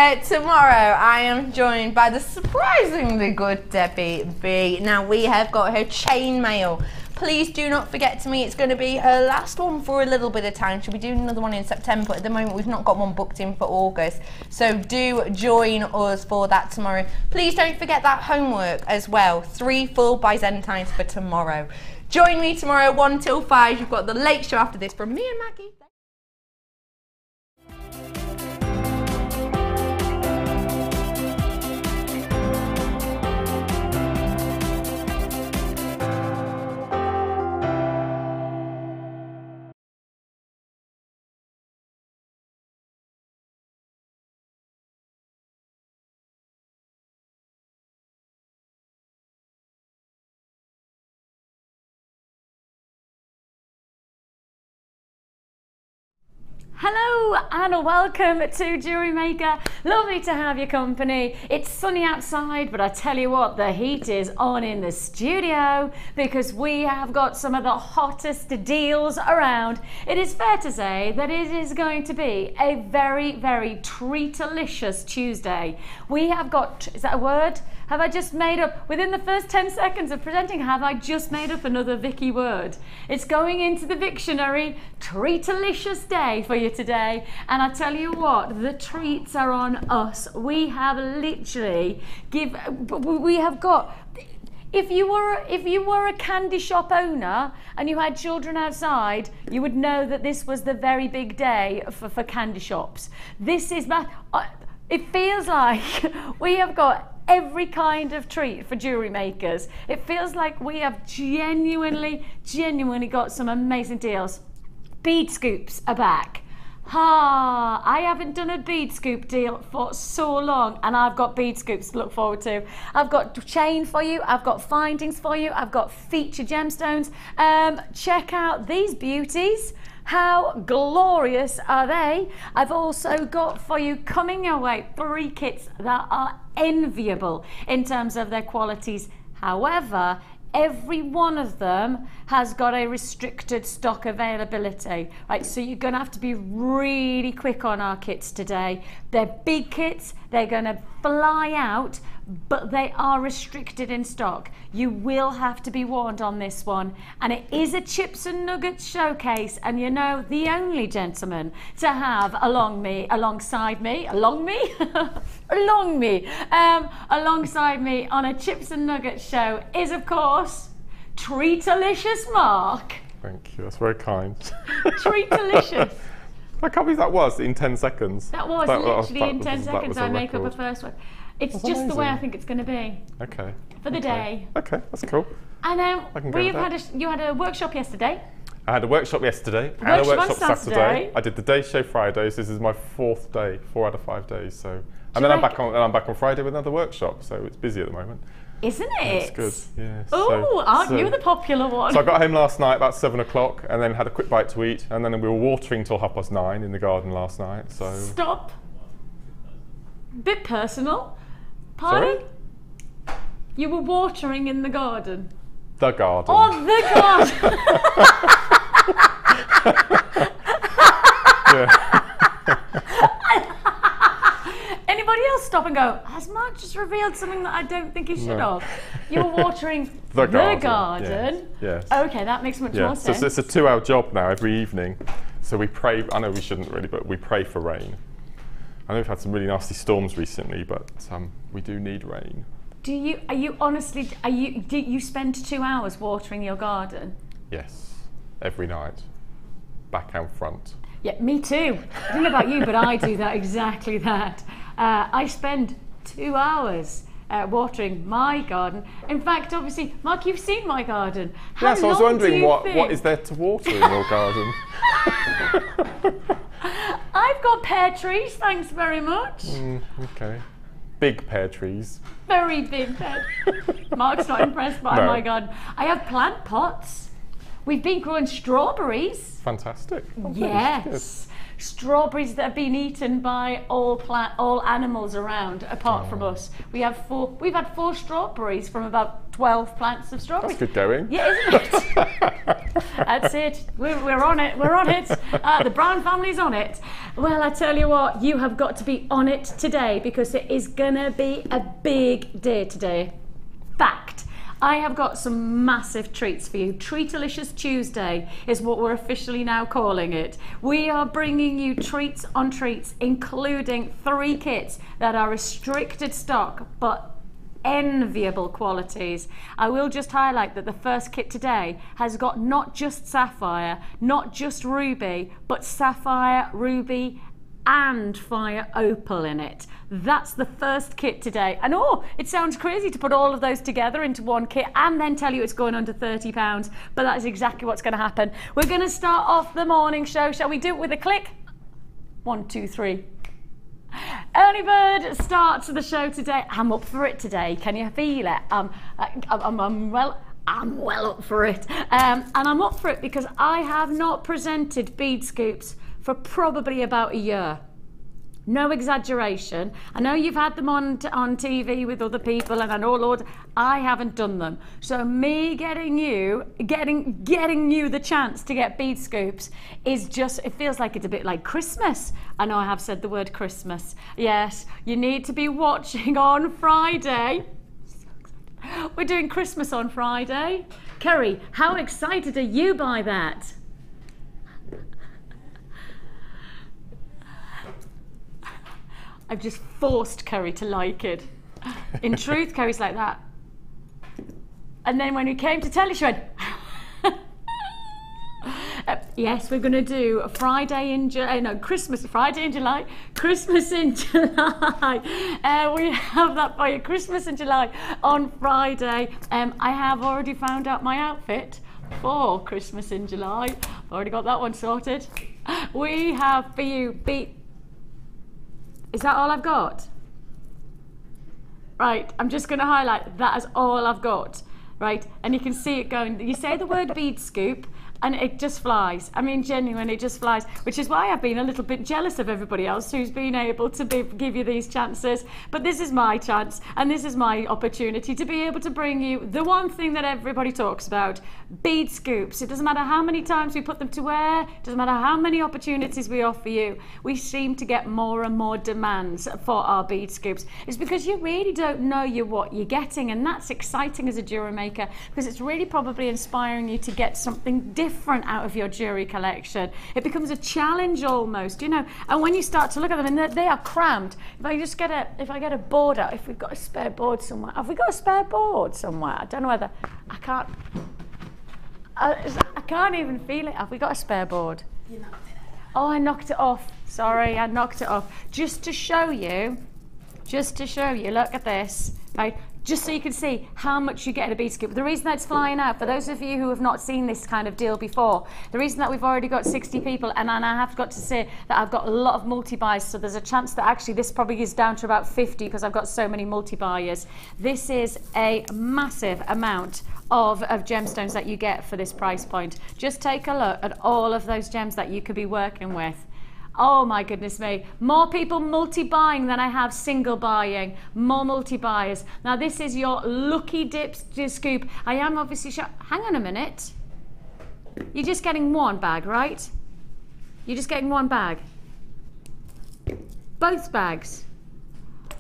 Tomorrow I am joined by the surprisingly good Debbie B. Now we have got her chainmail. Please do not forget to meet. It's going to be her last one for a little bit of time. She'll be doing another one in September, but at the moment we've not got one booked in for August. So do join us for that tomorrow. Please don't forget that homework as well. 3 full Byzantines for tomorrow. Join me tomorrow 1 till 5. You've got the late show after this from me and Maggie. Hello and welcome to Jewellery Maker. Lovely to have your company. It's sunny outside, but I tell you what, the heat is on in the studio because we have got some of the hottest deals around. It is fair to say that it is going to be a very, very treatalicious Tuesday. We have got, is that a word? Have I just made up, within the first 10 seconds of presenting, have I just made up another Vicki word? It's going into the dictionary, treatalicious day for you today. And I tell you what, the treats are on us. We have literally if you were a candy shop owner and you had children outside, you would know that this was the very big day for candy shops. This is, it feels like we have got every kind of treat for jewellery makers. It feels like we have genuinely got some amazing deals. Bead scoops are back. I haven't done a bead scoop deal for so long, and I've got bead scoops to look forward to. I've got chain for you, I've got findings for you, I've got feature gemstones. Check out these beauties. How glorious are they? I've also got for you coming your way 3 kits that are enviable in terms of their qualities. However, every one of them has got a restricted stock availability, right? So you're gonna have to be really quick on our kits today. They're big kits, they're gonna fly out, but they are restricted in stock. You will have to be warned on this one. And it is a chips and nuggets showcase, and you know, the only gentleman to have alongside me on a chips and nuggets show is, of course, Treatalicious Mark. Thank you, that's very kind. Treatalicious. I can't believe that was in 10 seconds. That was literally in 10 seconds I make up a first one. It's just amazing. The way I think it's going to be. Okay. For the day. Okay, that's cool. And you had a workshop yesterday. I had a workshop yesterday and a workshop Saturday. I did the day show Friday, so this is my 4th day, 4 out of 5 days. So, and then I'm back on Friday with another workshop. So it's busy at the moment. Isn't it? It's good. Yeah. Oh, aren't you the popular one? So I got home last night about 7 o'clock, and then had a quick bite to eat, and then we were watering till 9:30 in the garden last night. So stop. Bit personal. Pardon? Sorry? You were watering in the garden. The garden. Oh, the garden. Anybody else stop and go, has Mark just revealed something that I don't think he should have? You were watering the garden. Yes. Okay, that makes much more sense. So it's a 2-hour job now every evening. So we pray, I know we shouldn't really, but we pray for rain. I know we've had some really nasty storms recently, but we do need rain. Do you spend 2 hours watering your garden? Yes, every night, back and front. Yeah, me too. I don't know about you, but I do that, exactly that. I spend 2 hours watering my garden. In fact, obviously, Mark, you've seen my garden. Yes, I was wondering what is there to water in your garden? I've got pear trees, thanks very much. Okay. Big pear trees. Very big pear. Mark's not impressed by my garden. I have plant pots. We've been growing strawberries. Fantastic. Oh, yes. strawberries that have been eaten by all animals around, apart from us. We've had 4 strawberries from about 12 plants of strawberries. That's good going. Yeah, isn't it? That's it. We're on it. We're on it. The Brown family's on it. Well, I tell you what, you have got to be on it today because it is gonna be a big day today. Fact. I have got some massive treats for you. Treatalicious Tuesday is what we're officially now calling it. We are bringing you treats on treats, including 3 kits that are restricted stock, but enviable qualities. I will just highlight that the first kit today has got not just sapphire, not just ruby, but sapphire, ruby, and fire opal in it. That's the first kit today. And oh, it sounds crazy to put all of those together into one kit and then tell you it's going under £30, but that is exactly what's going to happen. We're going to start off the morning show. Shall we do it with a click? 1, 2, 3. Early bird starts the show today. I'm up for it today. Can you feel it? I'm well up for it. And I'm up for it because I have not presented bead scoops for probably about a year. No exaggeration. I know you've had them on TV with other people, and I know, Lord, I haven't done them. So me getting you the chance to get bead scoops is just, it feels like it's a bit like Christmas. I know I have said the word Christmas. Yes, you need to be watching on Friday. We're doing Christmas on Friday. Kerry, how excited are you by that? I've just forced Kerry to like it. In truth, Kerry's like that. And then when we came to tell her, she went, yes, we're going to do a Friday in July, no, Christmas, Friday in July, Christmas in July. We have that for you, Christmas in July on Friday. I have already found out my outfit for Christmas in July. I've already got that one sorted. We have for you, is that all I've got? Right, I'm just going to highlight that is all I've got, right? And you can see it going. You say the word bead scoop and it just flies. I mean, genuinely, it just flies, which is why I've been a little bit jealous of everybody else who's been able to give you these chances. But this is my chance, and this is my opportunity to be able to bring you the one thing that everybody talks about, bead scoops. It doesn't matter how many times we put them to wear, it doesn't matter how many opportunities we offer you, we seem to get more and more demands for our bead scoops. It's because you really don't know what you're getting, and that's exciting as a jewellery maker, because it's really probably inspiring you to get something different out of your jewellery collection. It becomes a challenge almost, you know, and when you start to look at them, and they are crammed. If I get a board out, if we've got a spare board somewhere, have we got a spare board somewhere? I don't know whether, I can't even feel it. Have we got a spare board? You knocked it out. Oh, I knocked it off. Sorry, I knocked it off. Just to show you, look at this, right? Just so you can see how much you get in a bead scoop. The reason that's flying out, for those of you who have not seen this kind of deal before, the reason that we've already got 60 people, and I have got to say that I've got a lot of multi-buys, so there's a chance that actually this probably is down to about 50 because I've got so many multi-buyers. This is a massive amount of gemstones that you get for this price point. Just take a look at all of those gems that you could be working with. Oh my goodness me, more people multi-buying than I have single buying, more multi-buyers. Now this is your lucky dips scoop. I am obviously, hang on a minute. You're just getting one bag, right? You're just getting one bag. Both bags.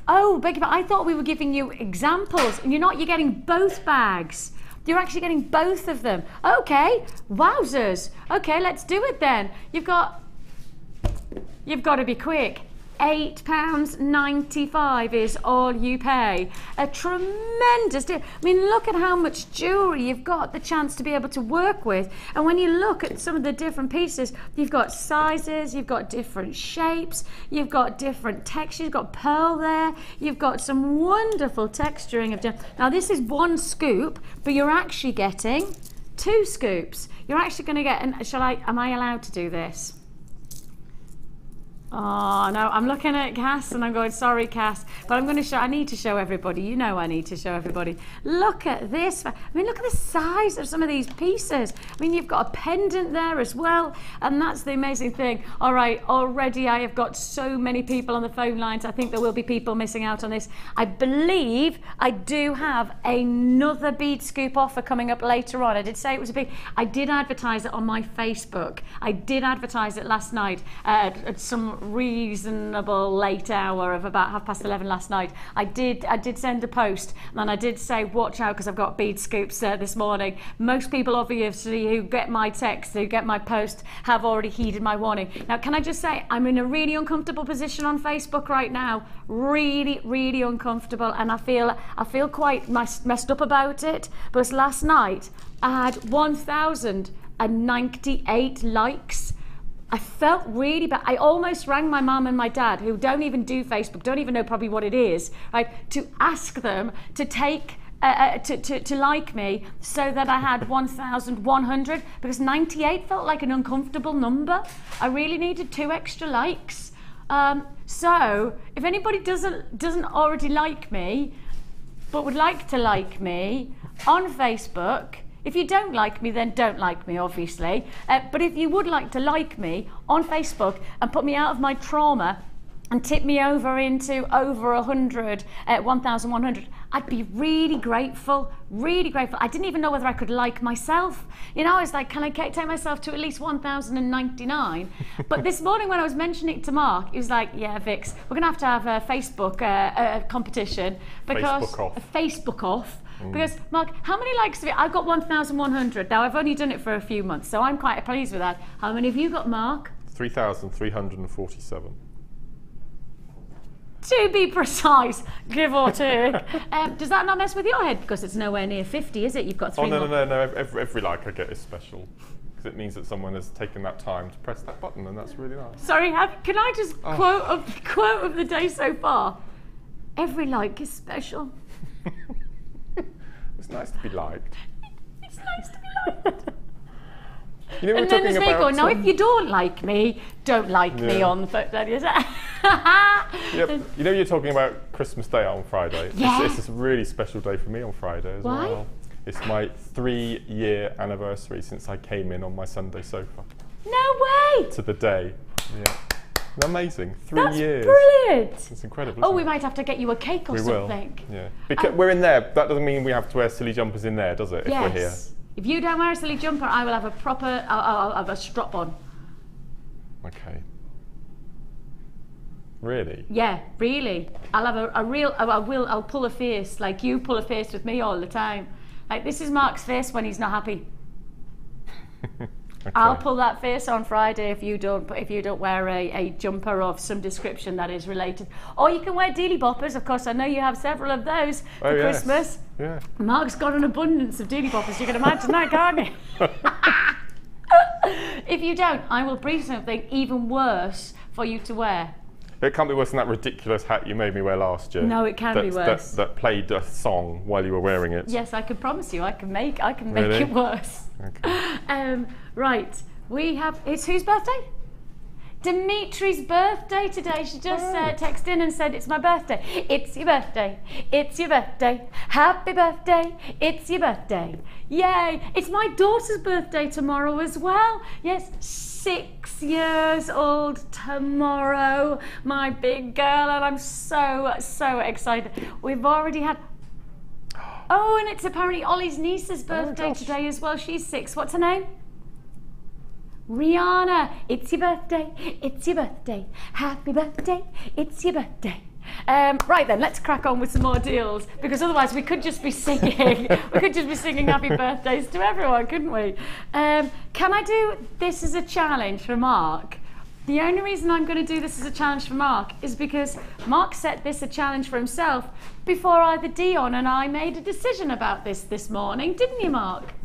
Oh, beg your pardon, I thought we were giving you examples, and you're not, you're getting both bags. You're actually getting both of them. Okay, wowzers. Okay, let's do it then. You've got to be quick. £8.95 is all you pay. A tremendous deal. I mean, look at how much jewellery you've got the chance to be able to work with. And when you look at some of the different pieces, you've got sizes, you've got different shapes, you've got different textures, you've got pearl there, you've got some wonderful texturing of gems. Now this is one scoop, but you're actually getting 2 scoops. You're actually going to get, and am I allowed to do this? Oh no, I'm looking at Cass and I'm going, sorry Cass, but I'm going to show, I need to show everybody, you know I need to show everybody. Look at this, I mean look at the size of some of these pieces. I mean you've got a pendant there as well, and that's the amazing thing. All right, already I have got so many people on the phone lines. I think there will be people missing out on this. I believe I do have another bead scoop offer coming up later on. I did say it was a big, I did advertise it on my Facebook. I did advertise it last night at some reasonable late hour of about 11:30 last night. I did send a post and I did say watch out because I've got bead scoops this morning. Most people obviously who get my text, who get my post, have already heeded my warning. Now can I just say I'm in a really uncomfortable position on Facebook right now, really uncomfortable, and I feel quite messed up about it, because last night I had 1,098 likes. I felt really bad. I almost rang my mum and my dad, who don't even do Facebook, don't even know probably what it is, right, to ask them to take to like me so that I had 1,100, because 98 felt like an uncomfortable number. I really needed 2 extra likes. So if anybody doesn't already like me but would like to like me on Facebook, if you don't like me, then don't like me, obviously. But if you would like to like me on Facebook and put me out of my trauma and tip me over into over 100, 1,100, I'd be really grateful, really grateful. I didn't even know whether I could like myself. You know, I was like, can I take myself to at least 1,099? But this morning when I was mentioning it to Mark, he was like, yeah, Vix, we're going to have a Facebook competition. Because Facebook off. Because, Mark, how many likes have you? I've got 1,100. Now, I've only done it for a few months, so I'm quite pleased with that. How many have you got, Mark? 3,347. To be precise, give or take. Does that not mess with your head? Because it's nowhere near 50, is it? You've got 3 more. No. Every like I get is special. Because it means that someone has taken that time to press that button, and that's really nice. Sorry, can I just quote of the day so far? Every like is special. It's nice to be liked. It's nice to be liked. You know, and then there's me going, now if you don't like me, don't like me on the phone. Yep. You know, you're talking about Christmas Day on Friday. Yeah. It's a really special day for me on Friday as well. It's my 3-year anniversary since I came in on my Sunday sofa. No way! To the day. Yeah. Amazing. 3 years. That's brilliant. It's incredible. Oh, we might have to get you a cake or something. Yeah. Because we're in there. That doesn't mean we have to wear silly jumpers in there, does it? Yes. If we're here. If you don't wear a silly jumper, I will have a proper, I'll have a strap on. Okay. Really? Yeah, really. I'll have a real, I'll pull a face like you pull a face with me all the time. Like, this is Mark's face when he's not happy. Okay. I'll pull that face on Friday if you don't wear a jumper of some description that is related. Or you can wear dealy boppers. Of course, I know you have several of those for Christmas. Yeah. Mark's got an abundance of dealy boppers. You can imagine that, can't you? If you don't, I will bring something even worse for you to wear. It can't be worse than that ridiculous hat you made me wear last year. No, it can be worse. That played a song while you were wearing it. Yes, I can promise you, I can make it worse. Okay. Right, we have. It's whose birthday? Dimitri's birthday today. She just texted in and said, it's my birthday. It's your birthday. It's your birthday. Happy birthday. It's your birthday. Yay. It's my daughter's birthday tomorrow as well. Yes, 6 years old tomorrow. My big girl, and I'm so excited. We've already had... Oh, and it's apparently Ollie's niece's birthday today as well. She's 6. What's her name? Rihanna. It's your birthday. It's your birthday. Happy birthday. It's your birthday. Right then, let's crack on with some more deals, because otherwise we could just be singing. We could just be singing happy birthdays to everyone, couldn't we? Can I do this as a challenge for Mark? The only reason I'm going to do this as a challenge for Mark is because Mark set this a challenge for himself before either Dion and I made a decision about this morning, didn't you, Mark?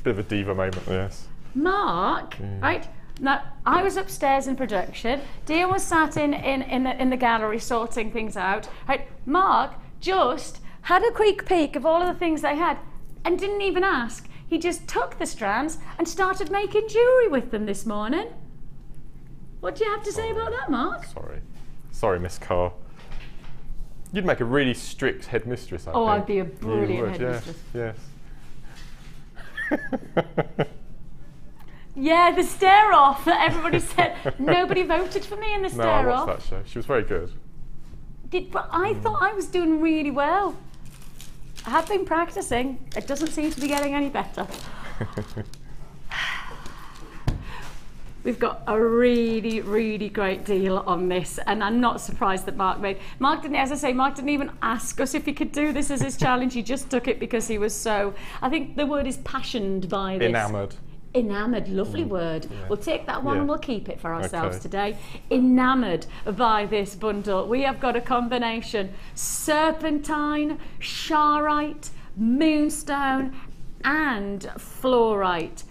Bit of a diva moment, yes. Mark, right? Now, I was upstairs in production. Dion was sat in the gallery sorting things out. Right? Mark just had a quick peek of all of the things they had and didn't even ask. He just took the strands and started making jewellery with them this morning. What do you have to say about that, Mark? Sorry, Miss Carr. You'd make a really strict headmistress, I think. I'd be a brilliant headmistress. Yes. Yeah, the stare off that everybody said. Nobody voted for me in the stare off. No, I watched that show. She was very good. But I thought I was doing really well. I have been practicing. It doesn't seem to be getting any better. We've got a really, really great deal on this, and I'm not surprised that Mark made. Mark didn't, as I say, Mark didn't even ask us if he could do this as his challenge. He just took it because he was so, I think the word is passioned by this. Enamoured. Enamoured, lovely word. Yeah. We'll take that one and we'll keep it for ourselves Okay. today. Enamoured by this bundle. We have got a combination serpentine, charoite, moonstone and fluorite.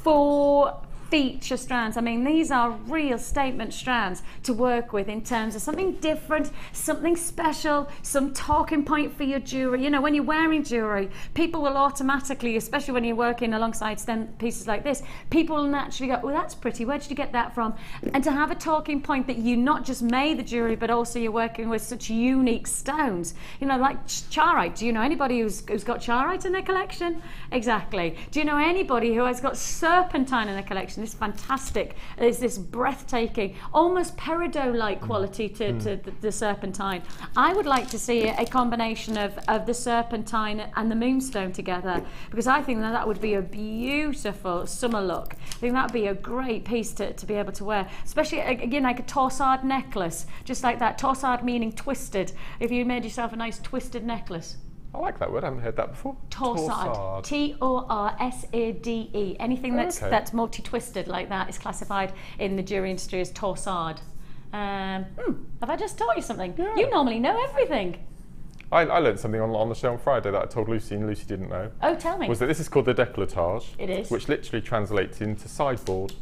4 feature strands. I mean, these are real statement strands to work with in terms of something different, something special, some talking point for your jewellery. You know, when you're wearing jewellery, people will automatically, especially when you're working alongside stem pieces like this, people will naturally go, oh, that's pretty, where did you get that from? And to have a talking point that you not just made the jewellery, but also you're working with such unique stones. You know, like charoite. Do you know anybody who's got charoite in their collection? Exactly. Do you know anybody who has got serpentine in their collection? This fantastic, there's this breathtaking, almost peridot-like quality to the serpentine. I would like to see a combination of the serpentine and the moonstone together, because I think that would be a beautiful summer look. I think that would be a great piece to be able to wear, especially again like a torsade necklace, just like that. Torsade meaning twisted. If you made yourself a nice twisted necklace. I like that word. I haven't heard that before. Torsade. T-O-R-S-A-D-E. Anything that's multi-twisted like that is classified in the jewellery industry as torsade. Have I just taught you something? Yeah. You normally know everything. I learned something on the show on Friday that I told Lucy and Lucy didn't know. Oh, tell me. Was that this is called the décolletage. It is. Which literally translates into sideboard.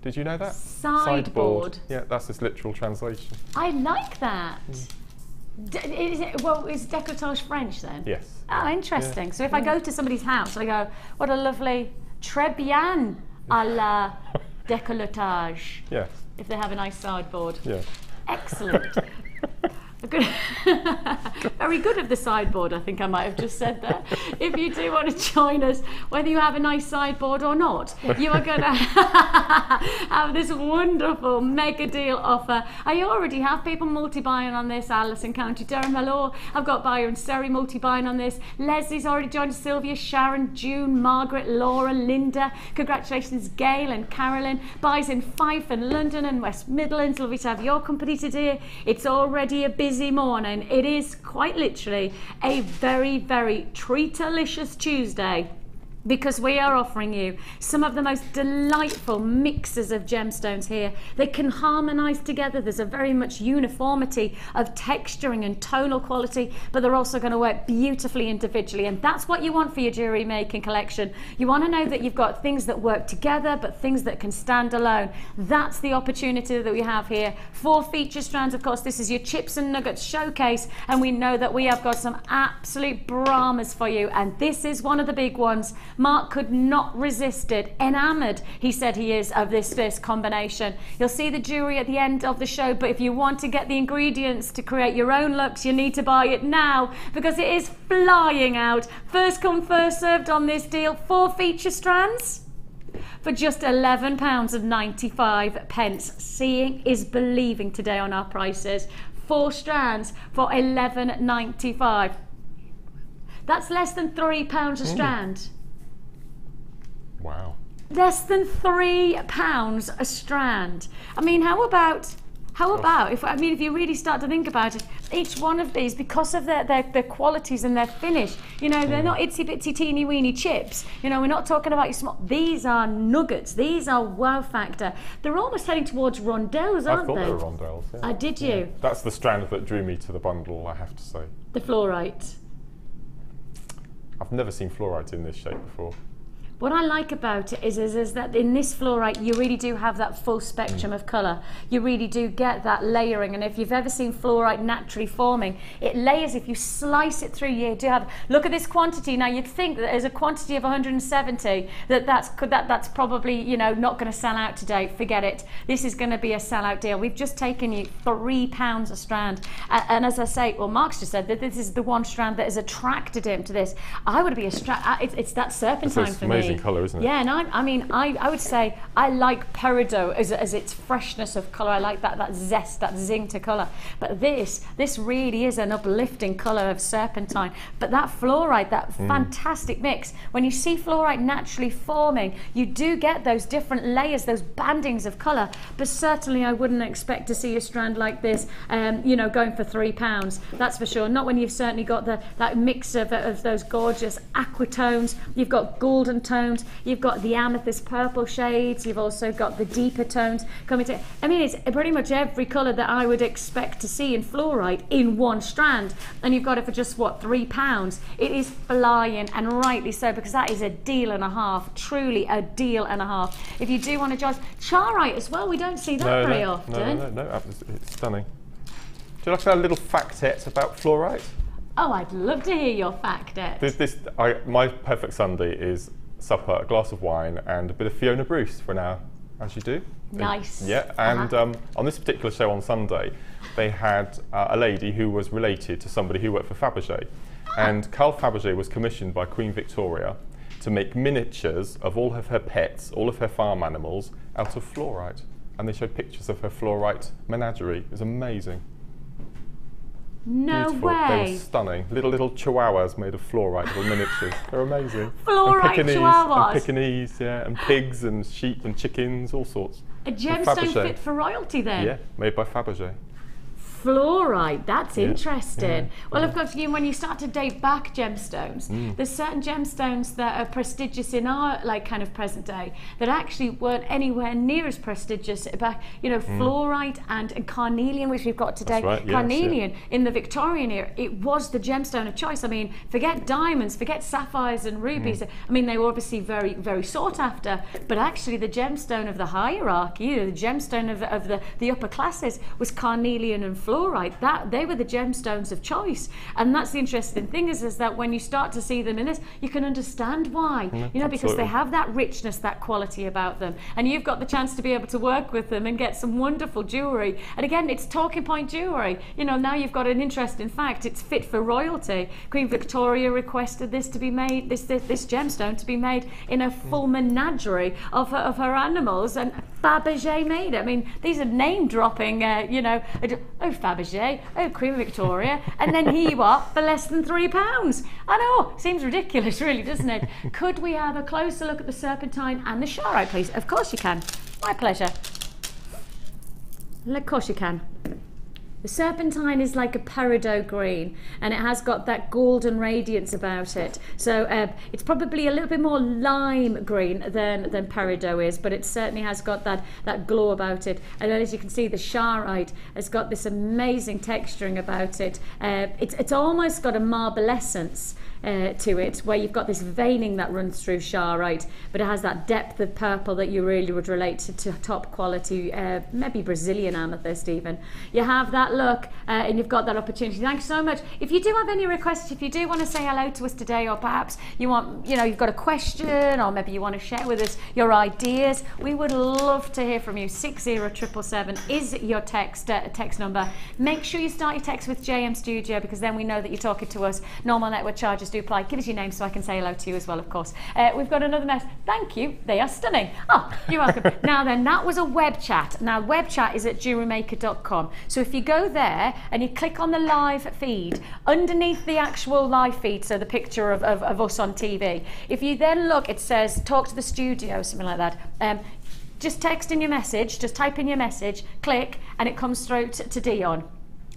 Did you know that? Sideboard. Yeah, that's its literal translation. I like that. Is décolletage French then? Yes. Oh, interesting. Yeah. So if I go to somebody's house, I go, what a lovely très bien à la décolletage. Yes. If they have a nice sideboard. Yeah. Excellent. Very good of the sideboard, I think I might have just said there. If you do want to join us, whether you have a nice sideboard or not, you are going to have this wonderful mega deal offer. I already have people multi-buying on this. Alice in County Durham, hello. I've got Buyer and Seri multi-buying on this. Leslie's already joined, Sylvia, Sharon, June, Margaret, Laura, Linda. Congratulations, Gail and Carolyn. Buys in Fife and London and West Midlands. Lovely to have your company today. It's already a busy morning. It is quite literally a very, very treat-alicious Tuesday, because we are offering you some of the most delightful mixes of gemstones here. They can harmonise together. There's a very much uniformity of texturing and tonal quality, but they're also going to work beautifully individually, and that's what you want for your jewellery making collection. You want to know that you've got things that work together, but things that can stand alone. That's the opportunity that we have here. 4 feature strands, of course. This is your chips and nuggets showcase, and we know that we have got some absolute Brahmas for you, and this is one of the big ones. Mark could not resist it. Enamoured, he said he is, of this combination. You'll see the jewellery at the end of the show, but if you want to get the ingredients to create your own looks, you need to buy it now, because it is flying out. First come, first served on this deal. 4 feature strands for just £11.95. Seeing is believing today on our prices. 4 strands for £11.95. That's less than £3 a strand. Wow. Less than £3 a strand. I mean, how about if you really start to think about it, each one of these, because of their qualities and their finish, you know, they're not itsy bitsy teeny weeny chips. You know, we're not talking about your small. These are nuggets. These are wow factor. They're almost heading towards rondelles, aren't they? I thought they were rondelles. Yeah. Did you? Yeah. That's the strand that drew me to the bundle, I have to say. The fluorite. I've never seen fluorite in this shape before. What I like about it is that in this fluorite, you really do have that full spectrum of colour. You really do get that layering. And if you've ever seen fluorite naturally forming, it layers. If you slice it through, you do have, look at this quantity. Now you'd think that there's a quantity of 170, that's probably, you know, not going to sell out today. Forget it. This is going to be a sellout deal. We've just taken you £3 a strand. And as I say, well, Mark's just said that this is the one strand that has attracted him to this. I would be a strand, it's that serpentine for me. Colour, isn't it? Yeah, and I would say I like peridot as its freshness of colour. I like that zest, that zing to colour. But this really is an uplifting colour of serpentine. But that fluorite, that fantastic mix, when you see fluorite naturally forming, you do get those different layers, those bandings of colour. But certainly I wouldn't expect to see a strand like this, you know, going for £3. That's for sure. Not when you've certainly got that mix of those gorgeous aqua tones. You've got golden tones. You've got the amethyst purple shades. You've also got the deeper tones coming to. I mean, it's pretty much every colour that I would expect to see in fluorite in one strand, and you've got it for just what, £3. It is flying, and rightly so, because that is a deal and a half. Truly a deal and a half. If you do want to judge charoite as well, we don't see that very often. No, it's stunning. Do you like a little factet about fluorite? Oh, I'd love to hear your factet. My perfect Sunday is supper, a glass of wine, and a bit of Fiona Bruce for an hour, as you do. Nice. Yeah, and on this particular show on Sunday, they had a lady who was related to somebody who worked for Fabergé. And Carl Fabergé was commissioned by Queen Victoria to make miniatures of all of her pets, all of her farm animals, out of fluorite. And they showed pictures of her fluorite menagerie. It was amazing. No Beautiful. way. They were stunning. Little chihuahuas made of fluorite, little miniatures. They're amazing. Fluorite chihuahuas. And Pekingese, yeah, and pigs and sheep and chickens, all sorts. A gemstone fit for royalty then? Yeah, made by Fabergé. Fluorite, that's interesting. Yeah, well, of course, when you start to date back gemstones, there's certain gemstones that are prestigious in our kind of present day that actually weren't anywhere near as prestigious back. You know, fluorite and carnelian, which we've got today. That's right, Carnelian in the Victorian era, it was the gemstone of choice. I mean, forget diamonds, forget sapphires and rubies. I mean, they were obviously very, very sought after, but actually the gemstone of the hierarchy, you know, the gemstone of the upper classes was carnelian and fluorite. That they were the gemstones of choice. And that's the interesting thing is that when you start to see them in this, you can understand why. You know, because they have that richness, that quality about them. And you've got the chance to be able to work with them and get some wonderful jewellery. And again, it's talking point jewellery. You know, now you've got an interesting fact. It's fit for royalty. Queen Victoria requested this to be made, this gemstone to be made in a full menagerie of her animals, and Fabergé made it. I mean, these are name dropping, you know, oh Fabergé, oh Queen Victoria, and then here you are for less than £3. I know, seems ridiculous really, doesn't it? Could we have a closer look at the serpentine and the charoite, please? Of course you can. My pleasure. Of course you can. The serpentine is like a peridot green, and it has got that golden radiance about it. So it's probably a little bit more lime green than peridot is, but it certainly has got that glow about it. And then as you can see, the charoite has got this amazing texturing about it. It's almost got a marbleescence to it, where you've got this veining that runs through charoite, but it has that depth of purple that you really would relate to top quality, maybe Brazilian amethyst even. You have that look, and you've got that opportunity. Thanks so much. If you do have any requests, if you do want to say hello to us today, or perhaps you want, you know, you've got a question, or maybe you want to share with us your ideas, we would love to hear from you. 60777 is your text number. Make sure you start your text with JM Studio, because then we know that you're talking to us. Normal network charges do apply. Give us your name so I can say hello to you as well, of course. We've got another mess. Thank you. They are stunning. Oh, you're welcome. Now then, that was a web chat. Now, web chat is at jewellerymaker.com. So if you go there and you click on the live feed, underneath the actual live feed, so the picture of us on TV, if you then look, it says talk to the studio, something like that. Just text in your message, just type in your message, click, and it comes through to Dion.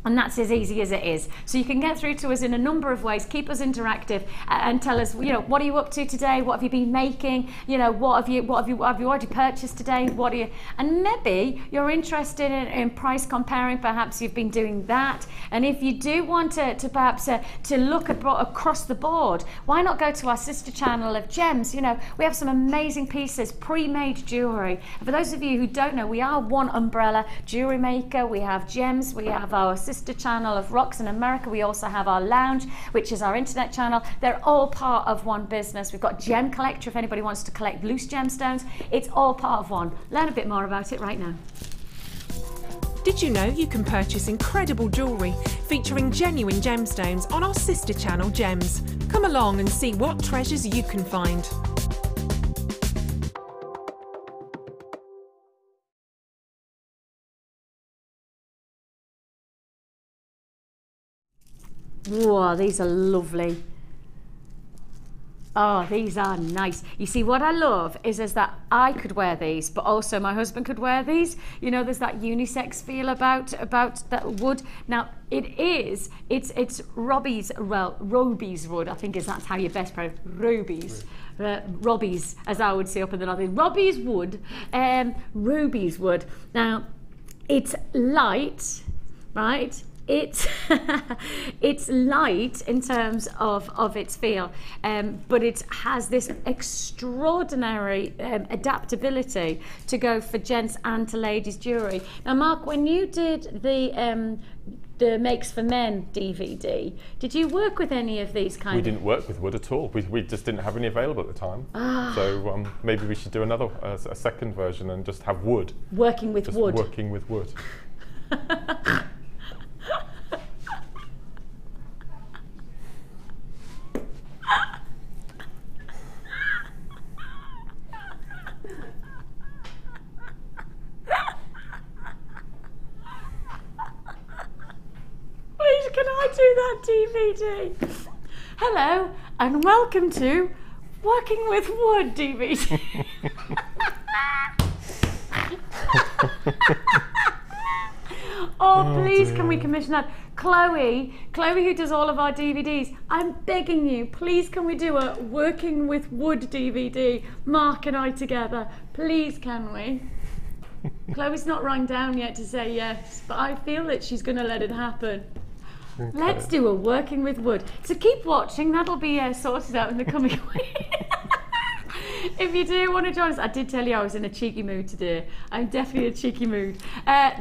And that's as easy as it is. So you can get through to us in a number of ways, keep us interactive, and tell us, you know, what are you up to today? What have you been making? You know, what have you already purchased today? What are you? And maybe you're interested in price comparing. Perhaps you've been doing that. And if you do want to perhaps to look across the board, why not go to our sister channel of Gems? You know, we have some amazing pieces, pre-made jewelry. And for those of you who don't know, we are one umbrella, Jewellery Maker. We have Gems. We have our sister channel of Rocks in America. We also have our Lounge, which is our internet channel. They're all part of one business. We've got Gem Collector if anybody wants to collect loose gemstones. It's all part of one. Learn a bit more about it right now. Did you know you can purchase incredible jewellery featuring genuine gemstones on our sister channel Gems? Come along and see what treasures you can find. Whoa, these are lovely. Oh, these are nice. You see, what I love is that I could wear these, but also my husband could wear these. You know, there's that unisex feel about that wood. Now, it's Robbie's, well, Roby's wood, I think that's how you best pronounce Roby's. Robbie's, as I would say up in the north. Robbie's wood, Ruby's wood. Now, it's light, right? It's it's light in terms of its feel, but it has this extraordinary adaptability to go for gents and to ladies jewellery. Now, Mark, when you did the Makes for Men DVD, did you work with any of these kind of? We didn't work with wood at all. We just didn't have any available at the time. So maybe we should do another, a second version and just have wood. Working with wood. Working with wood. Please, can I do that DVD? Hello, and welcome to Working with Wood DVD. Oh, please, can we commission that? Chloe, who does all of our DVDs, I'm begging you, please can we do a Working with Wood DVD, Mark and I together? Please, can we? Chloe's not rung down yet to say yes, but I feel that she's going to let it happen. Okay. Let's do a Working with Wood. So keep watching, that'll be sorted out in the coming week. If you do want to join us, I did tell you I was in a cheeky mood today. I'm definitely in a cheeky mood.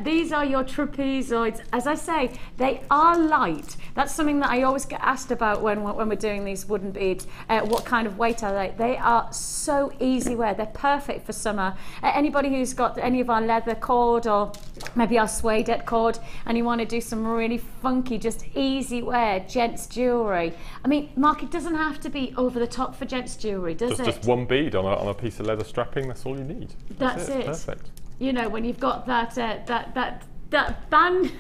These are your trapezoids. As I say, they are light. That's something that I always get asked about when we're doing these wooden beads. What kind of weight are they? They are so easy wear. They're perfect for summer. Anybody who's got any of our leather cord or maybe our suede cord and you want to do some really funky, just easy wear gents jewellery. I mean, Mark, it doesn't have to be over the top for gents jewellery, does it? Just one bead on a piece of leather strapping, that's all you need. That's it. Perfect. You know, when you've got that band.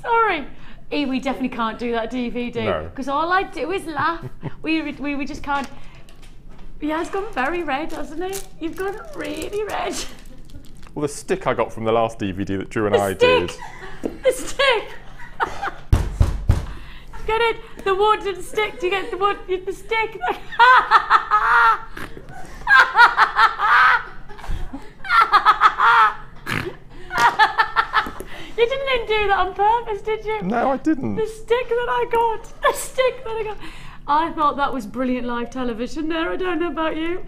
Sorry. We definitely can't do that DVD because all I do is laugh. we just can't. Yeah, it's gone very red, hasn't it? You've gone really red. Well, the stick I got from the last DVD that Drew and I did. The stick. Get it? The wood and the stick. Do you get the wood? The stick. You didn't do that on purpose, did you? No, I didn't. The stick that I got. The stick that I got. I thought that was brilliant live television there. I don't know about you.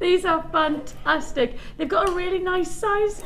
These are fantastic. They've got a really nice size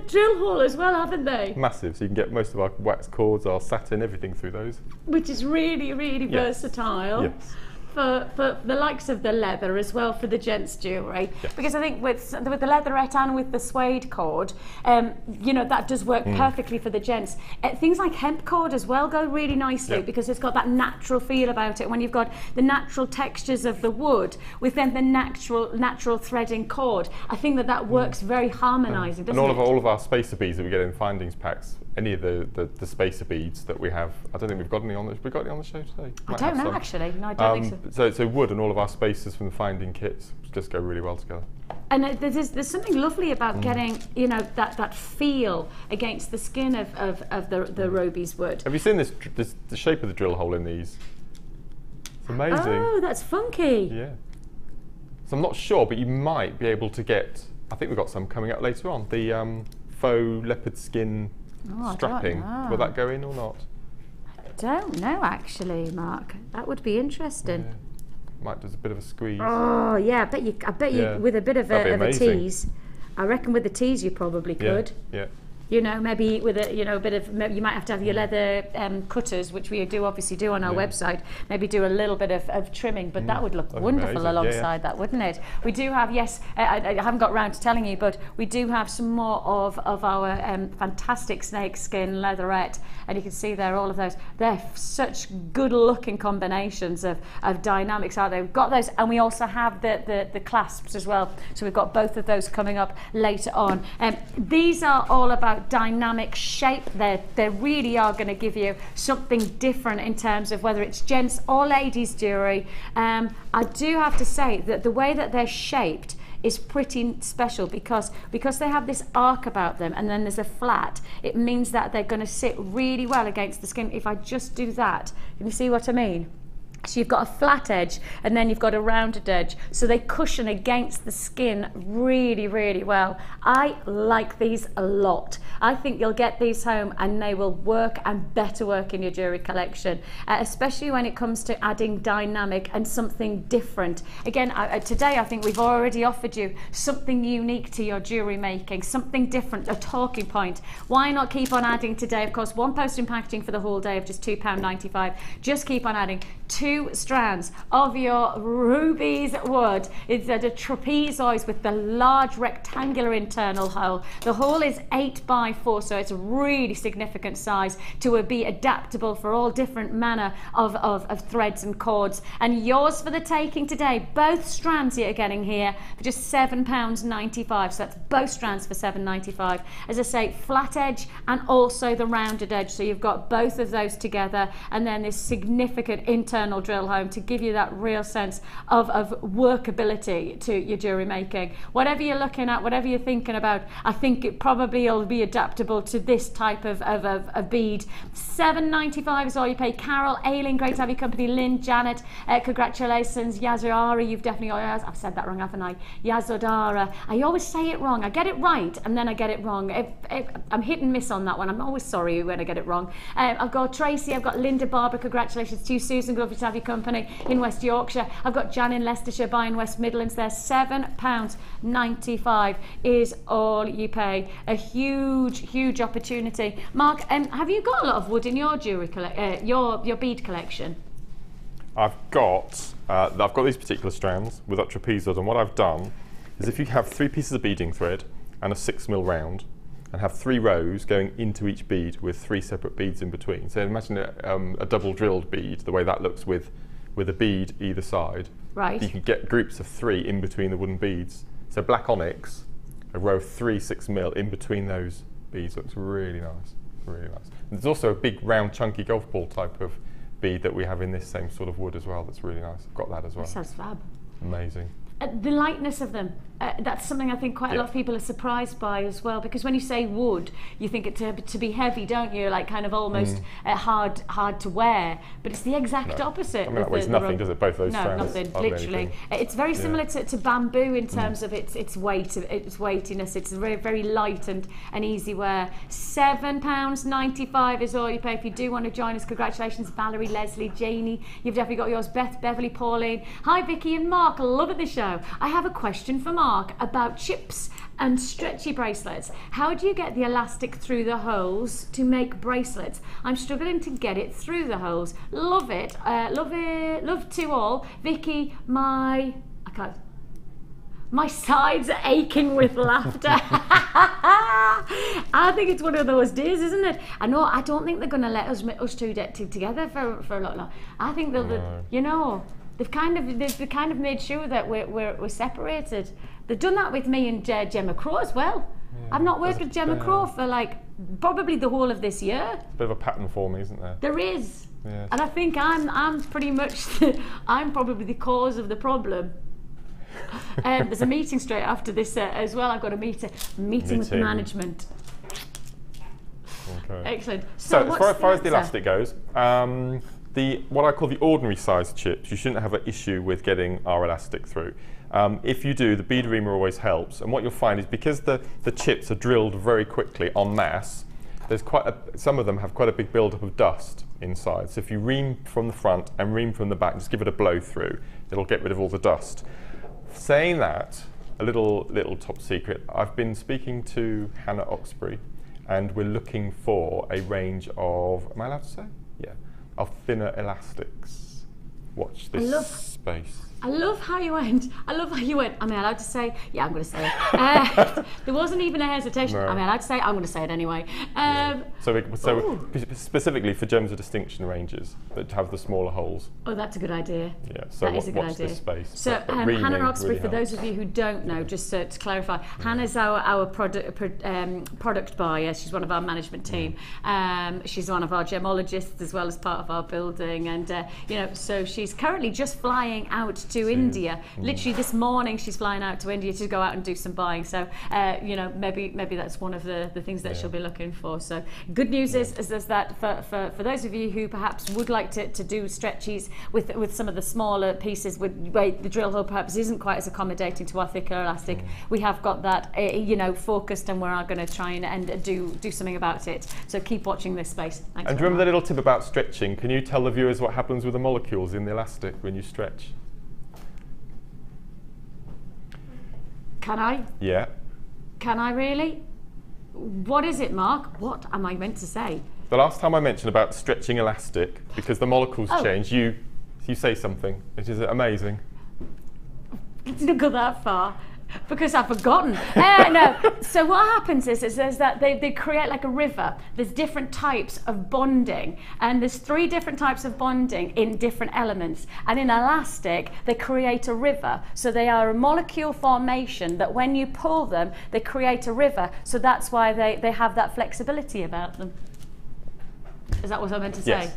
drill hole as well, haven't they? Massive, so you can get most of our wax cords, our satin, everything through those. Which is really, really versatile. Yes. For the likes of the leather as well for the gents jewellery, because I think with the leatherette and with the suede cord, you know, that does work perfectly for the gents. Things like hemp cord as well go really nicely because it's got that natural feel about it. When you've got the natural textures of the wood with then the natural threading cord, I think that works very harmonising. And all of our spacer beads that we get in findings packs, any of the spacer beads that we have, I don't think we've got any on the. We got any on the show today? I don't know actually. No, I don't think so. So wood and all of our spaces from the finding kits just go really well together. And there's something lovely about getting, you know, that feel against the skin of the Roby's wood. Have you seen this the shape of the drill hole in these? It's amazing. Oh, that's funky. Yeah. So I'm not sure, but you might be able to get, I think we've got some coming up later on, the faux leopard skin strapping. Will that go in or not? I don't know actually, Mark. That would be interesting. Yeah. Might do a bit of a squeeze. Oh yeah, I bet you with a bit of a tease. I reckon with the tease you probably could. Yeah. You know, maybe with a bit of, you might have to have your leather cutters, which we obviously do on our website. Maybe do a little bit of trimming, but that would look wonderful alongside that, wouldn't it? We do have, yes, I haven't got round to telling you, but we do have some more of our fantastic snake skin leatherette, and you can see there all of those. They're such good looking combinations of dynamics out there. We've got those, and we also have the clasps as well. So we've got both of those coming up later on. These are all about dynamic shape. They really are going to give you something different in terms of whether it's gents or ladies jewellery. I do have to say that the way that they're shaped is pretty special because they have this arc about them, and then there's a flat. It means that they're going to sit really well against the skin. If I just do that, can you see what I mean? So you've got a flat edge and then you've got a rounded edge, so they cushion against the skin really, really well. I like these a lot. I think you'll get these home and they will work and better work in your jewellery collection, especially when it comes to adding dynamic and something different. Again, today I think we've already offered you something unique to your jewellery making, something different, a talking point. Why not keep on adding today? Of course, one post and packaging for the whole day of just £2.95. Just keep on adding 2 strands of your rubies wood. It's a trapezoid with the large rectangular internal hole. The hole is 8x4, so it's a really significant size to be adaptable for all different manner of threads and cords. And yours for the taking today. Both strands you're getting here for just £7.95. So that's both strands for £7.95. As I say, flat edge and also the rounded edge. So you've got both of those together, and then this significant internal drill home to give you that real sense of workability to your jewellery making. Whatever you're looking at, whatever you're thinking about, I think it probably will be adaptable to this type of bead. £7.95 is all you pay. Carol, Aileen, great to have your company. Lynn, Janet, congratulations. Yazodara, you've definitely, I've said that wrong, haven't I? Yazodara. I always say it wrong. I get it right and then I get it wrong. I'm hit and miss on that one. I'm always sorry when I get it wrong. I've got Tracy, I've got Linda, Barbara, congratulations to you. Susan, lovely to have your company in West Yorkshire. I've got Jan in Leicestershire, buying West Midlands there. £7.95 is all you pay. A huge opportunity. Mark, have you got a lot of wood in your jewellery your bead collection? I've got these particular strands with that trapezoid, and what I've done is if you have 3 pieces of beading thread and a 6mm round, and have 3 rows going into each bead with 3 separate beads in between. So imagine a double drilled bead, the way that looks with a bead either side. Right. You can get groups of 3 in between the wooden beads. So black onyx, a row of 3 6mm in between those beads looks really nice, really nice. And there's also a big round chunky golf ball type of bead that we have in this same sort of wood as well that's really nice. I've got that as well. That sounds fab. Amazing. The lightness of them, that's something I think quite a lot of people are surprised by as well, because when you say wood, you think it to be heavy, don't you? Like kind of almost hard to wear, but it's the exact opposite. I mean, that weighs nothing, does it? Both those strands. No, nothing, literally. It's very similar to bamboo in terms of its weight, its weightiness. It's very, very light and easy wear. £7.95 is all you pay. If you do want to join us, congratulations, Valerie, Leslie, Janie. You've definitely got yours. Beth, Beverly, Pauline. Hi, Vicki and Mark. Love it, this show. I have a question for Mark about chips and stretchy bracelets. How do you get the elastic through the holes to make bracelets? I'm struggling to get it through the holes. Love it, love to all. Vicki, my sides are aching with laughter. I think it's one of those days, isn't it? I don't think they're going to let us two get together for a lot. I think they'll, you know, they've kind of made sure that we're separated. They've done that with me and Gemma Crow as well. Yeah, I've not worked with Gemma Crow for like probably the whole of this year. Bit of a pattern for me, isn't there? There is. Yes. And I think I'm pretty much I'm probably the cause of the problem. There's a meeting straight after this as well. I've got a meeting with the management. Okay. Excellent. So as far as the elastic goes, what I call the ordinary size chips, you shouldn't have an issue with getting our elastic through. If you do, the bead reamer always helps. And what you'll find is because the chips are drilled very quickly en masse, there's some of them have quite a big build-up of dust inside. So if you ream from the front and ream from the back, just give it a blow through, it'll get rid of all the dust. Saying that, a little top secret, I've been speaking to Hannah Oxbury, and we're looking for a range of, am I allowed to say? Yeah, of thinner elastics. Watch this space. I love how you went. Am I allowed to say? Yeah, I'm going to say it. There wasn't even a hesitation. No. Am I allowed to say it? I'm going to say it anyway. So specifically for gems of distinction ranges that have the smaller holes. Oh, that's a good idea. Yeah. So that is a good watch idea. This space. So Hannah Oxbury, really for those of you who don't know, just to clarify, Hannah's our product buyer. She's one of our management team. She's one of our gemologists as well as part of our building, and so she's currently just flying out to India. Literally this morning she's flying out to India to go out and do some buying. So maybe that's one of the things that she'll be looking for. So good news is that for those of you who perhaps would like to do stretchies with some of the smaller pieces where the drill hole perhaps isn't quite as accommodating to our thicker elastic, we have got that focused, and we're going to try and do something about it. So keep watching this space. Thanks. And remember the little tip about stretching. Can you tell the viewers what happens with the molecules in the elastic when you stretch? Can I? Yeah. Can I really? What is it, Mark? What am I meant to say? The last time I mentioned about stretching elastic, because the molecules change, you say something, which is amazing. Didn't go that far. Because I've forgotten. No. So what happens is that they create like a river. There's different types of bonding, and there's 3 different types of bonding in different elements. And in elastic, they create a river. So they are a molecule formation that when you pull them, they create a river. So that's why they have that flexibility about them. Is that what I meant to say?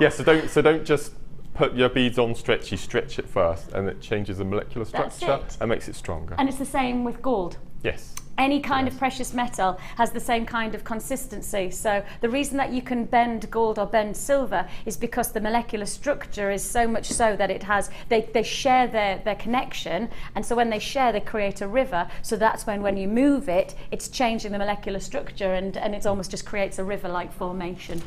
Yes. Yes. So don't just put your beads on stretch, you stretch it first, and it changes the molecular structure and makes it stronger. And it's the same with gold. Yes. Any kind of precious metal has the same kind of consistency. So the reason that you can bend gold or bend silver is because the molecular structure is so much so that it has, they share their connection, and so when they share, they create a river. So that's when you move it, it's changing the molecular structure, and it almost just creates a river-like formation.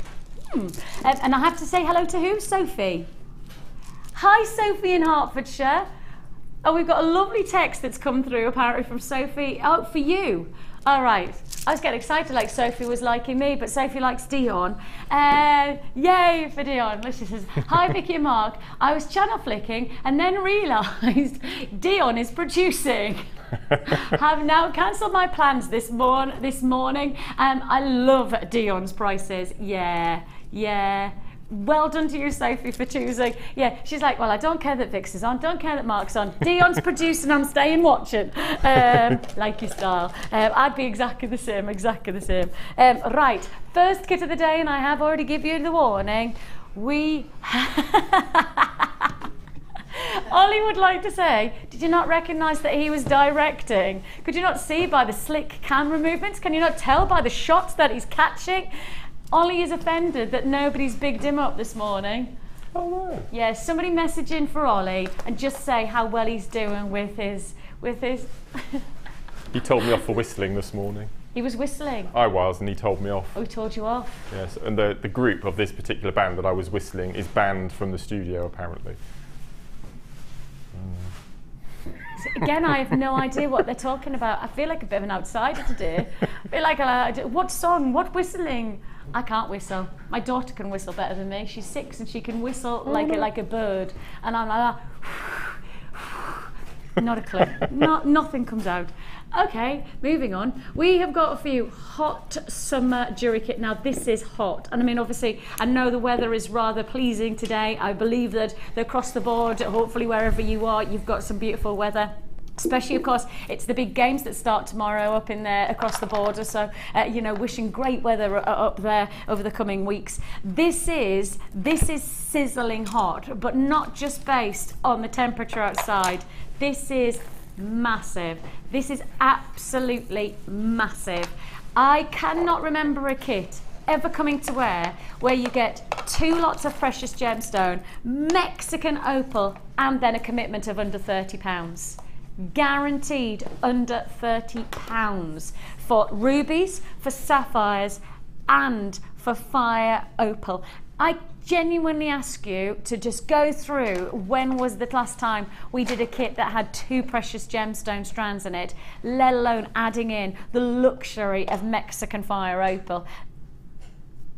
And I have to say hello to who? Sophie. Hi, Sophie in Hertfordshire. Oh, we've got a lovely text that's come through apparently from Sophie. Oh, for you. All right. I was getting excited like Sophie was liking me, but Sophie likes Dion. Yay for Dion. She says, hi, Vicki and Mark. I was channel flicking and then realised Dion is producing. Have now cancelled my plans this morning. I love Dion's prices. Yeah. Well done to you, Sophie, for choosing. Yeah, she's like, well, I don't care that Vix is on, don't care that Mark's on. Dion's producing, I'm staying watching. Like your style. I'd be exactly the same. Right, first kit of the day, and I have already given you the warning. Ollie would like to say, did you not recognise that he was directing? Could you not see by the slick camera movements? Can you not tell by the shots that he's catching? Ollie is offended that nobody's bigged him up this morning. Oh no. Yeah, somebody message in for Ollie and just say how well he's doing with his. He told me off for whistling this morning. He was whistling. I was, and he told me off. Oh, he told you off? Yes, and the group of this particular band that I was whistling is banned from the studio apparently. Again, I have no idea what they're talking about. I feel like a bit of an outsider today. I feel like what song? What whistling? I can't whistle. My daughter can whistle better than me. She's 6 and she can whistle like a bird. And I'm like that. Not a clue. Nothing comes out. Okay, moving on. We have got a few hot summer jewellery kit. Now this is hot, and I mean obviously I know the weather is rather pleasing today. I believe that across the board, hopefully wherever you are, you've got some beautiful weather. Especially, of course, it's the big games that start tomorrow up in there across the border. So, you know, wishing great weather up there over the coming weeks. This is sizzling hot, but not just based on the temperature outside. This is massive. This is absolutely massive. I cannot remember a kit ever coming to wear where you get 2 lots of precious gemstone, Mexican opal, and then a commitment of under £30. Guaranteed under £30 for rubies, for sapphires, and for fire opal. I genuinely ask you to just go through when was the last time we did a kit that had 2 precious gemstone strands in it, let alone adding in the luxury of Mexican fire opal.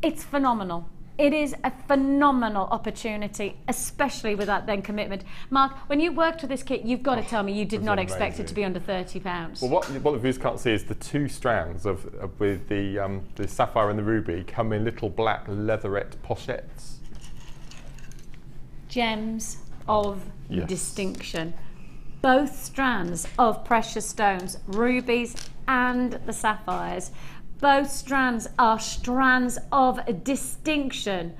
It's phenomenal. It is a phenomenal opportunity, especially with that then commitment. Mark, when you worked with this kit, you've got to tell me you did not expect it to be under £30. Well, what the viewers can't see is the 2 strands with the sapphire and the ruby come in little black leatherette pochettes. Gems of Yes. distinction. Both strands of precious stones, rubies and the sapphires. Both strands are strands of distinction.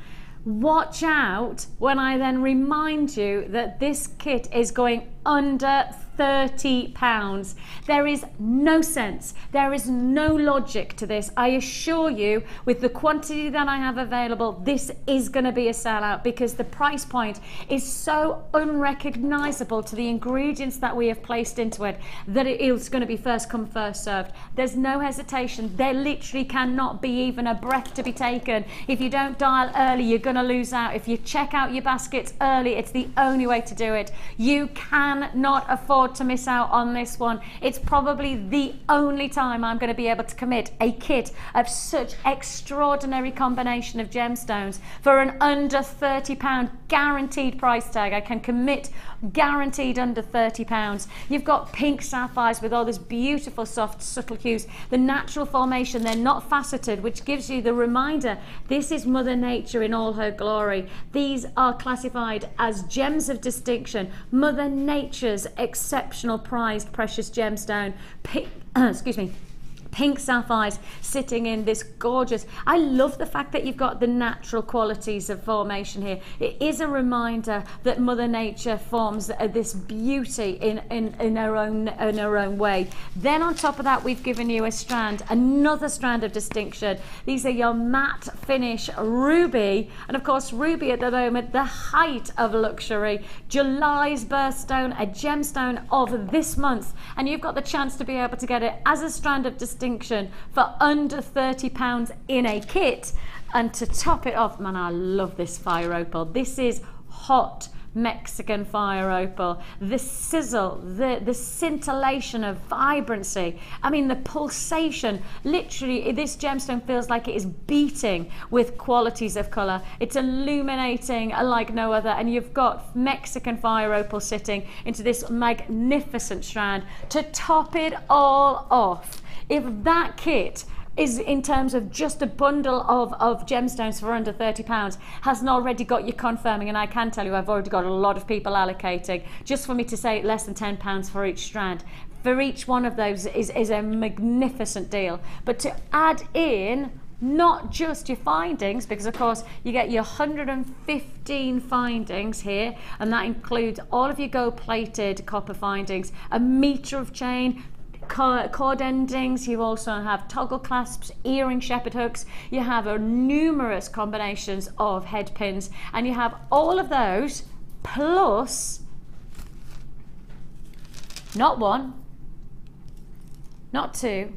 Watch out when I then remind you that this kit is going under £30. There is no sense, there is no logic to this. I assure you, with the quantity that I have available, this is going to be a sellout because the price point is so unrecognizable to the ingredients that we have placed into it that it is going to be first come, first served. There's no hesitation. There literally cannot be even a breath to be taken. If you don't dial early, you're going to lose out. If you check out your baskets early, it's the only way to do it. You cannot afford to miss out on this one. It's probably the only time I'm going to be able to commit a kit of such extraordinary combination of gemstones for an under £30 guaranteed price tag. I can commit guaranteed under £30. You've got pink sapphires with all this beautiful soft subtle hues, the natural formation, they're not faceted, which gives you the reminder this is Mother Nature in all her glory. These are classified as gems of distinction, Mother Nature's exceptional prized precious gemstone. Excuse me. Pink sapphires sitting in this gorgeous. I love the fact that you've got the natural qualities of formation here. It is a reminder that Mother Nature forms this beauty in her own way. Then on top of that, we've given you a strand, another strand of distinction. These are your matte finish ruby, and of course ruby at the moment, the height of luxury. July's birthstone, a gemstone of this month, and you've got the chance to be able to get it as a strand of distinction for under £30 in a kit. And to top it off, man, I love this fire opal. This is hot Mexican fire opal. The sizzle, the scintillation of vibrancy. I mean, the pulsation. Literally, this gemstone feels like it is beating with qualities of colour. It's illuminating like no other. And you've got Mexican fire opal sitting into this magnificent strand. To top it all off, if that kit is in terms of just a bundle of gemstones for under £30 hasn't already got you confirming, and I can tell you I've already got a lot of people allocating just for me to say less than £10 for each strand. For each one of those is a magnificent deal. But to add in not just your findings, because of course you get your 115 findings here, and that includes all of your gold plated copper findings, a metre of chain, cord endings, you also have toggle clasps, earring shepherd hooks, you have numerous combinations of head pins, and you have all of those plus not 1, not 2,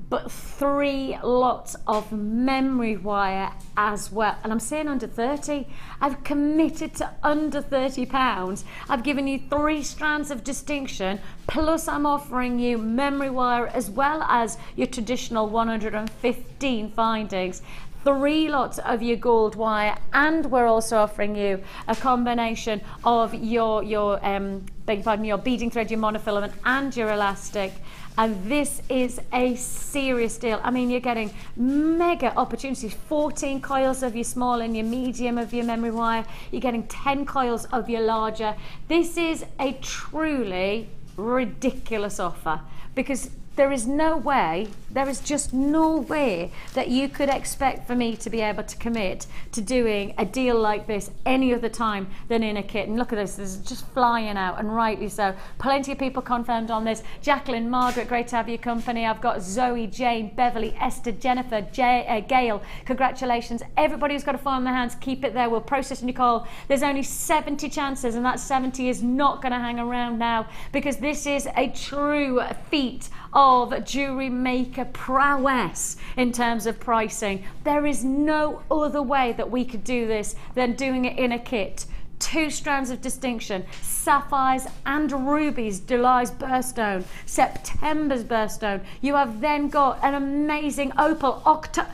but 3 lots of memory wire as well. And I'm saying under 30. I've committed to under £30. I've given you 3 strands of distinction, plus I'm offering you memory wire as well as your traditional 115 findings. 3 lots of your gold wire, and we're also offering you a combination of your beg your pardon, your beading thread, your monofilament, and your elastic. And this is a serious deal. I mean, you're getting mega opportunities. 14 coils of your small and your medium of your memory wire. You're getting 10 coils of your larger. This is a truly ridiculous offer, because there is no way, there is just no way that you could expect for me to be able to commit to doing a deal like this any other time than in a kit. And look at this is just flying out, and rightly so. Plenty of people confirmed on this. Jacqueline, Margaret, great to have your company. I've got Zoe, Jane, Beverly, Esther, Jennifer, Gail. Congratulations. Everybody who's got a phone in their hands, keep it there. We'll process in your call. There's only 70 chances, and that 70 is not going to hang around now, because this is a true feat of jewellery maker prowess in terms of pricing. There is no other way that we could do this than doing it in a kit. 2 strands of distinction, sapphires and rubies, July's birthstone, September's birthstone. You have then got an amazing opal,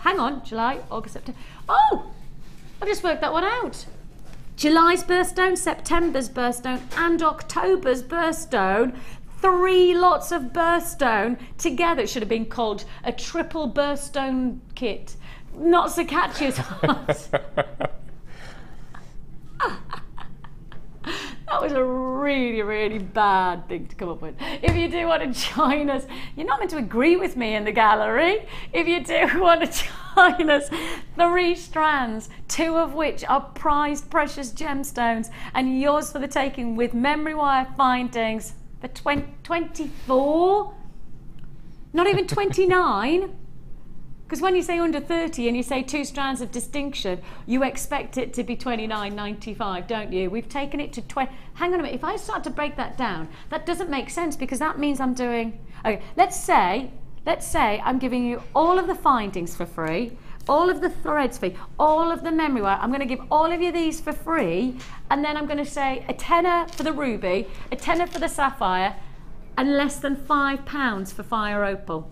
hang on, July, August, September. Oh, I just worked that one out. July's birthstone, September's birthstone, and October's birthstone. 3 lots of birthstone together. It should have been called a triple birthstone kit. Not so catchy as that. That was a really, really bad thing to come up with. If you do want to join us, you're not meant to agree with me in the gallery. If you do want to join us, 3 strands, 2 of which are prized precious gemstones, and yours for the taking with memory wire findings for 24, not even 29. Because when you say under 30 and you say 2 strands of distinction, you expect it to be 29.95, don't you? We've taken it to 20. Hang on a minute. If I start to break that down, that doesn't make sense, because that means I'm doing. Okay, let's say I'm giving you all of the findings for free, all of the threads free, all of the memory wire. I'm going to give all of you these for free, and then I'm going to say a tenner for the ruby, a tenner for the sapphire, and less than £5 for fire opal.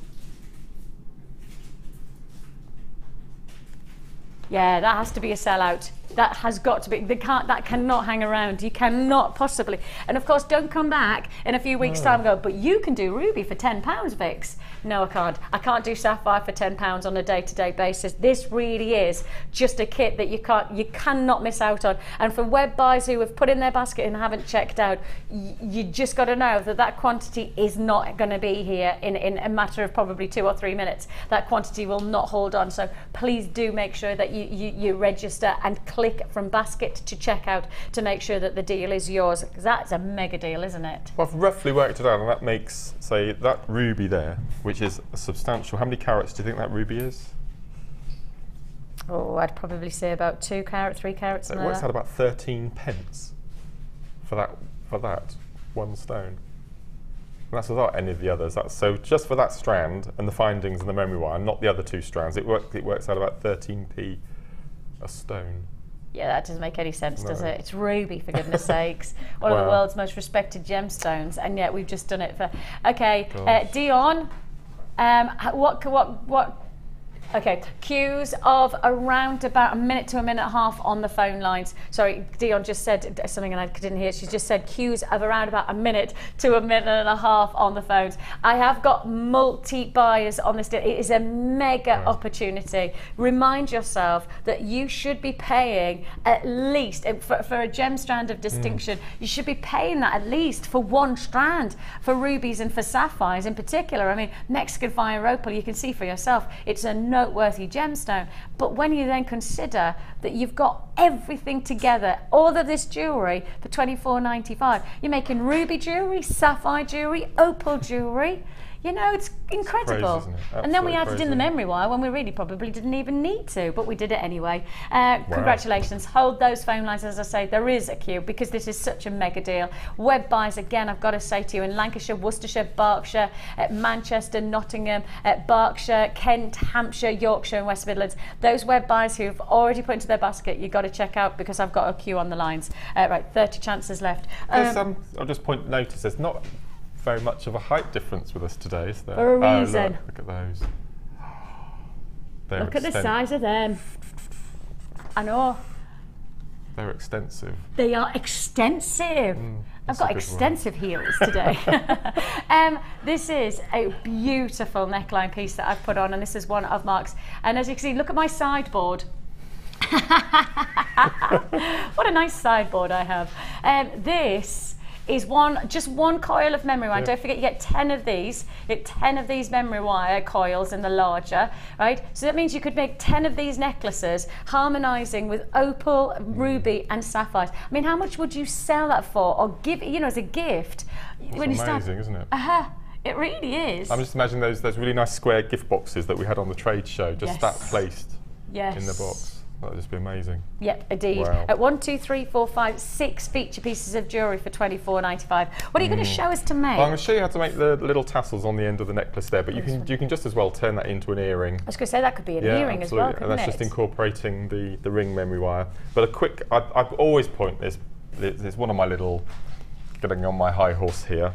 Yeah, that has to be a sellout. That has got to be. That cannot hang around. You cannot possibly. And of course, don't come back in a few weeks' time and go, but you can do ruby for £10, Vix. No, I can't. I can't do sapphire for £10 on a day-to-day basis. This really is just a kit that you cannot miss out on. And for web buyers who have put in their basket and haven't checked out, you just got to know that that quantity is not going to be here in a matter of probably 2 or 3 minutes. That quantity will not hold on. So please do make sure that you register and click from basket to checkout to make sure that the deal is yours, because that's a mega deal, isn't it? Well, I've roughly worked it out, and that makes, say, that ruby there, which is a substantial. How many carats do you think that ruby is? Oh, I'd probably say about 2 carats, 3 carats. So it works out about 13 pence for that one stone. And that's without any of the others. That's so just for that strand and the findings and the memory wire, not the other 2 strands. It works out about 13p a stone. Yeah, that doesn't make any sense, does it? It's ruby, for goodness sakes. One of the world's most respected gemstones, and yet we've just done it for. Okay, Dion, what? Okay, queues of around about a minute to a minute and a half on the phone lines. Sorry, Dion just said something and I didn't hear. She just said queues of around about a minute to a minute and a half on the phones. I have got multi-buyers on this deal. It is a mega opportunity. Remind yourself that you should be paying at least, for a gem strand of distinction, you should be paying that at least for 1 strand, for rubies and for sapphires in particular. I mean, Mexican fire opal, you can see for yourself, it's a noteworthy gemstone. But when you then consider that you've got everything together, all of this jewellery for £24.95, you're making ruby jewellery, sapphire jewellery, opal jewellery. You know, it's incredible. Crazy, isn't it? And then we added crazy. in the memory wire when we really probably didn't even need to, but we did it anyway. Congratulations. Hold those phone lines. As I say, there is a queue because this is such a mega deal. Web buys, again, I've got to say to you, in Lancashire, Worcestershire, Berkshire, Manchester, Nottingham, Berkshire, Kent, Hampshire, Yorkshire and West Midlands, those web buys who've already put into their basket, you've got to check out because I've got a queue on the lines. Right, 30 chances left. I'll just notice there's not very much of a height difference with us today, is there? For a reason. Look at those. Look at the size of them. I know. They're extensive. They are extensive. I've got extensive heels today. This is a beautiful neckline piece that I've put on, and this is one of Mark's. And as you can see, look at my sideboard. What a nice sideboard I have. This is just one coil of memory wire. Don't forget, you get 10 of these. You get 10 of these memory wire coils in the larger, right? So that means you could make 10 of these necklaces, harmonizing with opal, ruby, and sapphires. I mean, how much would you sell that for, or give, you know, as a gift? It's amazing, isn't it? It really is. I'm just imagining those really nice square gift boxes that we had on the trade show, just that placed in the box. That would just be amazing. Yep, indeed. Wow. At 1, 2, 3, 4, 5, 6 feature pieces of jewellery for £24.95. What are you going to show us to make? Well, I'm going to show you how to make the little tassels on the end of the necklace there, but you can just as well turn that into an earring. I was going to say that could be an earring as well, couldn't and that's just incorporating the ring memory wire. But a quick, I always point this. It's one of my little, getting on my high horse here.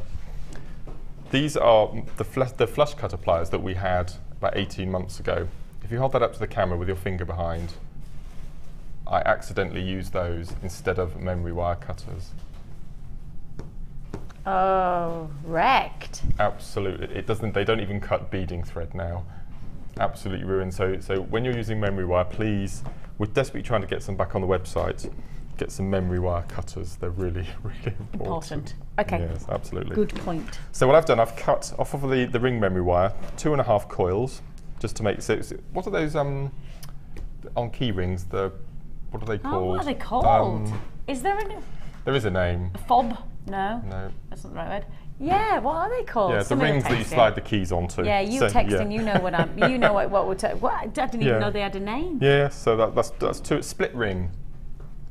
These are the flush cutter pliers that we had about 18 months ago. If you hold that up to the camera with your finger behind, I accidentally used those instead of memory wire cutters. Oh, wrecked. Absolutely. It doesn't. They don't even cut beading thread now. Absolutely ruined. So when you're using memory wire, please, we're desperately trying to get some back on the website. Get some memory wire cutters. They're really, really important. Okay. Yes, absolutely. Good point. So what I've done, I've cut off of the ring memory wire 2.5 coils, just to make. So what are those on key rings? What are they called? Oh, what are they called? Is there a name? There is a name. A fob? No. No. That's not the right word. Yeah, what are they called? Yeah, the rings that you slide the keys onto. Yeah, you texting, you know what I'm. You know what we're. I didn't even know they had a name. Yeah, so that's two. Split ring.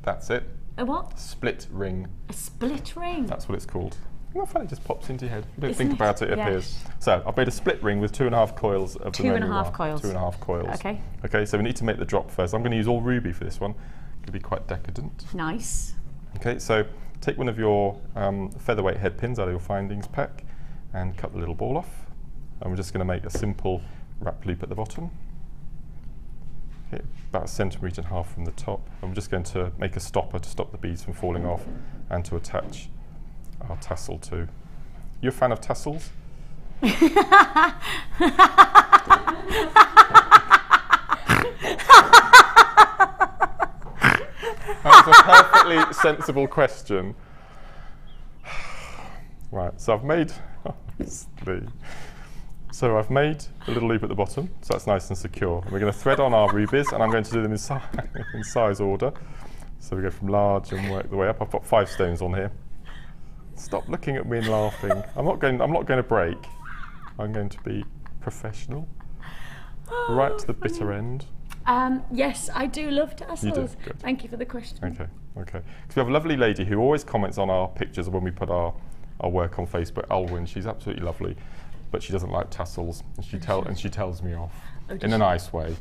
That's it. A what? Split ring. A split ring. That's what it's called. Isn't that funny? It just pops into your head. You don't Isn't think about it, it appears. So I've made a split ring with 2.5 coils of the memory wire. 2.5 coils. 2.5 coils. Okay. Okay, so we need to make the drop first. I'm going to use all ruby for this one. It'll be quite decadent. Nice. Okay, so take one of your featherweight head pins out of your findings pack and cut the little ball off. And we're just going to make a simple wrap loop at the bottom. Okay, about 1.5 centimetres from the top. And we're just going to make a stopper to stop the beads from falling off and to attach our tassel to. You a fan of tassels? That was a perfectly sensible question. Right, so I've made a little loop at the bottom, so that's nice and secure. And we're going to thread on our rubies, and I'm going to do them in size order. So we go from large and work the way up. I've got 5 stones on here. Stop looking at me and laughing. I'm not going to break. I'm going to be professional. Right to the bitter end. Yes, I do love tassels. You do? Good. Thank you for the question. Okay. Because we have a lovely lady who always comments on our pictures when we put our work on Facebook. Alwyn, she's absolutely lovely, but she doesn't like tassels, and she tells me off in a nice way.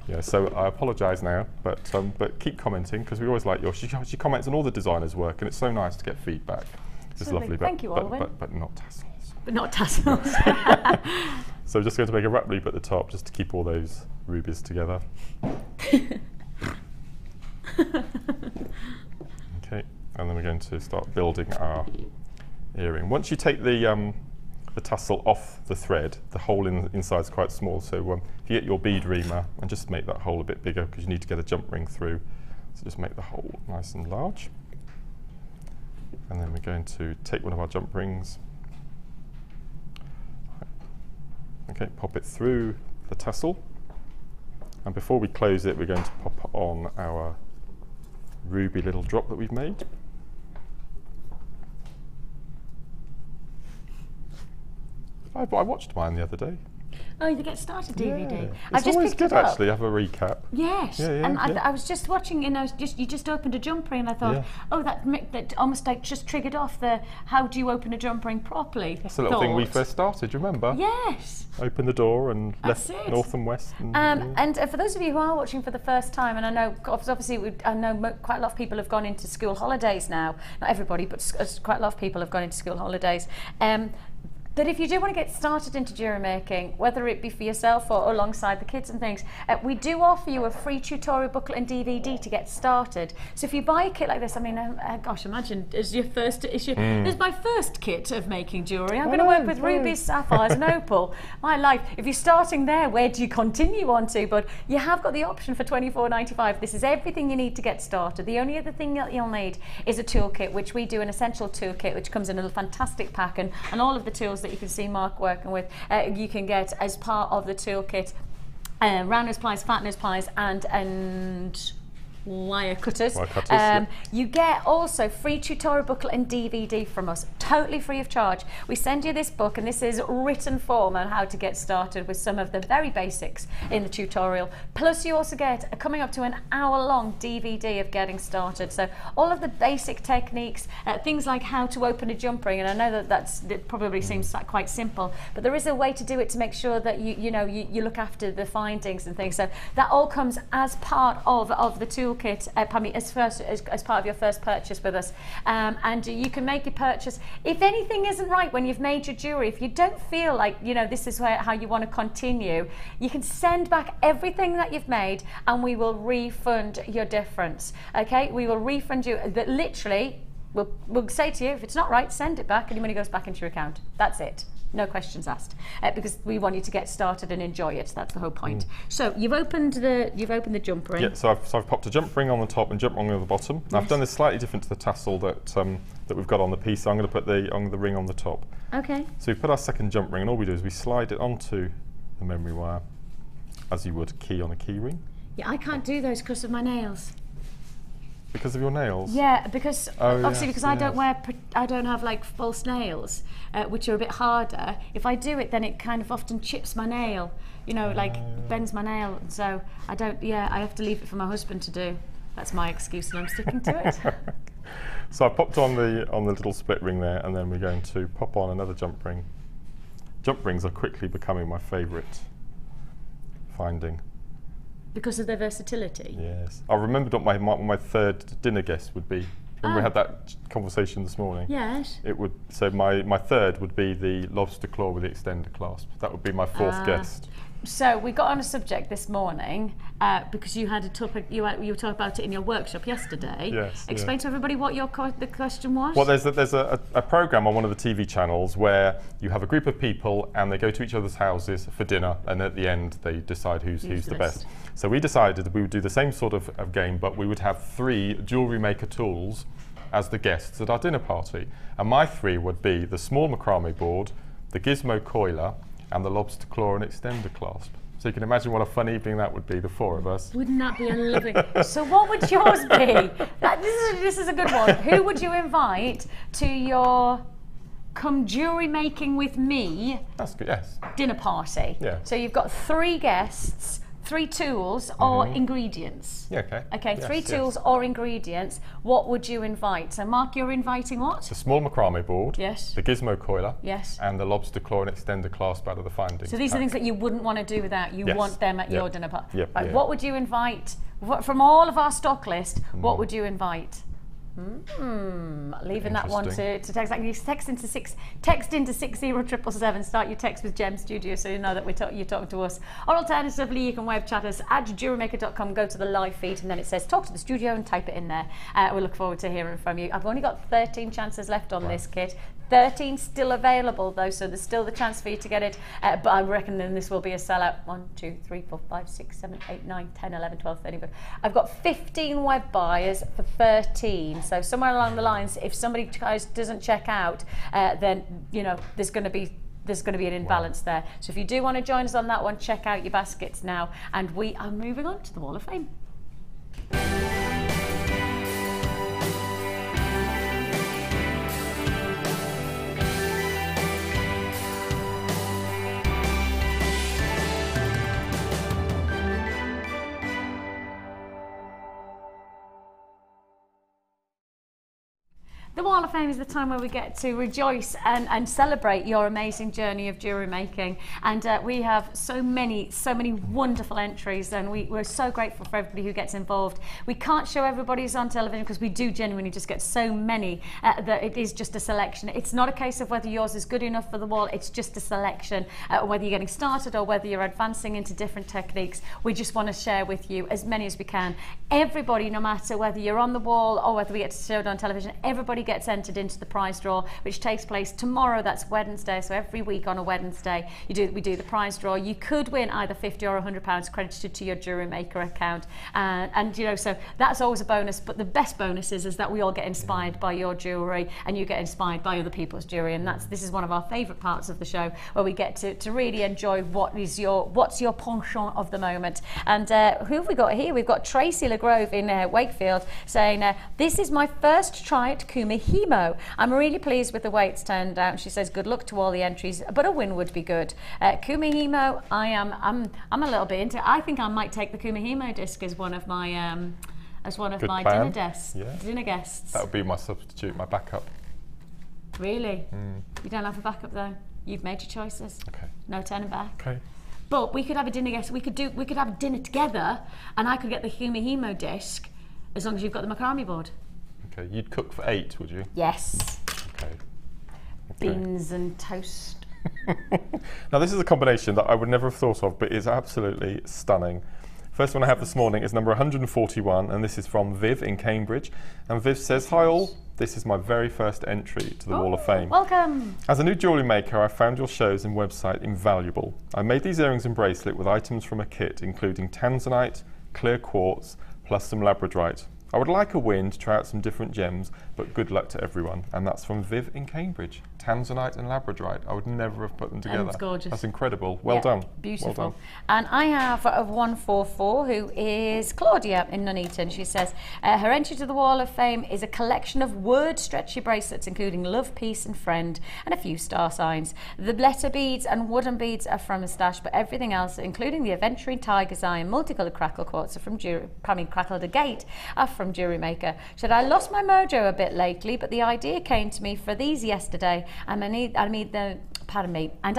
Yeah, so I apologise now, but keep commenting because we always like yours. She comments on all the designers' work, and it's so nice to get feedback. It's lovely, Thank you, Alwyn. But not tassels. But not tassels. So we're just going to make a wrap loop at the top just to keep all those rubies together. Okay, and then we're going to start building our earring. Once you take the tassel off the thread, the hole inside is quite small, so if you get your bead reamer and just make that hole a bit bigger because you need to get a jump ring through, so just make the hole nice and large. And then we're going to take one of our jump rings, okay, pop it through the tassel, and before we close it we're going to pop on our ruby little drop that we've made. I watched mine the other day. Oh, the Get Started DVD. Yeah. I've It's just always picked good it up. actually, have a recap. Yes, and yeah. I was just watching, you just opened a jump ring, and I thought, oh, that almost like just triggered off the how do you open a jump ring properly. That's the little thing we first started, do you remember? Yes. Open the door and That's left, it. north and west. And for those of you who are watching for the first time, and I know obviously quite a lot of people have gone into school holidays now. Not everybody, but quite a lot of people have gone into school holidays. that if you do want to get started into jewellery making, whether it be for yourself or alongside the kids and things, we do offer you a free tutorial booklet and DVD to get started. So if you buy a kit like this, I mean, gosh, imagine it's your first, this is my first kit of making jewellery. I'm going to work with rubies, sapphires and opal. My life. If you're starting there, where do you continue on to? But you have got the option for $24.95. This is everything you need to get started. The only other thing that you'll need is a toolkit, which we do, an essential toolkit, which comes in a fantastic pack, and all of the tools that you can see Mark working with, you can get as part of the toolkit. Round nose pliers, flat nose pliers, and wire cutters. Yeah. You get also free tutorial booklet and DVD from us, totally free of charge. We send you this book, and this is written form on how to get started with some of the very basics in the tutorial. Plus you also get coming up to an hour-long DVD of getting started. So all of the basic techniques, things like how to open a jump ring, and I know that probably seems like quite simple, but there is a way to do it to make sure that you look after the findings and things. So that all comes as part of the toolkit, as part of your first purchase with us, and you can make your purchase. If anything isn't right when you've made your jewellery, if you don't feel like this is how you want to continue, you can send back everything that you've made, and we will refund your difference. Okay, we will refund you. That literally, we'll say to you, if it's not right, send it back, and your money goes back into your account. That's it. No questions asked, because we want you to get started and enjoy it. That's the whole point. So you've opened the jump ring. Yeah. So I've popped a jump ring on the top and jump ring on the bottom. Yes. I've done this slightly different to the tassel that we've got on the piece. So I'm going to put the ring on the top. Okay. So we put our second jump ring, and all we do is we slide it onto the memory wire, as you would key on a key ring. Yeah, I can't do those because of my nails. Because of your nails? Yeah, because obviously yes, because I don't have like false nails, which are a bit harder. If I do it, then it kind of often chips my nail, like bends my nail. So I don't. Yeah, I have to leave it for my husband to do. That's my excuse, and I'm sticking to it. So I popped on the little split ring there, and then we're going to pop on another jump ring. Jump rings are quickly becoming my favourite finding. Because of their versatility? Yes. I remembered what my third dinner guest would be. When we had that conversation this morning. Yes. It would. So my third would be the lobster claw with the extender clasp. That would be my fourth guest. So we got on a subject this morning because you had a topic. You were talking about it in your workshop yesterday. Yes. Explain to everybody what the question was. Well, there's a program on one of the TV channels where you have a group of people and they go to each other's houses for dinner, and at the end they decide who's the best. So we decided we would do the same sort of game, but we would have 3 jewellery maker tools as the guests at our dinner party. And my 3 would be the small macrame board, the gizmo coiler, and the lobster claw and extender clasp. So you can imagine what a fun evening that would be, the 4 of us. Wouldn't that be a lovely? So what would yours be? This is a good one. Who would you invite to your come jewellery making with me? That's good. Yes. Dinner party. Yeah. So you've got 3 guests, 3 tools or ingredients. Yeah. Okay. Okay. Yes, 3 tools or ingredients. What would you invite? So Mark, you're inviting what? The small macrame board. Yes. The gizmo coiler. Yes. And the lobster claw and extender clasp out of the findings. So these are things that you wouldn't want to do without. You want them at your dinner party. Yep. Right, what would you invite from all of our stock list? What would you invite? Leaving that one to text. You text into 60777. Start your text with Gem Studio, so you know that you're talking to us. Or alternatively, you can web chat us at jewellerymaker.com. Go to the live feed, and then it says "Talk to the Studio" and type it in there. We look forward to hearing from you. I've only got 13 chances left on this kit. 13 still available though, so there's still the chance for you to get it. But I reckon then this will be a sellout. 1, 2, 3, 4, 5, 6, 7, 8, 9, 10, 11, 12, 13. I've got 15 web buyers for 13. So somewhere along the lines, if somebody doesn't check out, then there's going to be an imbalance there. So if you do want to join us on that one, check out your baskets now. And we are moving on to the Wall of Fame. The The Wall of Fame is the time where we get to rejoice and celebrate your amazing journey of jewellery making. And we have so many wonderful entries, and we're so grateful for everybody who gets involved. We can't show everybody's on television because we do genuinely just get so many that it is just a selection. It's not a case of whether yours is good enough for the wall, it's just a selection. Whether you're getting started or whether you're advancing into different techniques, we just want to share with you as many as we can. Everybody, no matter whether you're on the wall or whether we get to show it on television, everybody gets entered into the prize draw, which takes place tomorrow. That's Wednesday, so every week on a Wednesday we do the prize draw. You could win either £50 or £100 credited to your JewelleryMaker account, and you know, so that's always a bonus. But the best bonus is that we all get inspired by your jewellery, and you get inspired by other people's jewellery, and this is one of our favourite parts of the show, where we get to really enjoy what's your penchant of the moment. And who have we got here? We've got Tracy LeGrove in Wakefield saying, this is my first try at Kumihimo. I'm really pleased with the way it's turned out. She says, good luck to all the entries, but a win would be good. Kumihimo, I'm a little bit into. I think I might take the Kumihimo disc as one of my dinner guests. Yeah. Dinner guests. That would be my substitute, my backup. Really? You don't have a backup though. You've made your choices. Okay. No turning back. Okay. But we could have a dinner guest. We could have dinner together, and I could get the Kumihimo disc, as long as you've got the macrame board. Okay, you'd cook for 8, would you? Yes. Okay. Beans and toast. Now this is a combination that I would never have thought of, but is absolutely stunning. First one I have this morning is number 141, and this is from Viv in Cambridge. And Viv says, hi all, this is my very first entry to the Wall of Fame. Welcome. As a new jewellery maker, I found your shows and website invaluable. I made these earrings and bracelet with items from a kit, including tanzanite, clear quartz, plus some labradorite. I would like a win to try out some different gems, but good luck to everyone. And that's from Viv in Cambridge. Tanzanite and labradorite. I would never have put them together. That's gorgeous. That's incredible. Well done. Beautiful. Well done. And I have a 144 who is Claudia in Nuneaton. She says, her entry to the Wall of Fame is a collection of word stretchy bracelets, including love, peace and friend, and a few star signs. The letter beads and wooden beads are from a stash, but everything else, including the Adventuring Tiger's Eye and Multicolor Crackle Quartz, are from Crackled Agate, are from JewelleryMaker. She said, I lost my mojo a bit lately, but the idea came to me for these yesterday, and I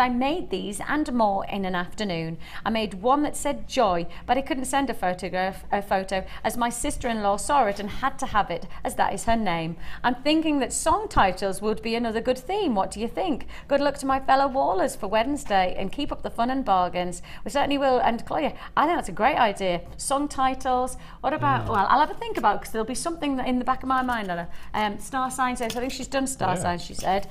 made these and more in an afternoon. I made one that said joy, but I couldn't send a photo, as my sister-in-law saw it and had to have it, as that is her name. I'm thinking that song titles would be another good theme. What do you think? Good luck to my fellow wallers for Wednesday, and keep up the fun and bargains. We certainly will. And Claudia, I think that's a great idea. Song titles. What about? Well, I'll have a think about it, because there'll be something in the back of my mind. Star signs. I think she's done star signs. She said.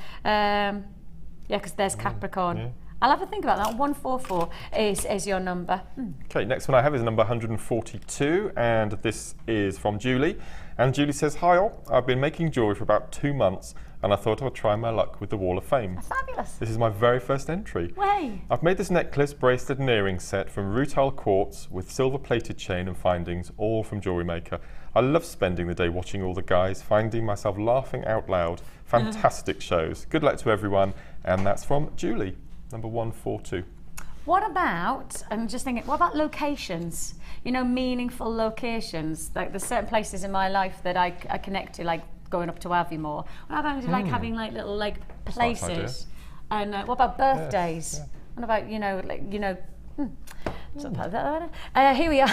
Yeah, because there's Capricorn. Yeah. I'll have a think about that. 144 is your number. Okay, next one I have is number 142, and this is from Julie. And Julie says, hi all, I've been making jewellery for about 2 months, and I thought I'd try my luck with the Wall of Fame. Fabulous. This is my very first entry. Way. I've made this necklace, bracelet and earring set from rutile quartz with silver plated chain and findings, all from JewelleryMaker. I love spending the day watching all the guys, finding myself laughing out loud. Fantastic shows. Good luck to everyone. And that's from Julie, number 142. What about, I'm just thinking, what about locations? You know, meaningful locations. Like there's certain places in my life that I connect to, like going up to Aviemore. What about like having like little like places? And what about birthdays? Yes, yeah. What about, here we are.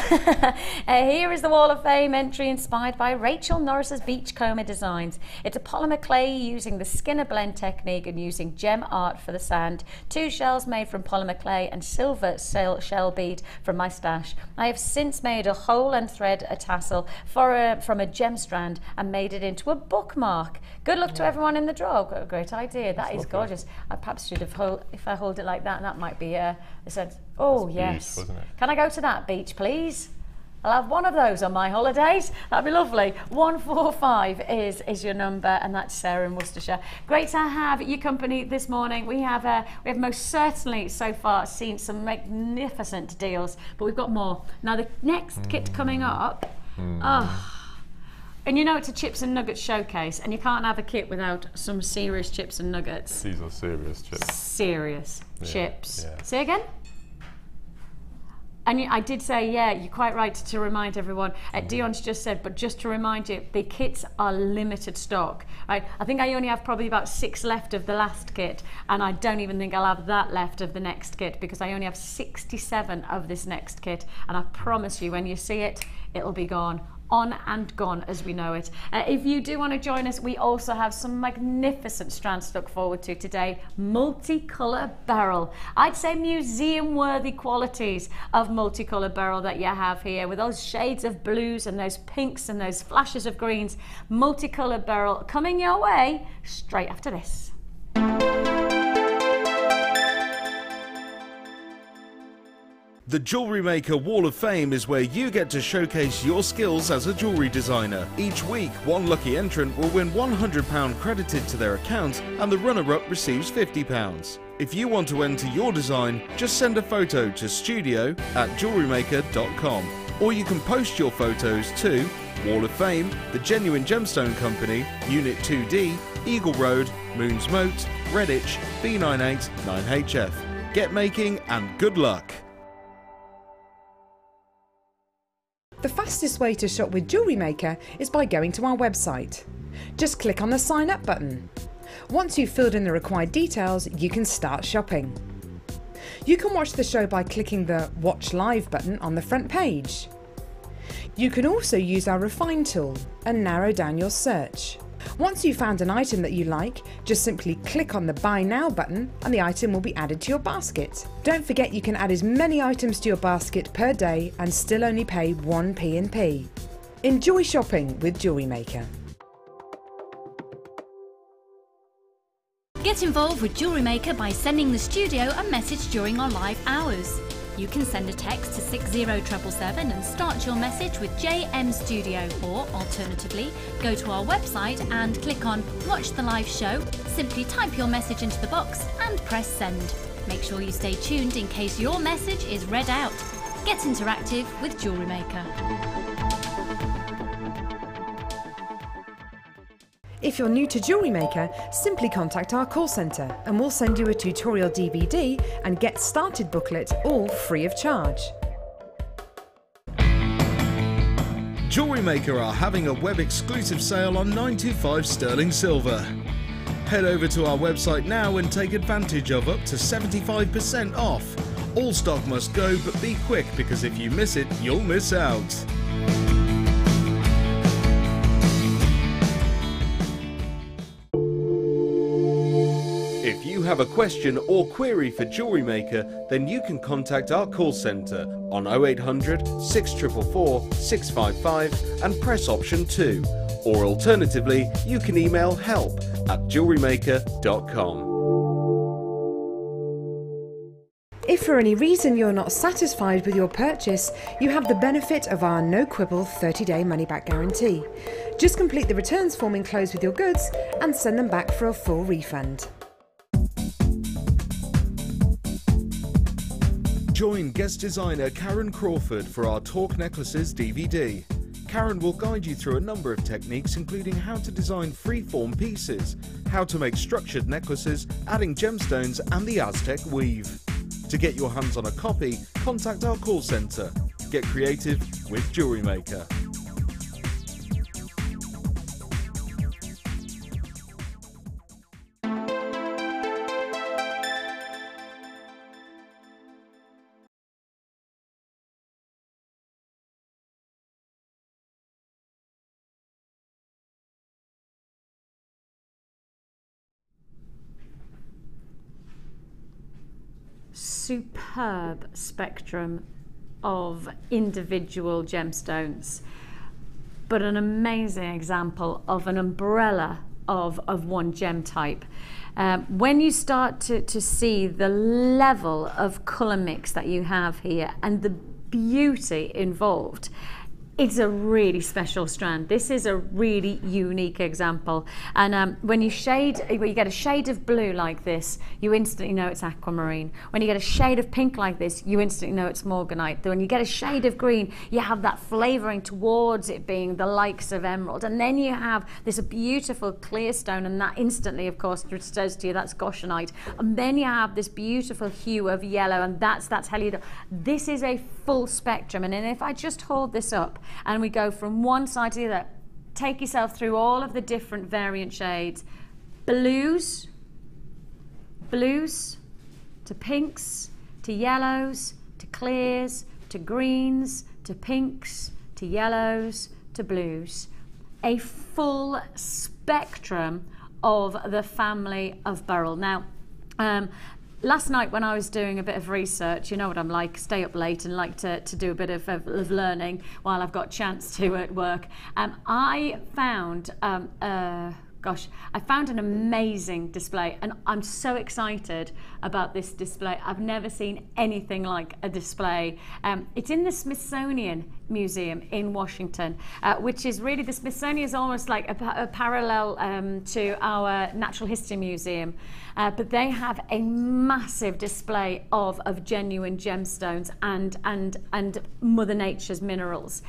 Here is the Wall of Fame entry inspired by Rachel Norris's Beachcomber designs. It's a polymer clay using the Skinner blend technique and using gem art for the sand. 2 shells made from polymer clay and silver shell bead from my stash. I have since made a hole and thread a tassel from a gem strand and made it into a bookmark. Good luck to everyone in the draw. Got a great idea. That is gorgeous. I perhaps should have if I hold it like that, that might be a sense. Oh, yes. Isn't it? Can I go to that beach, please? I'll have one of those on my holidays. That'd be lovely. 145 is your number, and that's Sarah in Worcestershire. Great to have your company this morning. We have most certainly so far seen some magnificent deals, but we've got more. Now the next kit coming up, and you know it's a chips and nuggets showcase, and you can't have a kit without some serious chips and nuggets. These are serious chips. Serious chips. Yeah. Say again? And I did say, yeah, you're quite right to remind everyone. Dion's just said, but just to remind you, the kits are limited stock, right? I think I only have probably about 6 left of the last kit, and I don't even think I'll have that left of the next kit, because I only have 67 of this next kit, and I promise you, when you see it, it'll be gone. On and gone as we know it. If you do want to join us, we also have some magnificent strands to look forward to today. Multicolor Beryl. I'd say museum worthy qualities of multicolor Beryl that you have here, with those shades of blues and those pinks and those flashes of greens. Multicolor Beryl coming your way straight after this. The Jewellery Maker Wall of Fame is where you get to showcase your skills as a jewellery designer. Each week, one lucky entrant will win £100 credited to their account, and the runner-up receives £50. If you want to enter your design, just send a photo to studio@jewellerymaker.com, or you can post your photos to Wall of Fame, The Genuine Gemstone Company, Unit 2D, Eagle Road, Moons Moat, Redditch, B98 9HF. Get making and good luck! The fastest way to shop with Jewellery Maker is by going to our website. Just click on the sign up button. Once you've filled in the required details, you can start shopping. You can watch the show by clicking the Watch Live button on the front page. You can also use our Refine tool and narrow down your search. Once you've found an item that you like, just simply click on the Buy Now button and the item will be added to your basket. Don't forget you can add as many items to your basket per day and still only pay 1 P&P. Enjoy shopping with Jewellery Maker. Get involved with Jewellery Maker by sending the studio a message during our live hours. You can send a text to 60777 and start your message with JM Studio, or alternatively, go to our website and click on Watch the Live Show, simply type your message into the box and press send. Make sure you stay tuned in case your message is read out. Get interactive with Jewellery Maker. If you're new to Jewellery Maker, simply contact our call centre and we'll send you a tutorial DVD and Get Started booklet, all free of charge. Jewellery Maker are having a web exclusive sale on 925 sterling silver. Head over to our website now and take advantage of up to 75% off. All stock must go, but be quick, because if you miss it, you'll miss out. If you have a question or query for Jewellery Maker, then you can contact our call centre on 0800 644 655 and press option 2. Or alternatively, you can email help@jewellerymaker.com. If for any reason you're not satisfied with your purchase, you have the benefit of our no quibble 30-day money-back guarantee. Just complete the returns form enclosed with your goods and send them back for a full refund. Join guest designer Karen Crawford for our Talk Necklaces DVD. Karen will guide you through a number of techniques, including how to design free-form pieces, how to make structured necklaces, adding gemstones and the Aztec weave. To get your hands on a copy, contact our call centre. Get creative with Jewellery Maker. Superb spectrum of individual gemstones, but an amazing example of an umbrella of one gem type. When you start to see the level of colour mix that you have here and the beauty involved, It's a really special strand. This is a really unique example. And when you get a shade of blue like this, you instantly know it's aquamarine. When you get a shade of pink like this, you instantly know it's morganite. When you get a shade of green, you have that flavouring towards it being the likes of emerald. And then you have this beautiful clear stone, and that instantly, of course, says to you that's goshenite. And then you have this beautiful hue of yellow, and that's heliodor. This is a full spectrum. And then if I just hold this up, and we go from one side to the other, take yourself through all of the different variant shades. Blues to pinks, to yellows, to clears, to greens, to pinks, to yellows, to blues. A full spectrum of the family of Beryl. Now, last night when I was doing a bit of research, you know what I'm like, stay up late and like to do a bit of learning while I've got chance to at work. I found I found an amazing display, and I'm so excited about this display. I've never seen anything like a display. It's in the Smithsonian Museum in Washington, which is really, the Smithsonian is almost like a parallel to our Natural History Museum, but they have a massive display of genuine gemstones and Mother Nature's minerals.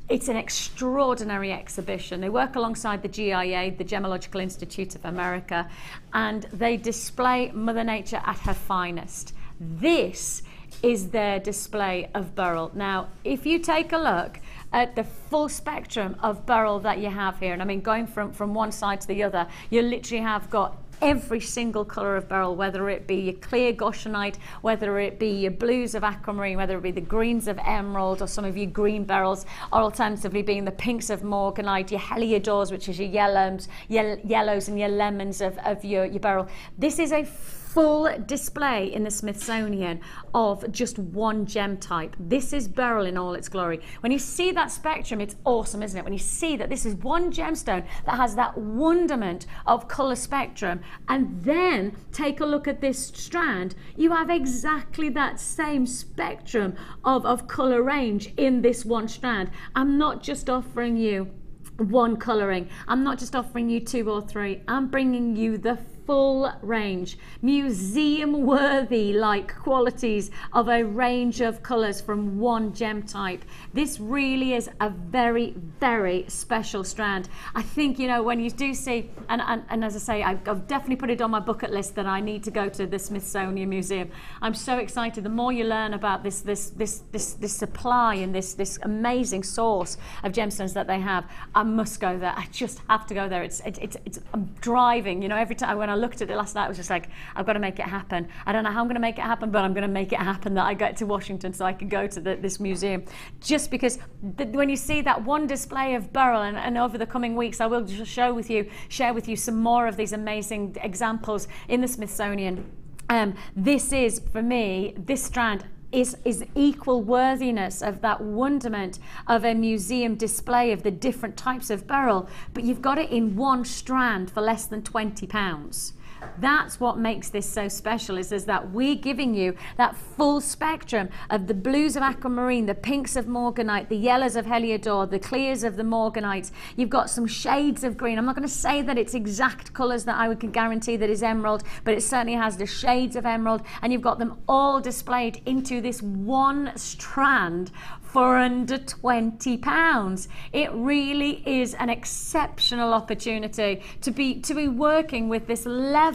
It's an extraordinary exhibition. They work alongside the GIA, the Gemological Institute of America, and they display Mother Nature at her finest. This is their display of Beryl. Now, if you take a look at the full spectrum of Beryl that you have here, and I mean going from one side to the other, you literally have got every single colour of Beryl, whether it be your clear goshenite, whether it be your blues of aquamarine, whether it be the greens of emerald, or some of your green beryls, or alternatively being the pinks of morganite, your heliodors, which is your yellows and your lemons of your Beryl. This is a full display in the Smithsonian of just one gem type. This is Beryl in all its glory. When you see that spectrum, it's awesome, isn't it? When you see that this is one gemstone that has that wonderment of colour spectrum, and then take a look at this strand, you have exactly that same spectrum of colour range in this one strand. I'm not just offering you one colouring. I'm not just offering you 2 or 3. I'm bringing you the full range, museum worthy like qualities of a range of colours from one gem type. This really is a very, very special strand. I think, you know, when you do see, and as I say, I've definitely put it on my bucket list that I need to go to the Smithsonian Museum. I'm so excited. The more you learn about this supply and this amazing source of gemstones that they have, I must go there. I just have to go there. I'm driving, you know, every time when I looked at it last night, I was just like, I've got to make it happen. I don't know how I'm going to make it happen, but I'm going to make it happen that I get to Washington so I can go to this museum. Just because when you see that one display of Beryl, and over the coming weeks I will just share with you some more of these amazing examples in the Smithsonian. This is, for me, this strand is equal worthiness of that wonderment of a museum display of the different types of Beryl, but you've got it in one strand for less than £20. That's what makes this so special, is that we're giving you that full spectrum of the blues of aquamarine, the pinks of morganite, the yellows of heliodor, the clears of the morganites. You've got some shades of green. I'm not going to say that it's exact colours that I can guarantee that is emerald, but it certainly has the shades of emerald, and you've got them all displayed into this one strand for under £20. It really is an exceptional opportunity to be working with this level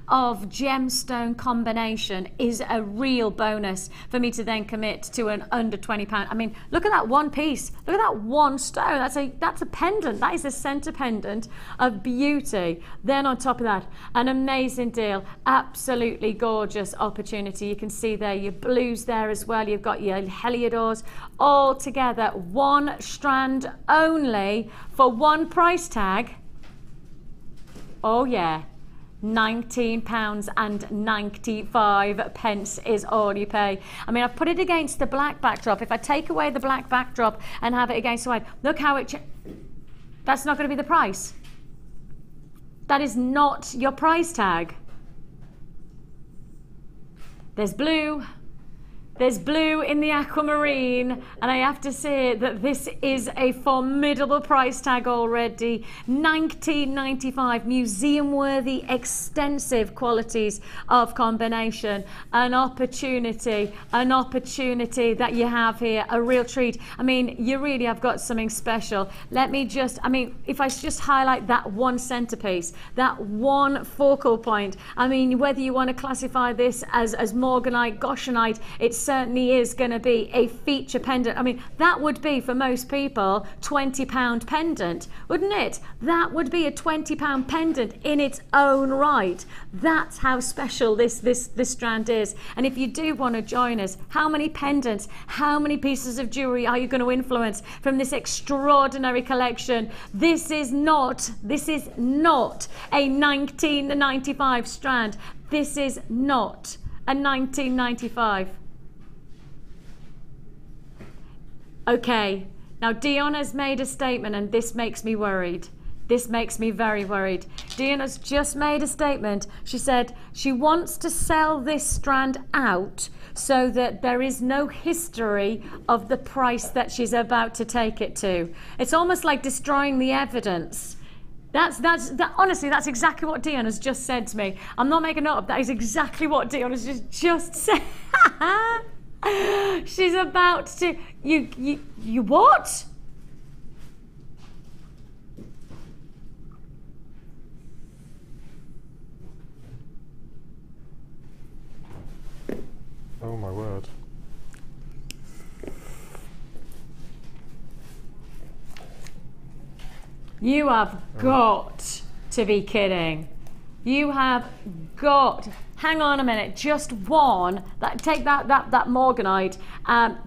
of gemstone combination. Is a real bonus for me to then commit to an under £20. I mean, look at that one piece. Look at that one stone. That's a pendant. That is a centre pendant of beauty. Then on top of that, an amazing deal. Absolutely gorgeous opportunity. You can see there your blues there as well. You've got your heliodors all together, one strand only for one price tag. Oh yeah, £19.95 is all you pay. I mean, I've put it against the black backdrop. If I take away the black backdrop and have it against the white, look how it that's not going to be the price. That is not your price tag. There's blue, There's blue in the aquamarine, and I have to say that this is a formidable price tag already. $19.95, museum-worthy, extensive qualities of combination. An opportunity that you have here, a real treat. I mean, you really have got something special. Let me just, I mean, if I just highlight that one centerpiece, that one focal point, I mean, whether you want to classify this as morganite, goshenite, it's certainly is going to be a feature pendant. I mean, that would be for most people £20 pendant, wouldn't it? That would be a £20 pendant in its own right. That's how special this strand is. And if you do want to join us, how many pendants, how many pieces of jewelry are you going to influence from this extraordinary collection? This is not a $19.95 strand. This is not a $19.95. Okay, now Dion has made a statement, and this makes me worried. This makes me very worried. Dion has just made a statement. She said she wants to sell this strand out so that there is no history of the price that she's about to take it to. It's almost like destroying the evidence. Honestly, that's exactly what Dion has just said to me. I'm not making it up. That is exactly what Dion has just said. She's about to. You what? Oh my word. You have got to be kidding. You have got. Hang on a minute. Just one. Take that morganite.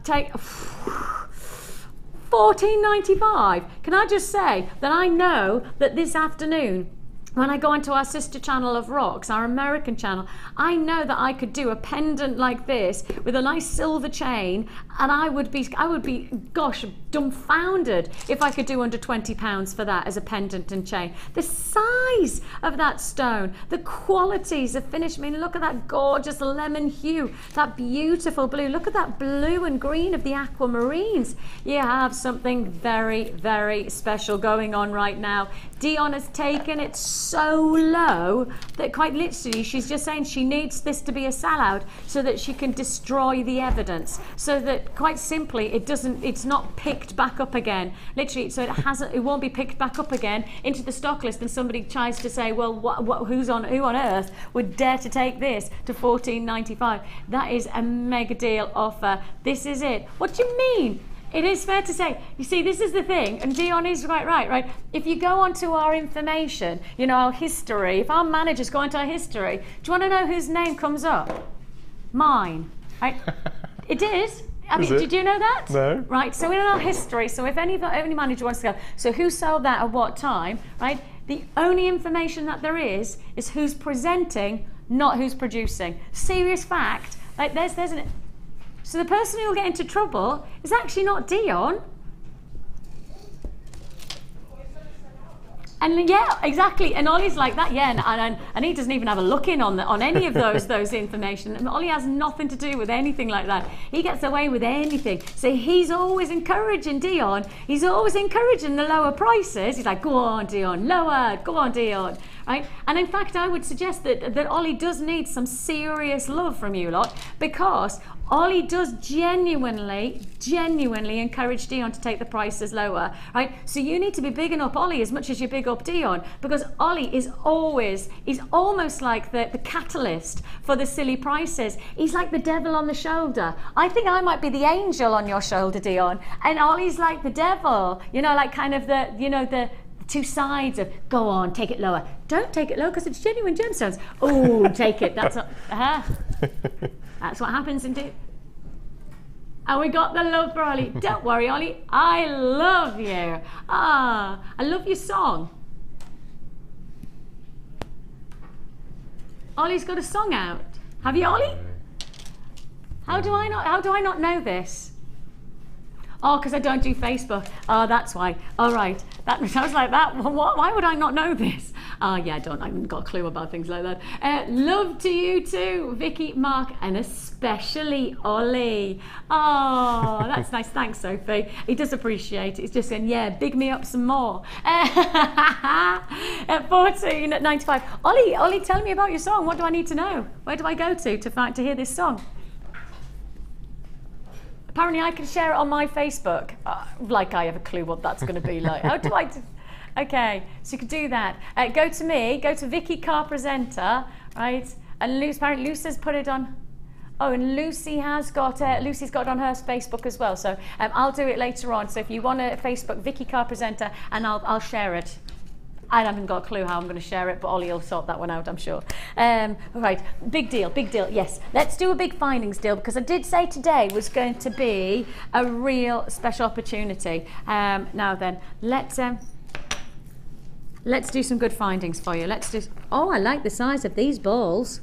Take $14.95. Can I just say that I know that this afternoon, when I go into our sister channel of rocks, our American channel, I know that I could do a pendant like this with a nice silver chain, and I would be, gosh, dumbfounded if I could do under £20 for that as a pendant and chain. The size of that stone, the qualities of finish. I mean, look at that gorgeous lemon hue, that beautiful blue. Look at that blue and green of the aquamarines. You have something very, very special going on right now. Dion has taken it so low that quite literally she's just saying she needs this to be a sellout so that she can destroy the evidence, so that quite simply it's not picked back up again, literally, so it won't be picked back up again into the stock list, and somebody tries to say, well, who on earth would dare to take this to $14.95? That is a mega deal offer. This is it. What do you mean? It is fair to say, you see, this is the thing, and Dion is quite right? If you go onto our information, you know, our history, if our managers go onto our history, do you want to know whose name comes up? Mine, right? It is. I mean, did you know that? No. Right, so in our history, so if any manager wants to go, so who sold that at what time, right? The only information that there is who's presenting, not who's producing. Serious fact, like there's an... So the person who will get into trouble is actually not Dion. And yeah, exactly. And Ollie's like that, yeah. And he doesn't even have a look in on any of those information. And Ollie has nothing to do with anything like that. He gets away with anything. So he's always encouraging Dion. He's always encouraging the lower prices. He's like, go on, Dion, lower. Go on, Dion. Right? And in fact, I would suggest that Ollie does need some serious love from you lot, because Ollie does genuinely encourage Dion to take the prices lower, right? So you need to be bigging up Ollie as much as you big up Dion, because Ollie is almost like the catalyst for the silly prices. He's like the devil on the shoulder. I think I might be the angel on your shoulder, Dion, and Ollie's like the devil, you know, like kind of the two sides of, go on, take it lower. Don't take it lower because it's genuine gemstones. Oh, take it. That's not, that's what happens indeed. And we got the love for Ollie. Don't worry, Ollie. I love you. I love your song. Ollie's got a song out. Have you, Ollie? How do I not know this? Oh, because I don't do Facebook. Oh, that's why. All right. I was like, that. Why would I not know this? Yeah, I haven't got a clue about things like that. Love to you too, Vicki, Mark, and especially Ollie. Oh, that's nice. Thanks, Sophie. He does appreciate it. He's just saying, yeah, big me up some more. At 14 at 95. Ollie, tell me about your song. What do I need to know? Where do I go to hear this song? Apparently I can share it on my Facebook. Like I have a clue what that's going to be like. How do I do? Okay, so you can do that. Go to me, go to Vicki Carr Presenter, right? And apparently Lucy's put it on. Oh, and Lucy's got it on her Facebook as well. So I'll do it later on. So if you want to Facebook Vicki Carr Presenter, and I'll share it. I haven't got a clue how I'm going to share it, but Ollie will sort that one out, I'm sure. Right, big deal, yes. Let's do a big findings deal, because I did say today was going to be a real special opportunity. Now then, let's do some good findings for you. Oh, I like the size of these balls.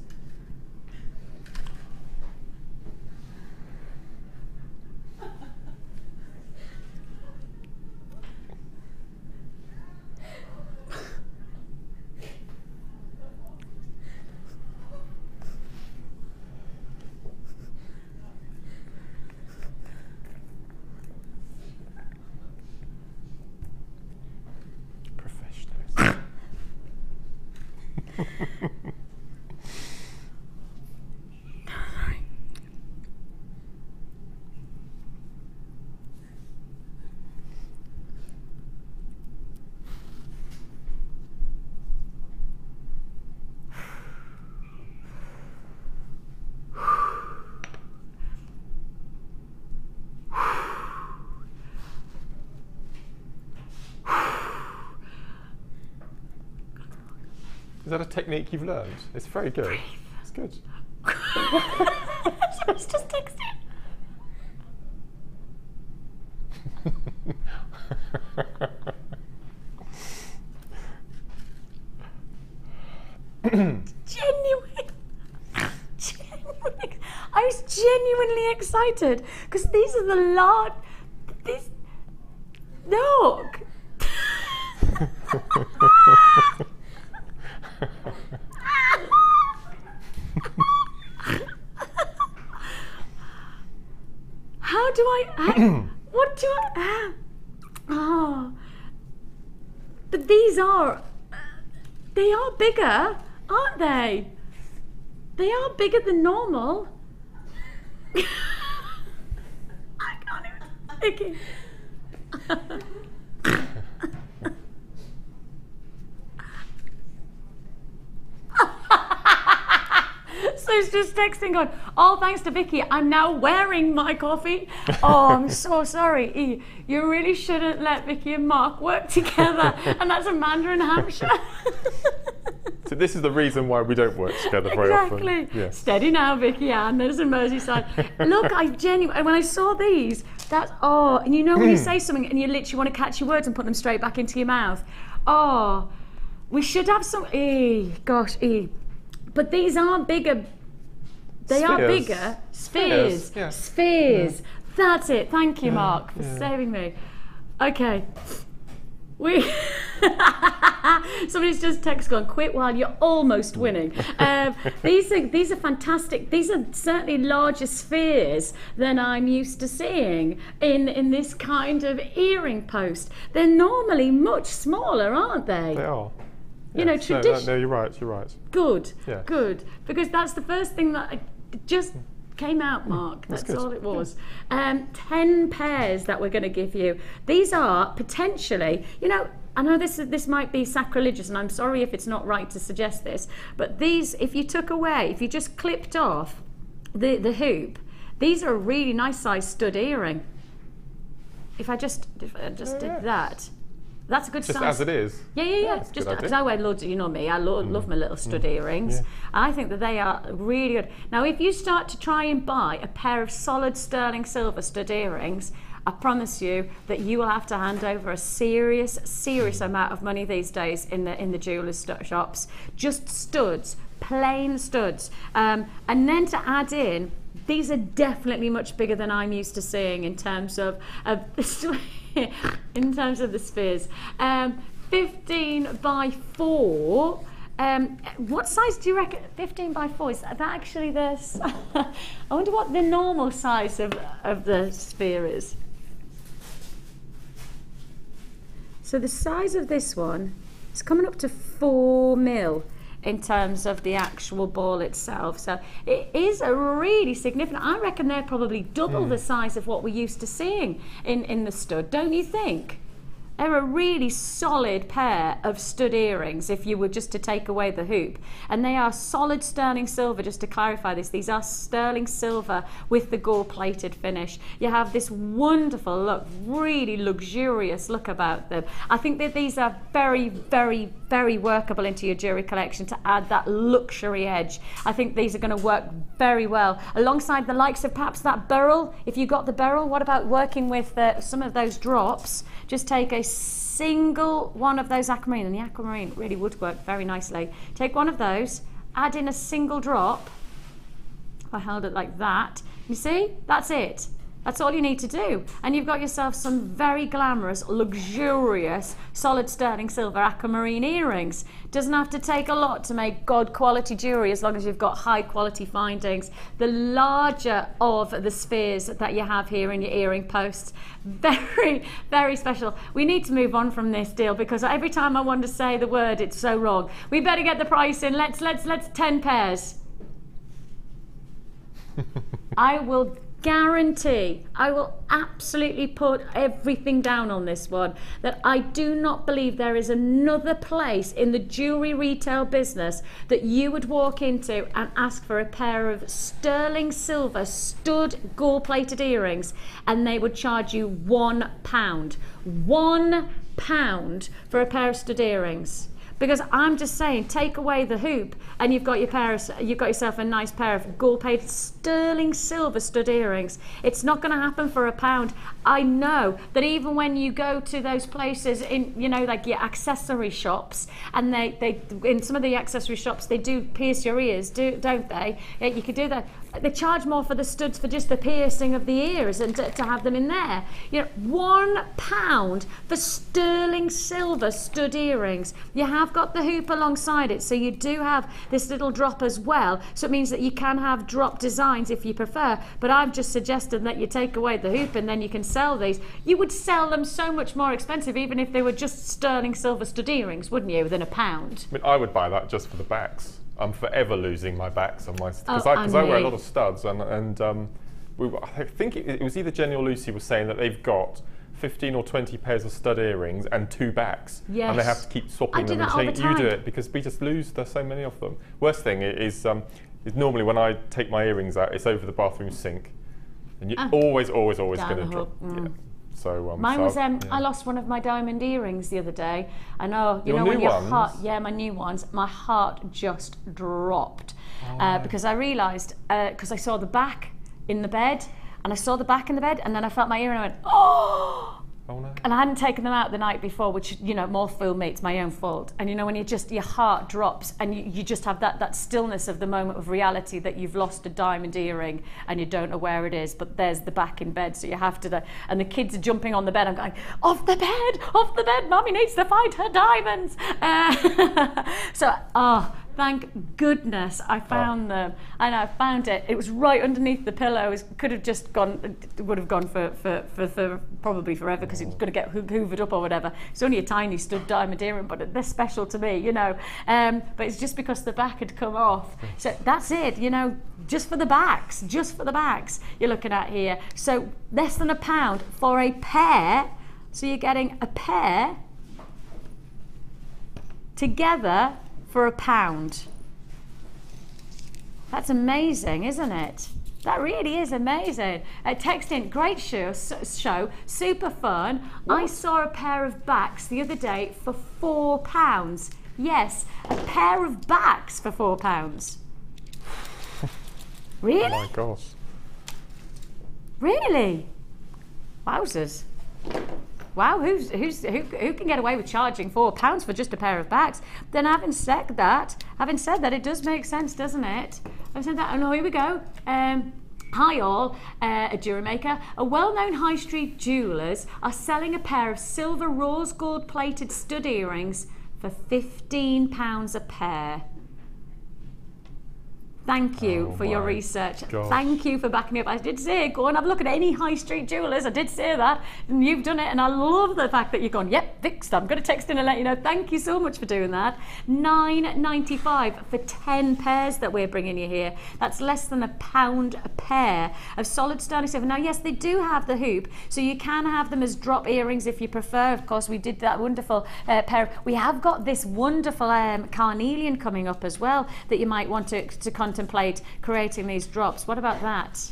Is that a technique you've learned? It's very good. It's good. I was just texting. I was genuinely excited because these are the large. Look. What do I? Oh, but they are bigger, aren't they? They are bigger than normal. I can't even. So it's just texting on. Oh, thanks to Vicki, I'm now wearing my coffee. Oh, I'm so sorry. You really shouldn't let Vicki and Mark work together. And that's Amanda in Hampshire. So this is the reason why we don't work together very often. Exactly. Yeah. Steady now, Vicki Ann. There's a Merseyside. Look, when I saw these, and you know when you say something and you literally want to catch your words and put them straight back into your mouth. Oh, we should have some. But these are bigger. They are bigger. Spheres. Yeah. Spheres. Yeah. That's it. Thank you, Mark, for saving me. Okay. Somebody's just text gone, quit while you're almost winning. These are fantastic. These are certainly larger spheres than I'm used to seeing in this kind of earring post. They're normally much smaller, aren't they? They are. You know, tradition. No, you're right. Good. Yeah. Good. Because that's the first thing that just came out, Mark. That's all it was. 10 pairs that we're going to give you. These are potentially, I know this might be sacrilegious, and I'm sorry if it's not right to suggest this, but these, if you just clipped off the hoop, these are a really nice size stud earring. If I just did that. That's a good size. Just as it is. Yeah. Just because I wear loads, you know me, I love my little stud earrings. Yeah. I think that they are really good. Now, if you start to try and buy a pair of solid sterling silver stud earrings, I promise you that you will have to hand over a serious amount of money these days in the jewellers' shops. Just studs, plain studs, and then to add in, these are definitely much bigger than I'm used to seeing in terms of the spheres. 15 by 4. What size do you reckon? 15 by 4, is that actually the... I wonder what the normal size of the sphere is. So the size of this one is coming up to 4 mil in terms of the actual ball itself. So it is a really significant, I reckon they're probably double the size of what we're used to seeing in the stud, don't you think? They're a really solid pair of stud earrings if you were just to take away the hoop. And they are solid sterling silver, just to clarify this. These are sterling silver with the gold-plated finish. You have this wonderful look, really luxurious look about them. I think that these are very, very, very workable into your jewellery collection to add that luxury edge. I think these are going to work very well. Alongside the likes of perhaps that Beryl, if you got the Beryl, what about working with some of those drops? Just take a single one of those aquamarine, and the aquamarine really would work very nicely. Take one of those, add in a single drop. I held it like that. You see? That's it. That's all you need to do. And you've got yourself some very glamorous, luxurious, solid sterling silver aquamarine earrings. Doesn't have to take a lot to make god quality jewellery as long as you've got high quality findings. The larger of the spheres that you have here in your earring posts, very, very special. We need to move on from this deal because every time I want to say the word, it's so wrong. We better get the price in. Let's 10 pairs. I will guarantee, I will absolutely put everything down on this one, that I do not believe there is another place in the jewellery retail business that you would walk into and ask for a pair of sterling silver stud gold-plated earrings and they would charge you £1. £1 for a pair of stud earrings. Because I'm just saying, take away the hoop, and you've got yourself a nice pair of gold-plated sterling silver stud earrings. It's not going to happen for £1. I know that even when you go to those places in, you know, like your accessory shops, and they in some of the accessory shops they do pierce your ears, don't they? Yeah, you could do that. They charge more for the studs for just the piercing of the ears and to have them in there. You know, £1 for sterling silver stud earrings. You have got the hoop alongside it, so you do have this little drop as well. So it means that you can have drop designs if you prefer. But I've just suggested that you take away the hoop and then you can sell these. You would sell them so much more expensive, even if they were just sterling silver stud earrings, wouldn't you? Than £1. I mean, I would buy that just for the backs. I'm forever losing my backs on my because I wear a lot of studs and I think it was either Jenny or Lucy was saying that they've got 15 or 20 pairs of stud earrings and 2 backs, and they have to keep swapping them and changing. You do it because we just lose. There's so many of them. Worst thing is normally when I take my earrings out, it's over the bathroom sink, and you're always going to drop. Yeah. So mine was I lost one of my diamond earrings the other day. I know, you know when your heart, yeah, my new ones, my heart just dropped because I realised because I saw the back in the bed, and I saw the back in the bed, and then I felt my ear and I went, oh. Oh no. And I hadn't taken them out the night before, which, you know, more fool me, it's my own fault. And you know, when your heart drops and you just have that stillness of the moment of reality that you've lost a diamond earring and you don't know where it is, but there's the back in bed, so you have to, and the kids are jumping on the bed. I'm going, off the bed, Mummy needs to find her diamonds. Thank goodness I found them, and I found it. It was right underneath the pillow. It could have just gone, would have gone for probably forever because it's going to get hoovered up or whatever. It's only a tiny stud diamond earring, but they're special to me, you know. But it's just because the back had come off. So that's it, you know, just for the backs, you're looking at here. So less than £1 for a pair. So you're getting a pair together for £1. That's amazing, isn't it? That really is amazing. Text in, great show, super fun. I saw a pair of backs the other day for £4. Yes, a pair of backs for £4. Really? Oh my gosh. Really? Wowzers. Wow, who can get away with charging £4 for just a pair of backs? Then having said that, it does make sense, doesn't it? Having said that, oh no, here we go. Hi all, a jewellery maker. A well-known high street jewellers are selling a pair of silver rose gold plated stud earrings for £15 a pair. Thank you for your research. gosh. Thank you for backing me up. I did say, go and have a look at any high street jewellers. I did say that, and you've done it, and I love the fact that you've gone, yep, fixed. I'm going to text in and let you know. Thank you so much for doing that. £9.95 for 10 pairs that we're bringing you here. That's less than £1 a pair of solid sterling silver. Now, yes, they do have the hoop, so you can have them as drop earrings if you prefer. Of course, we did that wonderful pair. We have got this wonderful Carnelian coming up as well that you might want to contemplate creating these drops. What about that?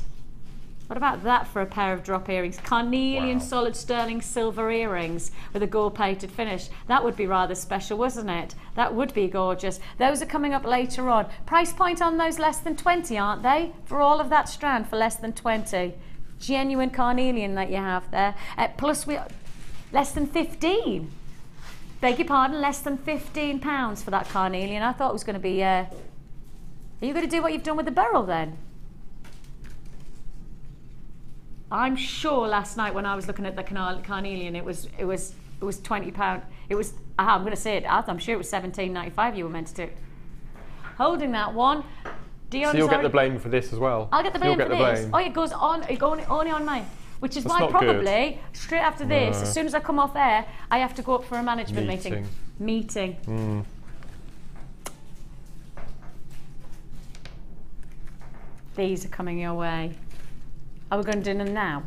What about that for a pair of drop earrings? Carnelian solid sterling silver earrings with a gold plated finish. That would be rather special, wasn't it? That would be gorgeous. Those are coming up later on. Price point on those less than 20, aren't they? For all of that strand for less than 20. Genuine Carnelian that you have there. Plus we less than 15. Beg your pardon, less than £15 for that Carnelian. I thought it was going to be are you going to do what you've done with the Beryl then? I'm sure last night when I was looking at the Carnelian, it was £20. It was. I'm going to say it. I'm sure it was £17.95. You were meant to do. Holding that one. Dion, so you'll get the blame for this as well. I'll get the blame for this. Blame. Oh, it goes on. It goes only on mine. Which is That's why not probably straight after this, as soon as I come off air, I have to go up for a management meeting. These are coming your way. Are we going to do them now?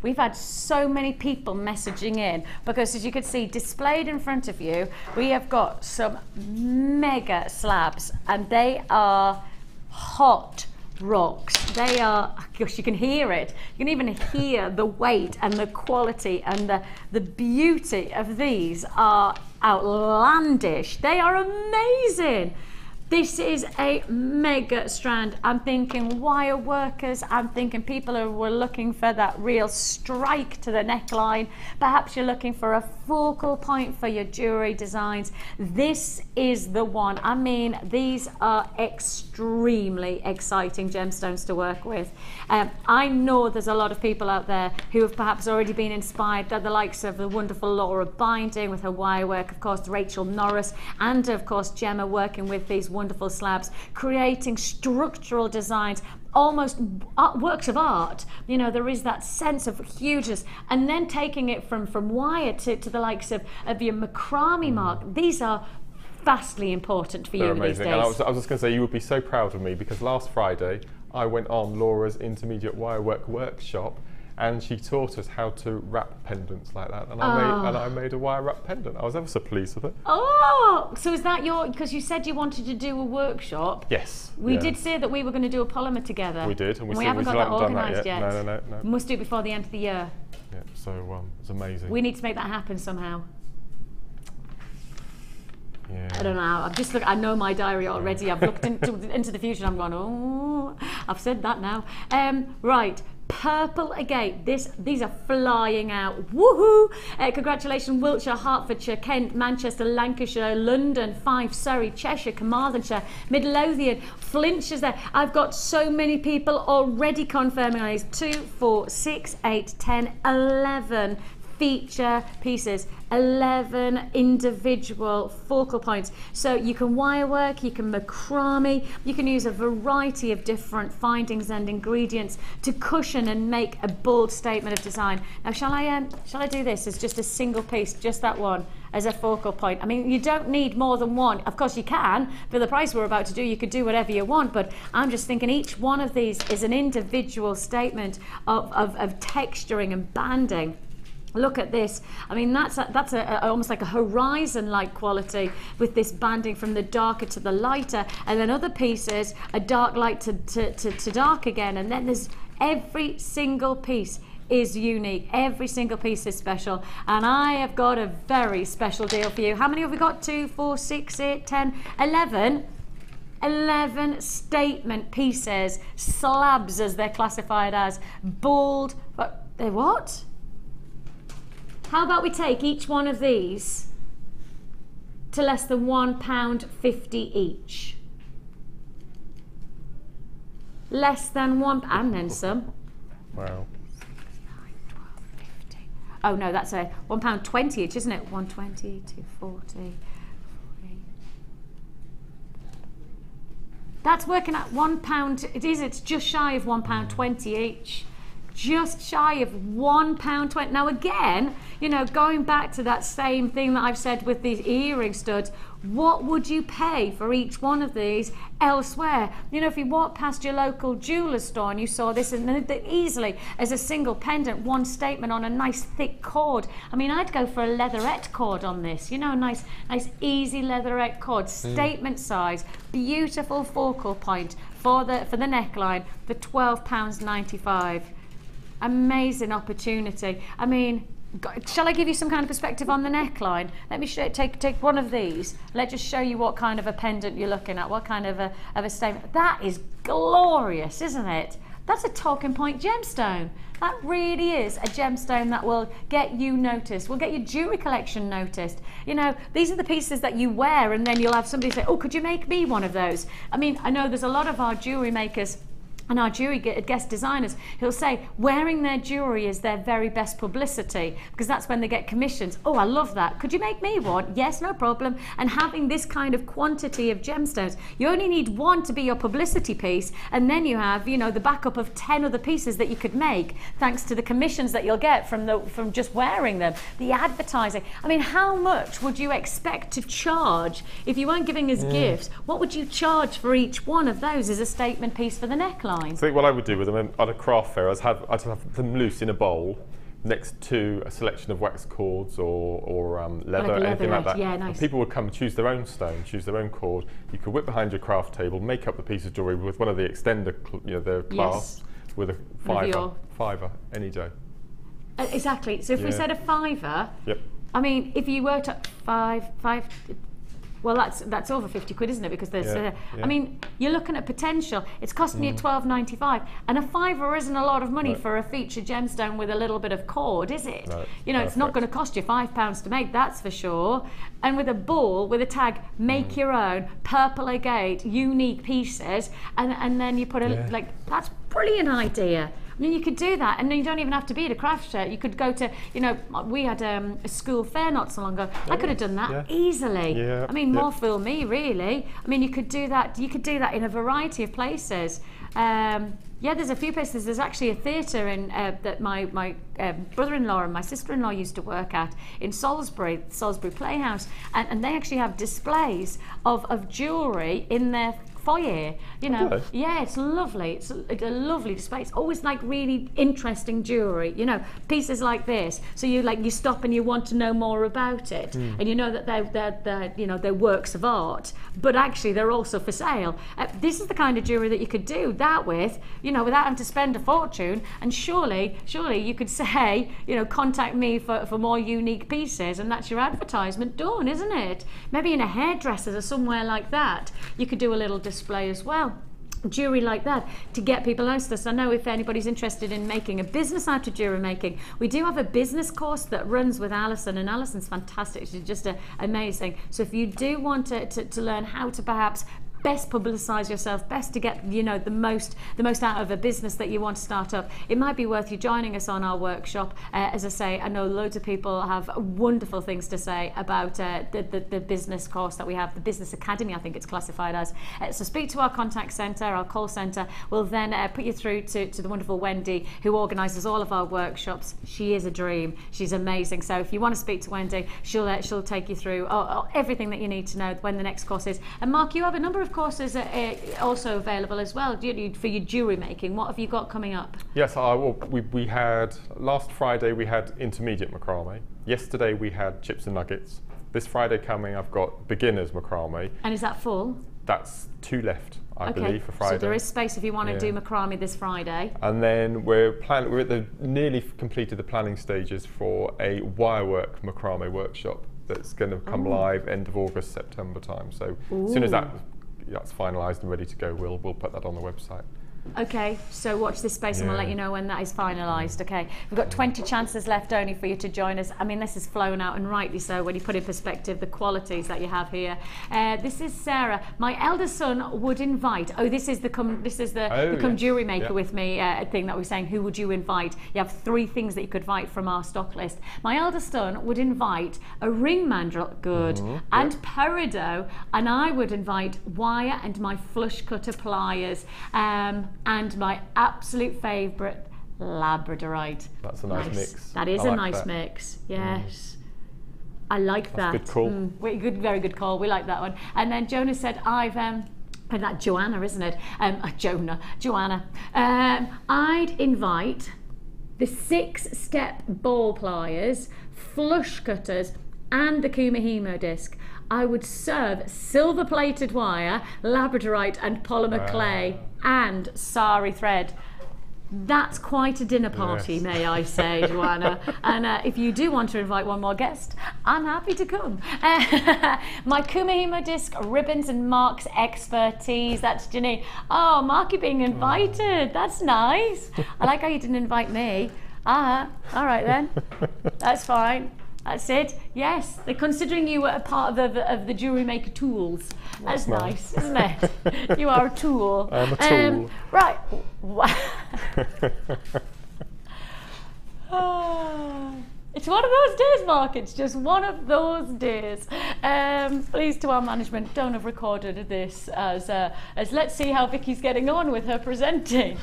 We've had so many people messaging in because, as you can see, displayed in front of you, we have got some mega slabs, and they are hot rocks. They are, gosh, you can hear it. You can even hear the weight and the quality, and the beauty of these are outlandish. They are amazing. This is a mega strand. I'm thinking wire workers. I'm thinking people who were looking for that real strike to the neckline. Perhaps you're looking for a focal point for your jewelry designs. This is the one. I mean, these are extremely exciting gemstones to work with. I know there's a lot of people out there who have perhaps already been inspired by the likes of the wonderful Laura Binding with her wire work, of course, Rachel Norris, and of course, Gemma working with these wonderful slabs, creating structural designs, almost works of art. You know, there is that sense of hugeness, and then taking it from wire to the likes of your macrame mark. These are vastly important for you these days. And I was just going to say, you would be so proud of me, because last Friday I went on Laura's intermediate wire work workshop, and she taught us how to wrap pendants like that, and I made a wire wrap pendant. I was ever so pleased with it. Oh, so is that your, because you said you wanted to do a workshop? Yes. We did say that we were going to do a polymer together. We did, and we haven't got that organised yet. No. We must do it before the end of the year. Yeah, so it's amazing. We need to make that happen somehow. Yeah. I don't know. I've just looked. I know my diary already. I've looked into the future. And I'm going, oh, I've said that now. Right. Purple agate. These are flying out. Woohoo! Congratulations, Wiltshire, Hertfordshire, Kent, Manchester, Lancashire, London, Fife, Surrey, Cheshire, Carmarthenshire, Midlothian, Flintshire there. I've got so many people already confirming on these. 2, 4, 6, 8, 10, 11 feature pieces, 11 individual focal points. So you can wire work, you can macrame, you can use a variety of different findings and ingredients to cushion and make a bold statement of design. Now, shall I do this as just a single piece, just that one as a focal point? I mean, you don't need more than one. Of course you can. For the price we're about to do, you could do whatever you want, but I'm just thinking each one of these is an individual statement of texturing and banding. Look at this. I mean, that's almost like a horizon-like quality with this banding from the darker to the lighter, and then other pieces are dark light to dark again, and then there's every single piece is unique. Every single piece is special, and I have got a very special deal for you. How many have we got? 2, 4, 6, 8, 10, 11. 11 statement pieces, slabs as they're classified as, bold, but they're what? How about we take each one of these to less than £1.50 each? less than £1, and then some. Wow. Oh no, that's a £1.20 each, isn't it? 120, 240. That's working at £1. It's just shy of £1.20 each. Just shy of £1.20. Now again, you know, going back to that same thing that I've said with these earring studs, what would you pay for each one of these elsewhere? You know, if you walk past your local jeweller's store and you saw this and easily as a single pendant, one statement on a nice thick cord. I mean, I'd go for a leatherette cord on this, you know, a nice easy leatherette cord, statement size, beautiful focal point for the neckline, for £12.95. Amazing opportunity. I mean, shall I give you some kind of perspective on the neckline? Let me take one of these. Let's just show you what kind of a pendant you're looking at, what kind of a statement. That is glorious, isn't it? That's a talking point gemstone. That really is a gemstone that will get you noticed, will get your jewellery collection noticed. You know, these are the pieces that you wear and then you'll have somebody say, oh, could you make me one of those? I mean, I know there's a lot of our jewellery makers and our jewellery guest designers who'll say wearing their jewellery is their very best publicity, because that's when they get commissions. Oh, I love that. Could you make me one? Yes, no problem. And having this kind of quantity of gemstones, you only need one to be your publicity piece, and then you have, you know, the backup of 10 other pieces that you could make thanks to the commissions that you'll get from just wearing them, the advertising. I mean, how much would you expect to charge if you weren't giving us gifts? What would you charge for each one of those as a statement piece for the neckline? I think what I would do with them at a craft fair is I'd have them loose in a bowl next to a selection of wax cords or leather, anything like that. Yeah, nice. And people would come choose their own stone, choose their own cord. You could whip behind your craft table, make up the piece of jewellery with one of the extender, you know, the clasps, with a fiver any day. Exactly. So if we said a £5, yep. I mean, if you were to five. Well, that's over 50 quid, isn't it? Because there's, I mean, you're looking at potential. It's costing you £12.95, and a £5 isn't a lot of money for a featured gemstone with a little bit of cord, is it? No, you know, it's not going to cost you £5 to make, that's for sure. And with a ball, with a tag, make your own, purple agate, unique pieces, and then you put a, like, that's a brilliant idea. I mean, you could do that, and then you don't even have to be at a craft show. You could go to, you know, we had a school fair not so long ago. I could have done that easily. I mean, more fool me, really. I mean, you could do that. You could do that in a variety of places. There's a few places. There's actually a theatre in that my brother-in-law and my sister-in-law used to work at in Salisbury Playhouse, and they actually have displays of jewellery in their foyer, you know. Yeah, it's lovely. It's a lovely display. It's always like really interesting jewellery, you know, pieces like this. So you stop and you want to know more about it, and you know that they're you know, they're works of art, but actually they're also for sale. This is the kind of jewellery that you could do that with, you know, without having to spend a fortune. And surely you could say, you know, contact me for more unique pieces, and that's your advertisement done, isn't it? Maybe in a hairdresser's or somewhere like that, you could do a little display as well. Jewellery like that to get people noticed. I know if anybody's interested in making a business out of jewellery making, we do have a business course that runs with Alison, and Alison's fantastic. She's just amazing. So if you do want to learn how to perhaps best publicise yourself, best to get, you know, the most out of a business that you want to start up, it might be worth you joining us on our workshop. As I say, I know loads of people have wonderful things to say about the business course that we have, the Business Academy, I think it's classified as. So speak to our contact centre, our call centre. We'll then put you through to the wonderful Wendy, who organises all of our workshops. She is a dream. She's amazing. So if you want to speak to Wendy, she'll take you through everything that you need to know when the next course is. And Mark, you have a number of courses are also available as well for your jewellery making. What have you got coming up? Yes, we had, last Friday we had intermediate macrame. Yesterday we had chips and nuggets. This Friday coming I've got beginners macrame. And is that full? That's 2 left, I believe, for Friday. So there is space if you want to do macrame this Friday. And then we're at the nearly completed the planning stages for a wirework macrame workshop that's going to come live end of August, September time. So as soon as that's finalised and ready to go, we'll put that on the website. Okay, so watch this space and we'll let you know when that is finalised. Okay, we've got 20 chances left only for you to join us. I mean, this has flown out, and rightly so when you put in perspective the qualities that you have here. This is Sarah. My eldest son would invite. Oh, this is the come jewellery maker with me thing that we're saying. Who would you invite? You have 3 things that you could invite from our stock list. My eldest son would invite a ring mandrel, and peridot, and I would invite wire and my flush cutter pliers. And my absolute favourite, labradorite. That's a nice mix. That is a nice mix. Yes, I like that. Good call. Very good call. We like that one. And then Jonah said, "I've that Joanna, isn't it? Joanna. I'd invite the 6-step ball pliers, flush cutters, and the Kumihimo disc. I would serve silver-plated wire, labradorite, and polymer clay, and sari thread." That's quite a dinner party, may I say, Joanna. And if you do want to invite one more guest, I'm happy to come. My Kumihimo disc, ribbons and marks expertise. That's Janine. Oh, Marky being invited. That's nice. I like how you didn't invite me. All right then. That's fine. That's it. Yes, they're considering you a part of the Jewellery Maker tools. That's nice, isn't it? You are a tool. I'm a tool. Right. It's one of those days, Mark. It's just one of those days. Please, to our management, don't have recorded this as let's see how Vicky's getting on with her presenting.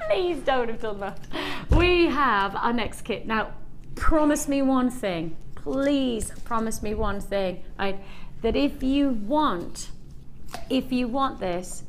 Please don't have done that. We have our next kit now. Promise me one thing, please promise me one thing, right? That if you want this,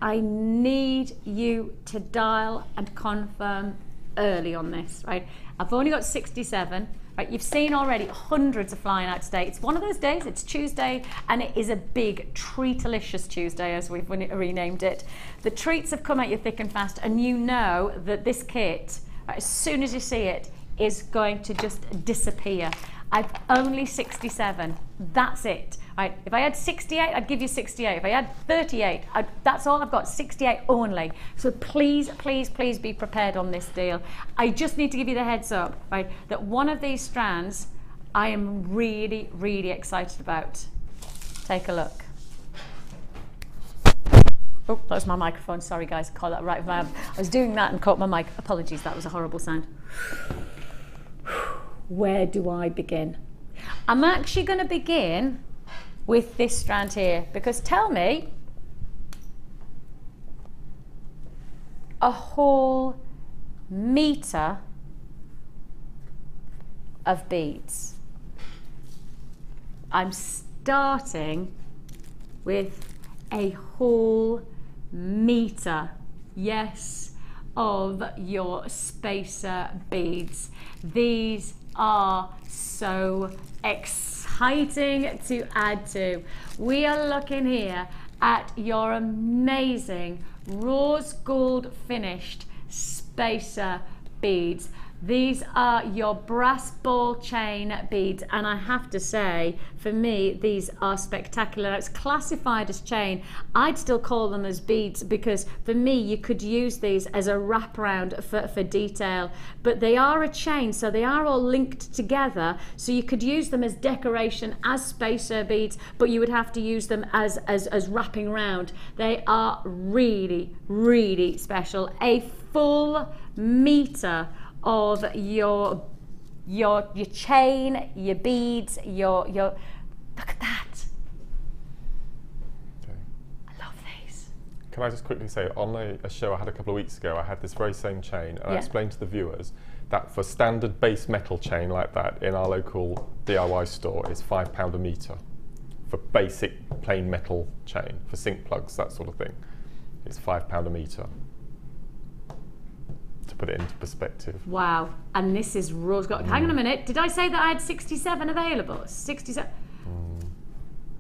I need you to dial and confirm early on this, right? I've only got 67, right? You've seen already hundreds of flying out today. It's one of those days, it's Tuesday, and it is a big treatalicious Tuesday, as we've renamed it. The treats have come at you thick and fast, and you know that this kit, right, as soon as you see it, is going to just disappear. I've only 67. That's it. Right? If I had 68, I'd give you 68. If I had 38, that's all I've got, 68 only. So please, please, please be prepared on this deal. I just need to give you the heads up, right, that one of these strands I am really, really excited about. Take a look. Oh, that was my microphone. Sorry, guys. Caught that right. I was doing that and caught my mic. Apologies, that was a horrible sound. Where do I begin? I'm actually going to begin with this strand here, because tell me, a whole meter of beads. I'm starting with a whole meter, yes, of your spacer beads. These are so exciting to add to. We are looking here at your amazing rose gold finished spacer beads. These are your brass ball chain beads, and I have to say, for me, these are spectacular. It's classified as chain. I'd still call them as beads, because for me, you could use these as a wraparound for detail, but they are a chain, so they are all linked together, so you could use them as decoration, as spacer beads, but you would have to use them as wrapping round. They are really, really special. A full meter of your chain, your beads, your look at that. Okay. I love these. Can I just quickly say, on a show I had a couple of weeks ago, I had this very same chain, and I explained to the viewers that for standard base metal chain like that in our local DIY store is £5 a metre. For basic plain metal chain, for sink plugs, that sort of thing, it's £5 a metre. To put it into perspective. Wow, and this is rose gold. Hang on a minute, did I say that I had 67 available? 67.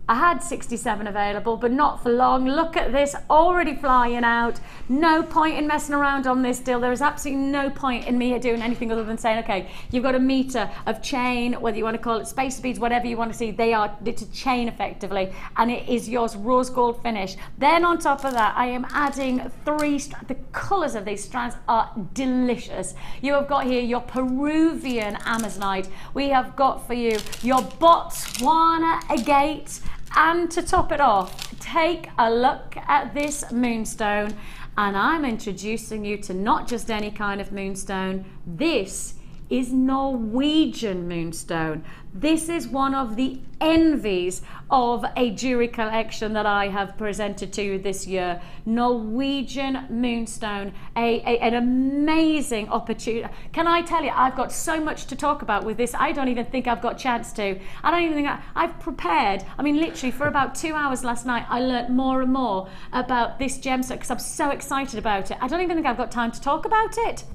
I had 67 available, but not for long. Look at this, already flying out. No point in messing around on this deal. There is absolutely no point in me doing anything other than saying, okay, you've got a meter of chain, whether you want to call it spacer beads, whatever you want to see, it's a chain effectively, and it is yours rose gold finish. Then on top of that, I am adding the colours of these strands are delicious. You have got here your Peruvian Amazonite. We have got for you your Botswana agate. And to top it off, take a look at this moonstone, and I'm introducing you to not just any kind of moonstone. This is Norwegian moonstone. This is one of the envies of a jewelry collection that I have presented to you this year. Norwegian moonstone, an amazing opportunity. Can I tell you, I've got so much to talk about with this. I don't even think I've got a chance to. I don't even think I've prepared. I mean, literally for about 2 hours last night, I learnt more and more about this gemstone because I'm so excited about it. I don't even think I've got time to talk about it.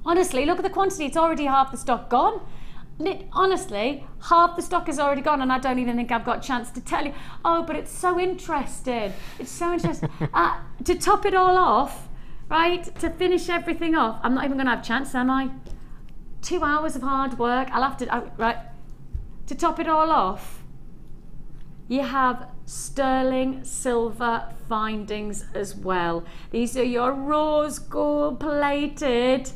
Honestly, look at the quantity. It's already half the stock gone. Honestly, half the stock is already gone, and I don't even think I've got a chance to tell you. Oh, but it's so interesting. It's so interesting. To top it all off, right, to finish everything off, I'm not even going to have a chance, am I? 2 hours of hard work. I'll have to, right. To top it all off, you have sterling silver findings as well. These are your rose gold plated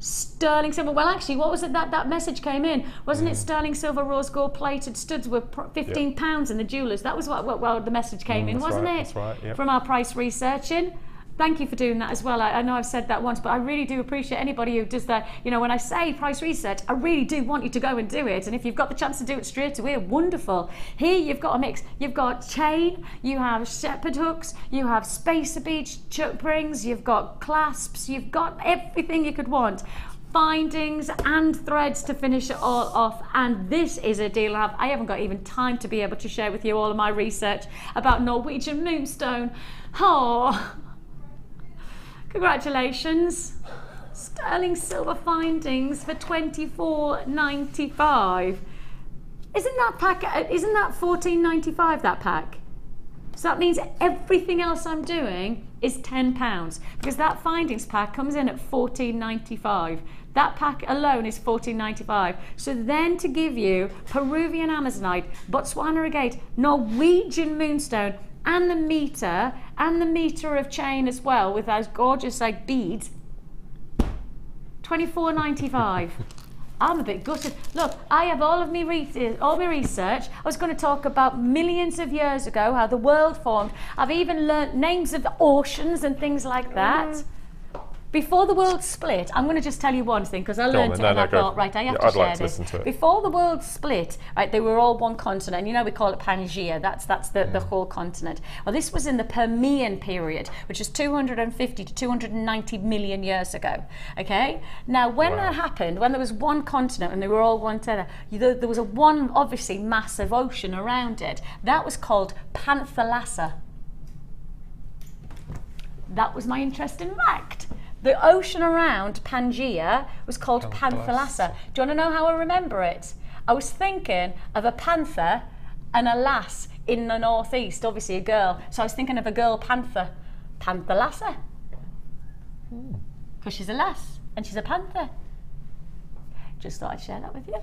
sterling silver. Well, actually, what was it that message came in? Wasn't it sterling silver rose gold plated studs were £15 in the jewellers? That was what the message came in, wasn't it? That's right, yep. From our price researching. Thank you for doing that as well. I know I've said that once, but I really do appreciate anybody who does that. You know, when I say price research, I really do want you to go and do it. And if you've got the chance to do it straight away, wonderful. Here you've got a mix. You've got chain, you have shepherd hooks, you have spacer beads, choke rings, you've got clasps, you've got everything you could want. Findings and threads to finish it all off, and this is a deal I haven't got even time to be able to share with you all of my research about Norwegian moonstone. Oh, congratulations. Sterling silver findings for $24.95. Isn't that $14.95 that pack? So that means everything else I'm doing is £10 because that findings pack comes in at $14.95. That pack alone is $14.95. So then to give you Peruvian Amazonite, Botswana agate, Norwegian moonstone, and the meter of chain as well with those gorgeous like beads, $24.95. I'm a bit gutted. Look, I have all my research. I was going to talk about millions of years ago, how the world formed. I've even learnt names of oceans and things like that. Before the world split, I'm going to just tell you one thing because I learned it and I thought, right, I have to share this. Before the world split, right, they were all one continent. You know, we call it Pangaea. That's the whole continent. Well, this was in the Permian period, which is 250 to 290 million years ago. Okay. Now, when that happened, when there was one continent and they were all one together, there was one obviously massive ocean around it. That was called Panthalassa. That was my interesting fact. The ocean around Pangaea was called Panthalassa. Do you want to know how I remember it? I was thinking of a panther and a lass in the northeast, obviously a girl. So I was thinking of a girl panther, Panthalassa. Because she's a lass and she's a panther. Just thought I'd share that with you.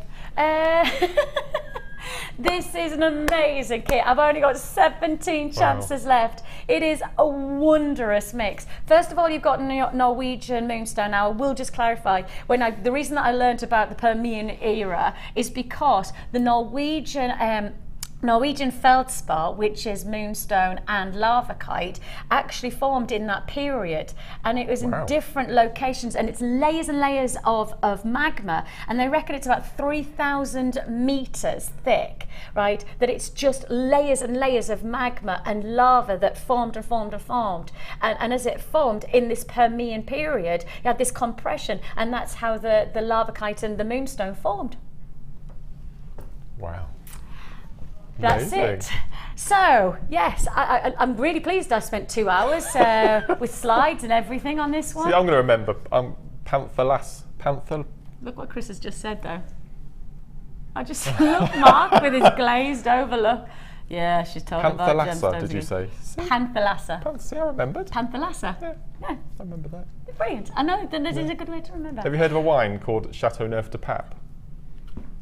This is an amazing kit. I've only got 17 chances left. It is a wondrous mix. First of all, you've got Norwegian moonstone. Now, I will just clarify. The reason that I learned about the Permian era is because the Norwegian feldspar, which is moonstone and lavakite, actually formed in that period, and it was in different locations, and it's layers and layers of magma, and they reckon it's about 3,000 meters thick, right? That it's just layers and layers of magma and lava that formed and formed and formed, and as it formed in this Permian period, you had this compression, and that's how the lavakite and the moonstone formed. Wow. That's it. So, yes, I'm really pleased I spent 2 hours with slides and everything on this one. See, I'm going to remember Panthalas. Look what Chris has just said, though. I just look Mark with his glazed over look. Yeah, she's talking about Panthalassa, gemstones did you again. say? Panthalassa. See, I remembered. Panthalassa. Yeah, Yeah, I remember that. brilliant. I know, then it is a good way to remember. Have you heard of a wine called Chateauneuf de Pape?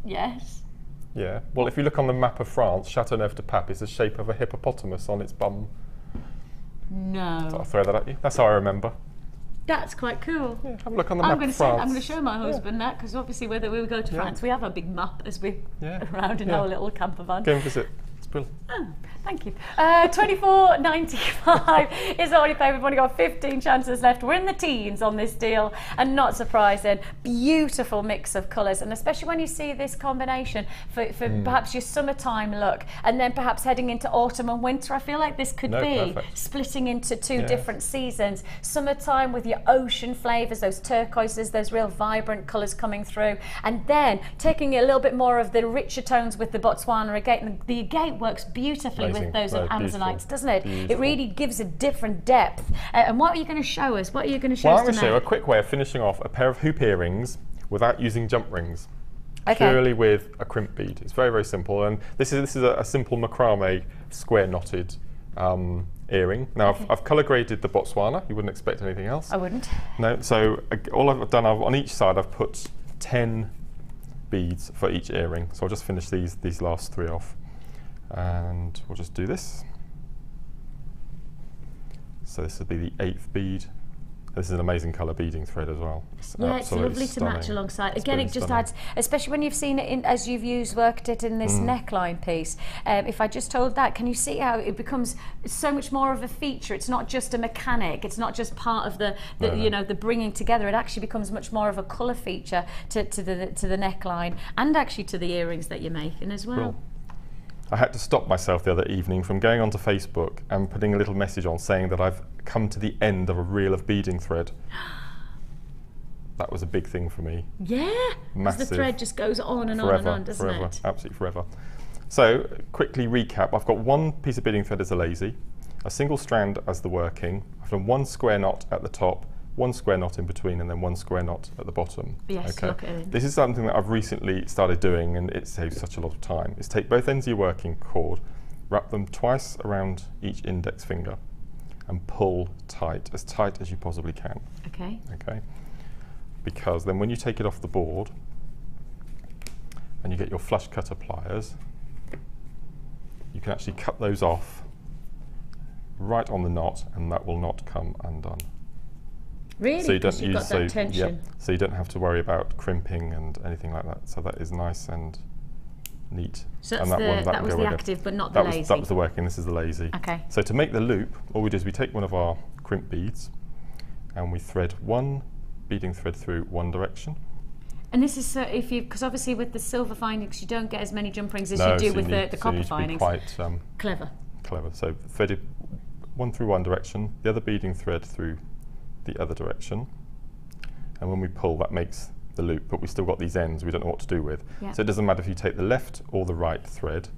Yes. Yeah. Well, if you look on the map of France, Chateauneuf de Pape is the shape of a hippopotamus on its bum. No. So I'll throw that at you. That's how I remember. That's quite cool. Yeah, have a look on the map of France. I'm going to show my husband that, because obviously whether we go to France, we have a big map as we around in our little camper van. Go and visit. It's brilliant. Oh, thank you. $24.95 is already paid. We've only got 15 chances left. We're in the teens on this deal, and not surprising, beautiful mix of colours, and especially when you see this combination for perhaps your summertime look, and then perhaps heading into autumn and winter. I feel like this could be perfect. splitting into two different seasons. Summertime with your ocean flavours, those turquoises, those real vibrant colours coming through, and then taking a little bit more of the richer tones with the Botswana agate. And the agate works beautifully with those amazonites, doesn't it? Beautiful. It really gives a different depth. And what are you going to show us? What are you going to show us I'm going to show you a tonight? quick way of finishing off a pair of hoop earrings without using jump rings. Okay. Purely with a crimp bead. It's very, very simple, and this is a simple macrame square knotted earring. Now I've colour graded the Botswana. You wouldn't expect anything else. I wouldn't. No. So all I've done, on each side I've put 10 beads for each earring. So I'll just finish these last 3 off. And we'll just do this. So this would be the 8th bead. This is an amazing colour beading thread as well. It's lovely to match alongside. Again, it just adds, especially when you've seen it as you've worked it in this neckline piece. If I just hold that, can you see how it becomes so much more of a feature? It's not just a mechanic. It's not just part of the the bringing together. It actually becomes much more of a colour feature to the neckline, and actually to the earrings that you're making as well. Cool. I had to stop myself the other evening from going onto Facebook and putting a little message on saying that I've come to the end of a reel of beading thread. That was a big thing for me. Yeah, because the thread just goes on and on and on, doesn't it? Absolutely forever. So, quickly recap, I've got one piece of beading thread as a lazy, a single strand as the working, I've done one square knot at the top, one square knot in between, and then one square knot at the bottom. Yes, look at it. This is something that I've recently started doing, and it saves such a lot of time. Is take both ends of your working cord, wrap them twice around each index finger, and pull tight as you possibly can. Okay. Okay. Because then when you take it off the board, and you get your flush cutter pliers, you can actually cut those off right on the knot, and that will not come undone. Really? So you don't you've got that tension. So you don't have to worry about crimping and anything like that. So that is nice and neat. So and that was the active, but not the lazy. That was the working. This is the lazy. Okay. So to make the loop, all we do is we take one of our crimp beads, and we thread one beading thread through one direction. And this is because obviously with the silver findings you don't get as many jump rings as you do with the copper findings. Quite clever. Clever. So threaded one through one direction, the other beading thread through the other direction, and when we pull, that makes the loop, but we still got these ends we don't know what to do with. Yeah. So it doesn't matter if you take the left or the right thread,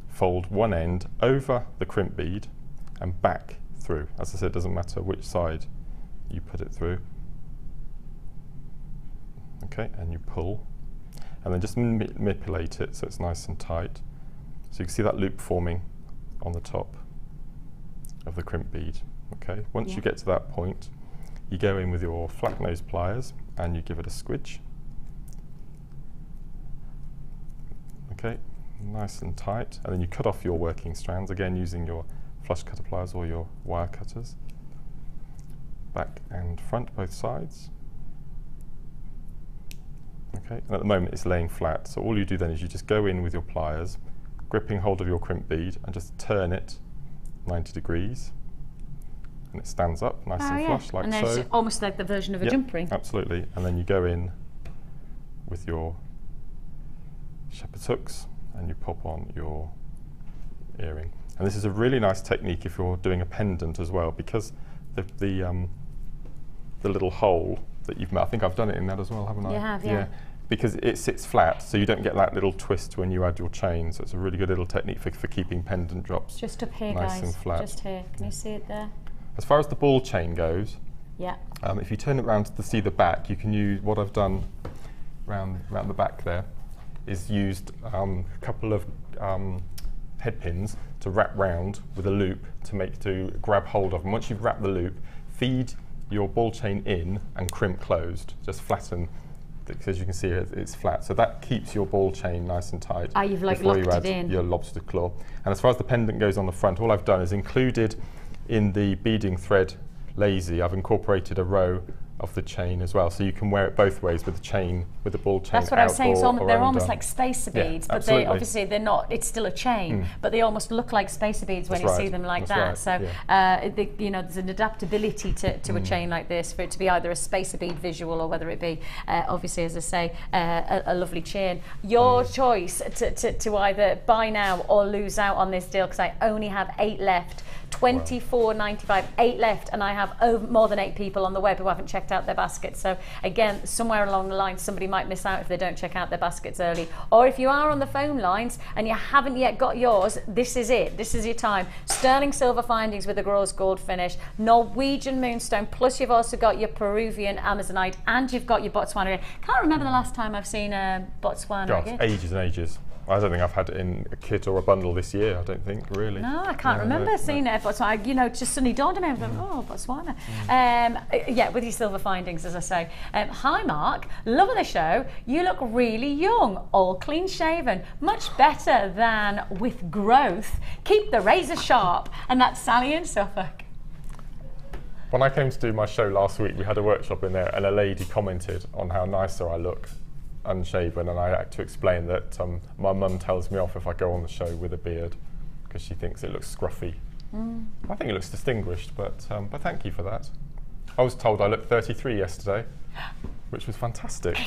fold one end over the crimp bead and back through. As I said, it doesn't matter which side you put it through. Okay, and you pull, and then just manipulate it so it's nice and tight. So you can see that loop forming on the top of the crimp bead. Okay, once you get to that point, you go in with your flat nose pliers and you give it a squidge. Okay, nice and tight, and then you cut off your working strands, again using your flush cutter pliers or your wire cutters. Back and front, both sides. Okay, and at the moment it's laying flat, so all you do then is you just go in with your pliers, gripping hold of your crimp bead, and just turn it 90 degrees. And it stands up nice and flush, like and so. And it's almost like the version of a jump ring. Absolutely. And then you go in with your shepherd's hooks and you pop on your earring. And this is a really nice technique if you're doing a pendant as well, because the little hole that you've made, I think I've done it in that as well, haven't I? You have, yeah. Because it sits flat, so you don't get that little twist when you add your chain. So it's a really good little technique for keeping pendant drops just up here, nice guys. And flat. Just here. Can you see it there? As far as the ball chain goes, yeah. If you turn it around to see the back, you can use what I've done round the back there. is used a couple of head pins to wrap round with a loop to grab hold of. And once you've wrapped the loop, feed your ball chain in and crimp closed. Just flatten, because as you can see it's flat. So that keeps your ball chain nice and tight. You've like before you locked add it in. your lobster claw. And as far as the pendant goes on the front, all I've done is included in the beading thread lazy, I've incorporated a row of the chain as well, so you can wear it both ways with the chain, with the ball chain. That's what I was saying. So they're almost undone. like spacer beads, Yeah, but they obviously they're not. It's still a chain, but they almost look like spacer beads when you see them like that. So you know, there's an adaptability to a chain like this for it to be either a spacer bead visual or whether it be obviously, as I say, a lovely chain. Your choice to either buy now or lose out on this deal, because I only have 8 left. $24.95, 8 left, and I have more than 8 people on the web who haven't checked out their baskets. So again, somewhere along the line, somebody might miss out if they don't check out their baskets early. Or if you are on the phone lines and you haven't yet got yours, this is it. This is your time. Sterling silver findings with a rose gold finish, Norwegian moonstone, plus you've also got your Peruvian Amazonite, and you've got your Botswana. Can't remember the last time I've seen a Botswana. Gosh, ages and ages. I don't think I've had it in a kit or a bundle this year. I don't think, really. No, I can't remember seeing it. Botswana, you know, just suddenly dawned on me. I was like, oh, Botswana. Yeah, with your silver findings, as I say. Hi, Mark. Loving the show. You look really young, all clean shaven. Much better than with growth. Keep the razor sharp. And that's Sally in Suffolk. When I came to do my show last week, we had a workshop in there, and a lady commented on how nicer I look unshaven, and I had to explain that my mum tells me off if I go on the show with a beard because she thinks it looks scruffy. I think it looks distinguished, but thank you for that. I was told I looked 33 yesterday, which was fantastic.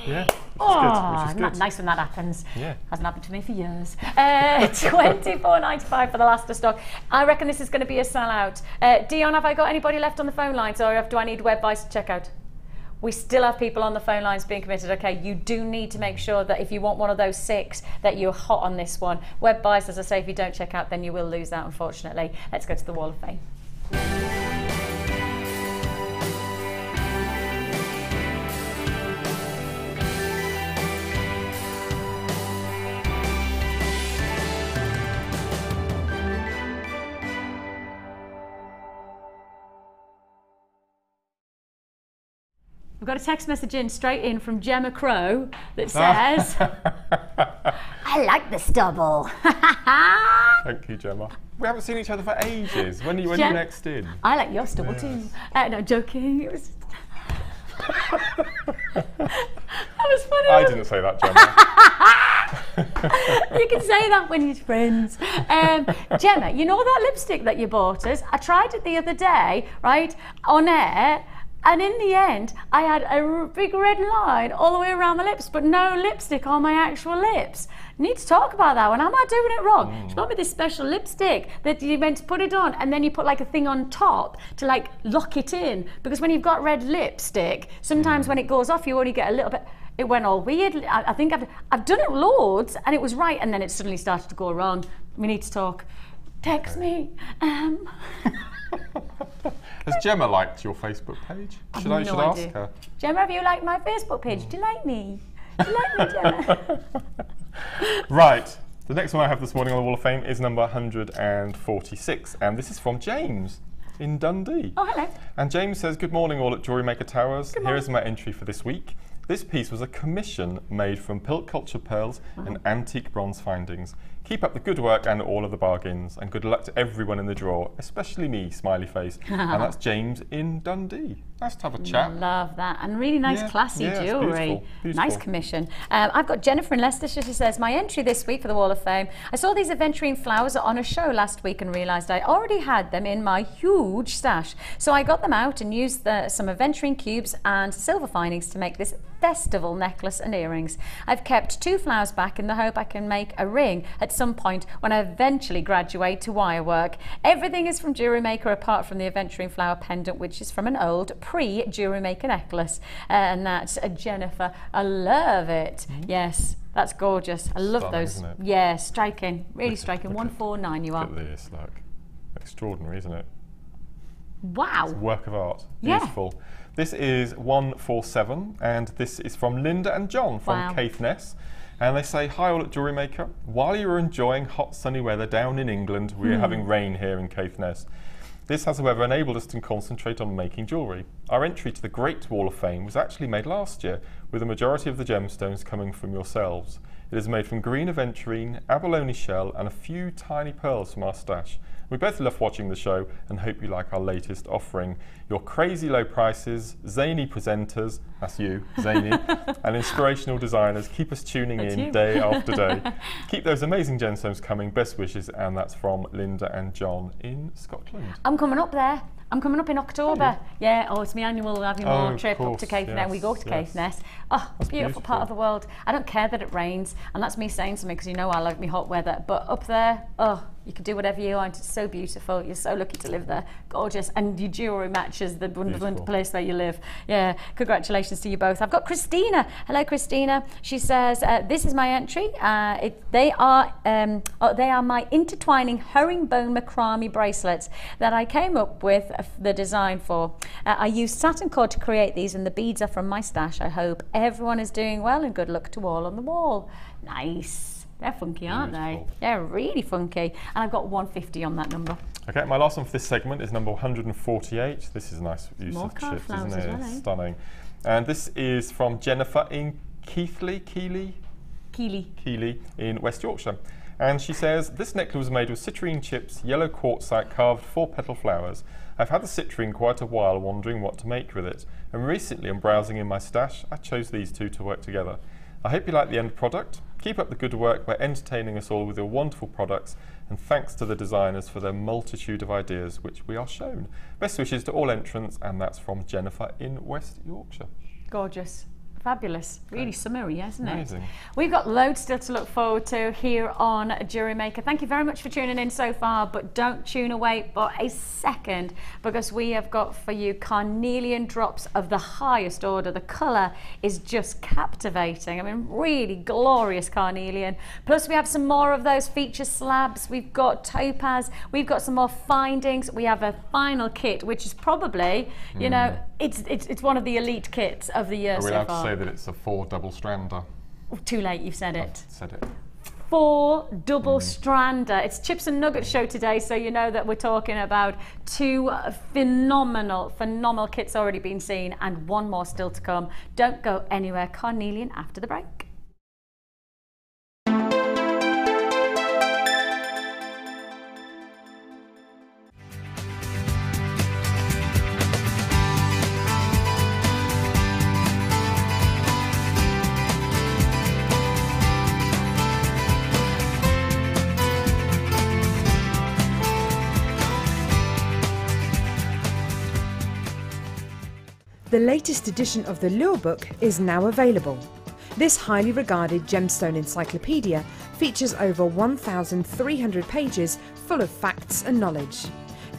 Yeah, which is good. Nice when that happens. Yeah. Hasn't happened to me for years. $24.95 for the last of stock. I reckon this is going to be a sellout. Dion, have I got anybody left on the phone lines, or do I need web buys to check out? We still have people on the phone lines being committed. Okay, you do need to make sure that if you want one of those 6, that you're hot on this one. Web buys, as I say, if you don't check out, then you will lose out, unfortunately. Let's go to the Wall of Fame. We've got a text message straight in from Gemma Crow that says, I like the stubble. Thank you, Gemma. We haven't seen each other for ages. When are you next in? I like your stubble too. No, joking. It was... that was funny. I didn't say that, Gemma. You can say that when you're friends. Gemma, you know that lipstick that you bought us? I tried it the other day, right, on air. And in the end, I had a big red line all the way around the lips, but no lipstick on my actual lips. Need to talk about that one. Am I doing it wrong? She bought me this special lipstick that you meant to put it on, and then you put like a thing on top to like lock it in. Because when you've got red lipstick, sometimes when it goes off, you only get a little bit. It went all weird. I think I've done it loads, and it was right, and then it suddenly started to go wrong. We need to talk. Text me. Has Gemma liked your Facebook page? Should I ask her? Gemma, have you liked my Facebook page? Do you like me? Do you like me, Gemma? Right. The next one I have this morning on the Wall of Fame is number 146, and this is from James in Dundee. Oh, hello. And James says, good morning all at Jewellery Maker Towers. Here is my entry for this week. This piece was a commission made from Pilt Culture pearls and antique bronze findings. Keep up the good work and all of the bargains, and good luck to everyone in the draw, especially me, smiley face. And that's James in Dundee. Nice to have a chat. Love that. And really nice, classy jewellery. Beautiful. Nice commission. I've got Jennifer in Leicestershire. She says, my entry this week for the Wall of Fame. I saw these aventurine flowers on a show last week and realised I already had them in my huge stash. So I got them out and used some aventurine cubes and silver findings to make this festival necklace and earrings. I've kept 2 flowers back in the hope I can make a ring at some point when I eventually graduate to wire work. Everything is from Jewellery Maker apart from the aventurine flower pendant, which is from an old pre-Jewellery Maker necklace. And that's Jennifer. I love it. Yes, that's gorgeous. I love Stunning, those. isn't it? Yeah, striking. Really striking. 149 you are. Look at this, look. Extraordinary, isn't it? Wow. It's a work of art. Yeah. Beautiful. This is 147, and this is from Linda and John from Caithness. And they say, hi all at Jewellery Maker. While you are enjoying hot sunny weather down in England, we are having rain here in Caithness. This has, however, enabled us to concentrate on making jewellery. Our entry to the Great Wall of Fame was actually made last year, with the majority of the gemstones coming from yourselves. It is made from green aventurine, abalone shell, and a few tiny pearls from our stash. We both love watching the show and hope you like our latest offering. Your crazy low prices, zany presenters, that's you, zany, and inspirational designers keep us tuning in day after day. Keep those amazing gemstones coming. Best wishes, and that's from Linda and John in Scotland. I'm coming up there. I'm coming up in October. Yeah, it's my annual Aviemore trip up to Caithness. We go to Caithness. Oh, it's a beautiful part of the world. I don't care that it rains, and that's me saying something because you know I like me hot weather. But up there, oh, you can do whatever you want. It's so beautiful. You're so lucky to live there. Gorgeous. And your jewellery matches the wonderful place where you live. Yeah, congratulations to you both. I've got Christina. Hello, Christina. She says, this is my entry. They are my intertwining herringbone macrame bracelets that I came up with the design for. I used satin cord to create these, and the beads are from my stash. I hope everyone is doing well, and good luck to all on the wall. Nice. They're funky, aren't they? They're really funky. And I've got 150 on that number. Okay, my last one for this segment is number 148. This is a nice use of chips, isn't it? Well, Stunning. And this is from Jennifer in Keighley in West Yorkshire. And she says, this necklace was made with citrine chips, yellow quartzite carved 4-petal flowers. I've had the citrine quite a while, wondering what to make with it. And recently, in browsing in my stash, I chose these two to work together. I hope you like the end product. Keep up the good work by entertaining us all with your wonderful products, and thanks to the designers for their multitude of ideas which we are shown. Best wishes to all entrants, and that's from Jennifer in West Yorkshire. Gorgeous. Fabulous. Really summery, isn't it? Amazing. We've got loads still to look forward to here on Jewellery Maker. Thank you very much for tuning in so far, but don't tune away for a second, because we have got for you carnelian drops of the highest order. The colour is just captivating. I mean, really glorious carnelian. Plus we have some more of those feature slabs. We've got topaz. We've got some more findings. We have a final kit, which is probably, you know, it's one of the elite kits of the year so far. Say that it's a 4 double-strander. Too late, you've said it. I've said it. 4 double-strander. It's Chips and Nuggets show today, so you know that we're talking about 2 phenomenal kits already been seen, and 1 more still to come. Don't go anywhere. Carnelian after the break. The latest edition of the Lure book is now available. This highly regarded gemstone encyclopedia features over 1,300 pages full of facts and knowledge.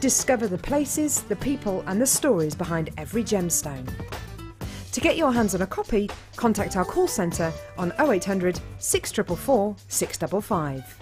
Discover the places, the people and the stories behind every gemstone. To get your hands on a copy, contact our call centre on 0800 644 655.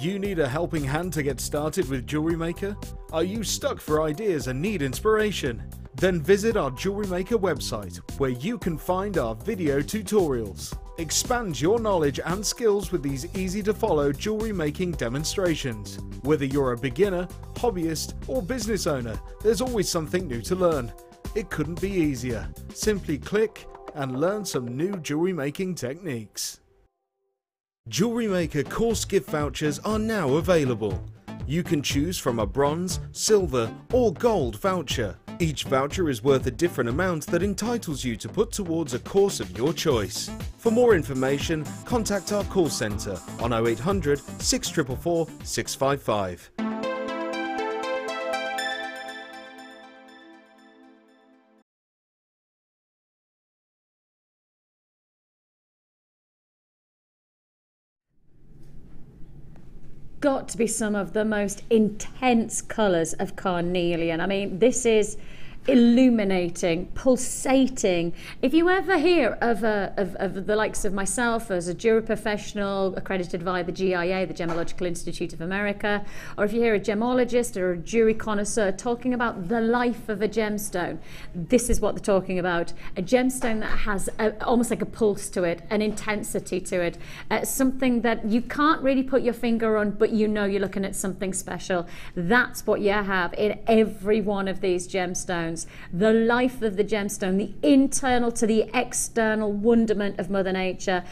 you need a helping hand to get started with Jewellery Maker? Are you stuck for ideas and need inspiration? Then visit our Jewellery Maker website, where you can find our video tutorials. Expand your knowledge and skills with these easy-to-follow jewellery making demonstrations. Whether you're a beginner, hobbyist, or business owner, there's always something new to learn. It couldn't be easier. Simply click and learn some new jewellery making techniques. Jewellery Maker course gift vouchers are now available. You can choose from a bronze, silver, or gold voucher. Each voucher is worth a different amount that entitles you to put towards a course of your choice. For more information, contact our call centre on 0800 644 655. Got to be some of the most intense colours of Carnelian. I mean, this is illuminating, pulsating. If you ever hear of the likes of myself as a jewelry professional accredited via the GIA, the Gemological Institute of America, or if you hear a gemologist or a jewelry connoisseur talking about the life of a gemstone, this is what they're talking about. A gemstone that has almost like a pulse to it, an intensity to it, something that you can't really put your finger on, but you know you're looking at something special. That's what you have in every one of these gemstones. The life of the gemstone, the internal to the external wonderment of Mother Nature.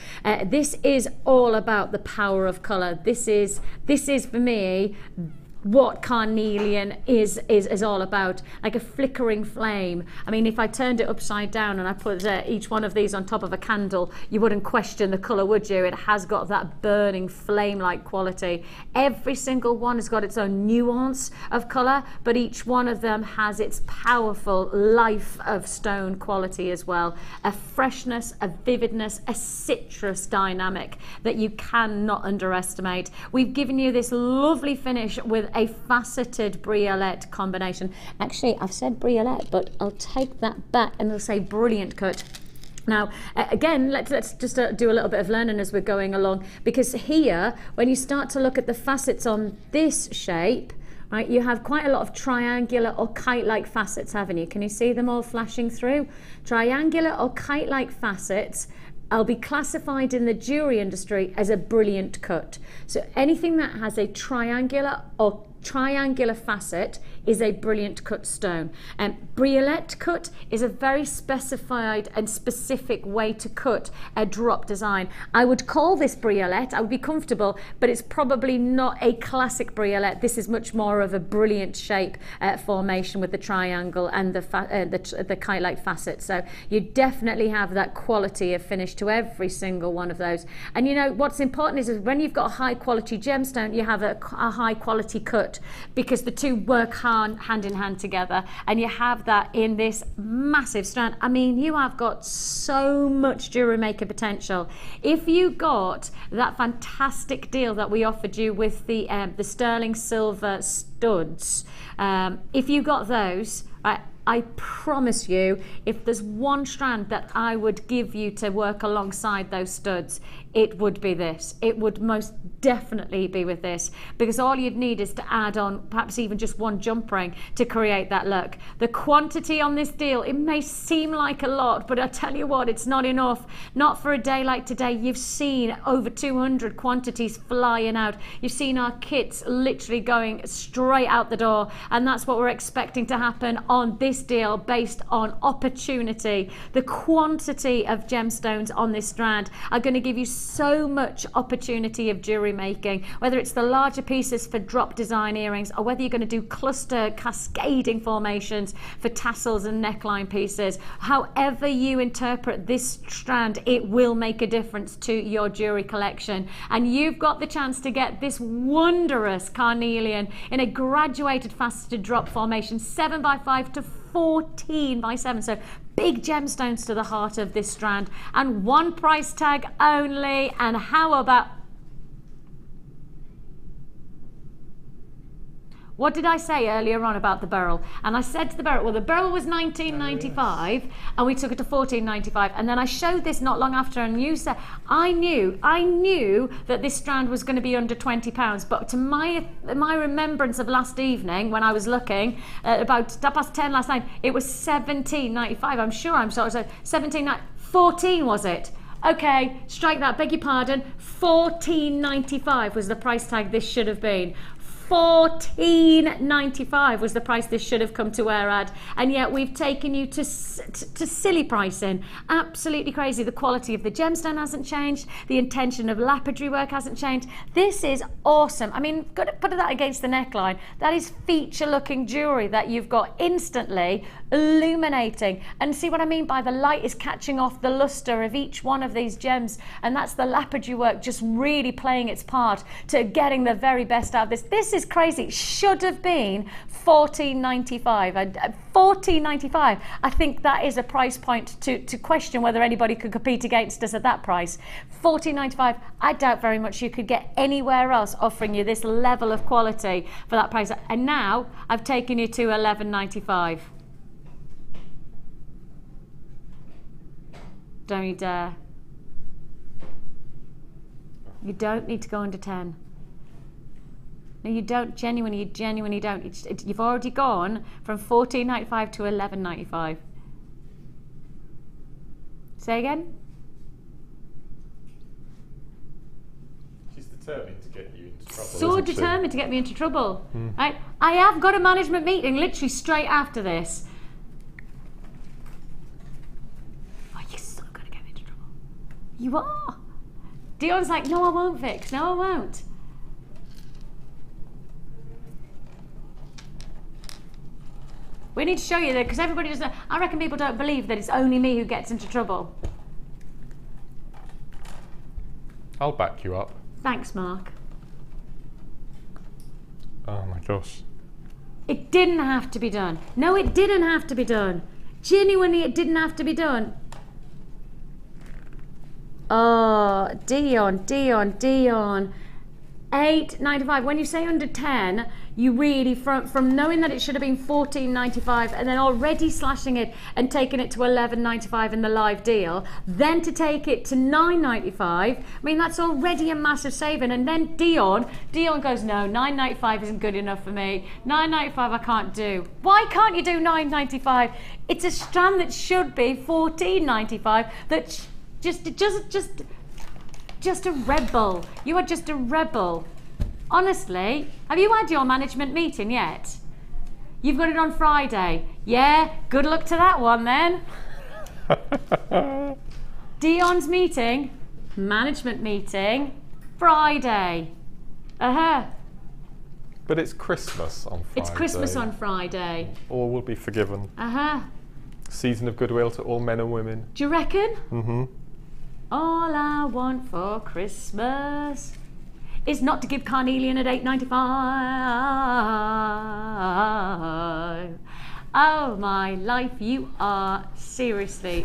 This is all about the power of colour. This is for me what Carnelian is all about, like a flickering flame. I mean, if I turned it upside down and I put each one of these on top of a candle, you wouldn't question the colour, would you? It has got that burning flame-like quality. Every single one has got its own nuance of colour, but each one of them has its powerful life of stone quality as well. A freshness, a vividness, a citrus dynamic that you cannot underestimate. We've given you this lovely finish with a faceted briette combination. Actually, I've said briette, but I'll take that back and I'll say brilliant cut. Now, again, let's just do a little bit of learning as we're going along, because here, when you start to look at the facets on this shape, right, you have quite a lot of triangular or kite-like facets, haven't you? Can you see them all flashing through? Triangular or kite-like facets will be classified in the jewelry industry as a brilliant cut. So anything that has a triangular or triangular facet is a brilliant cut stone. Briette cut is a very specified and specific way to cut a drop design. I would call this briette, I would be comfortable, but it's probably not a classic briette. This is much more of a brilliant shape formation with the triangle and the kite-like facet. So you definitely have that quality of finish to every single one of those. And you know what's important is when you've got a high quality gemstone, you have a high quality cut, because the two work hand in hand together, and you have that in this massive strand. I mean, you have got so much jewellery maker potential. If you got that fantastic deal that we offered you with the sterling silver studs, if you got those, I promise you, if there's one strand that I would give you to work alongside those studs, it would be this. It would most definitely be with this, because all you'd need is to add on perhaps even just one jump ring to create that look. The quantity on this deal, it may seem like a lot, but I tell you what, it's not enough. Not for a day like today. You've seen over 200 quantities flying out. You've seen our kits literally going straight out the door, and that's what we're expecting to happen on this deal based on opportunity. The quantity of gemstones on this strand are going to give you so much opportunity of jewellery making, whether it's the larger pieces for drop design earrings, or whether you're going to do cluster cascading formations for tassels and neckline pieces. However you interpret this strand, it will make a difference to your jewellery collection. And you've got the chance to get this wondrous Carnelian in a graduated faceted drop formation, 7x5 to 14x7, so big gemstones to the heart of this strand, and one price tag only. And how about What did I say earlier on about the Beryl? And I said to the Beryl, well, the Beryl was $19.95 and we took it to $14.95. And then I showed this not long after, and you said, I knew that this strand was going to be under £20. But to my remembrance of last evening, when I was looking at about 10:30 last night, it was $17.95. I'm sure I'm sorry, so $14 was it? Okay, strike that, beg your pardon. $14.95 was the price tag this should have been. $14.95 was the price this should have come to our ad, and yet we've taken you to silly pricing. Absolutely crazy. The quality of the gemstone hasn't changed. The intention of lapidary work hasn't changed. This is awesome. I mean, got to put that against the neckline. That is feature-looking jewellery that you've got instantly illuminating. And see what I mean by the light is catching off the luster of each one of these gems, and that's the lapidary work just really playing its part to getting the very best out of this. This is crazy. It should have been $14.95. $14.95. I think that is a price point to question whether anybody could compete against us at that price. $14.95. I doubt very much you could get anywhere else offering you this level of quality for that price. And now I've taken you to $11.95. Don't you dare. You don't need to go under 10. No, you don't. Genuinely don't. You've already gone from $14.95 to $11.95. Say again? She's determined to get you into trouble. So determined to get me into trouble. Right? I have got a management meeting literally straight after this. Oh, you're so going to get me into trouble. You are. Dion's like, no, I won't, Vix. No, I won't. We need to show you that, because everybody doesn't. I reckon people don't believe that it's only me who gets into trouble. I'll back you up. Thanks, Mark. Oh my gosh. It didn't have to be done. No, it didn't have to be done. Genuinely, it didn't have to be done. Oh, Dion. $8.95. When you say under 10, you really, from knowing that it should have been $14.95 and then already slashing it and taking it to $11.95 in the live deal, then to take it to $9.95, I mean, that's already a massive saving. And then Dion goes, no, $9.95 isn't good enough for me. $9.95 I can't do. Why can't you do $9.95? It's a strand that should be $14.95. That's just a rebel. You are just a rebel. Honestly, have you had your management meeting yet? You've got it on Friday. Yeah, good luck to that one then. Dion's meeting, management meeting, Friday. But it's Christmas on Friday. It's Christmas on Friday. All will be forgiven. Season of goodwill to all men and women. Do you reckon? Mm-hmm. All I want for Christmas is not to give Carnelian at $8.95. Oh my life, you are seriously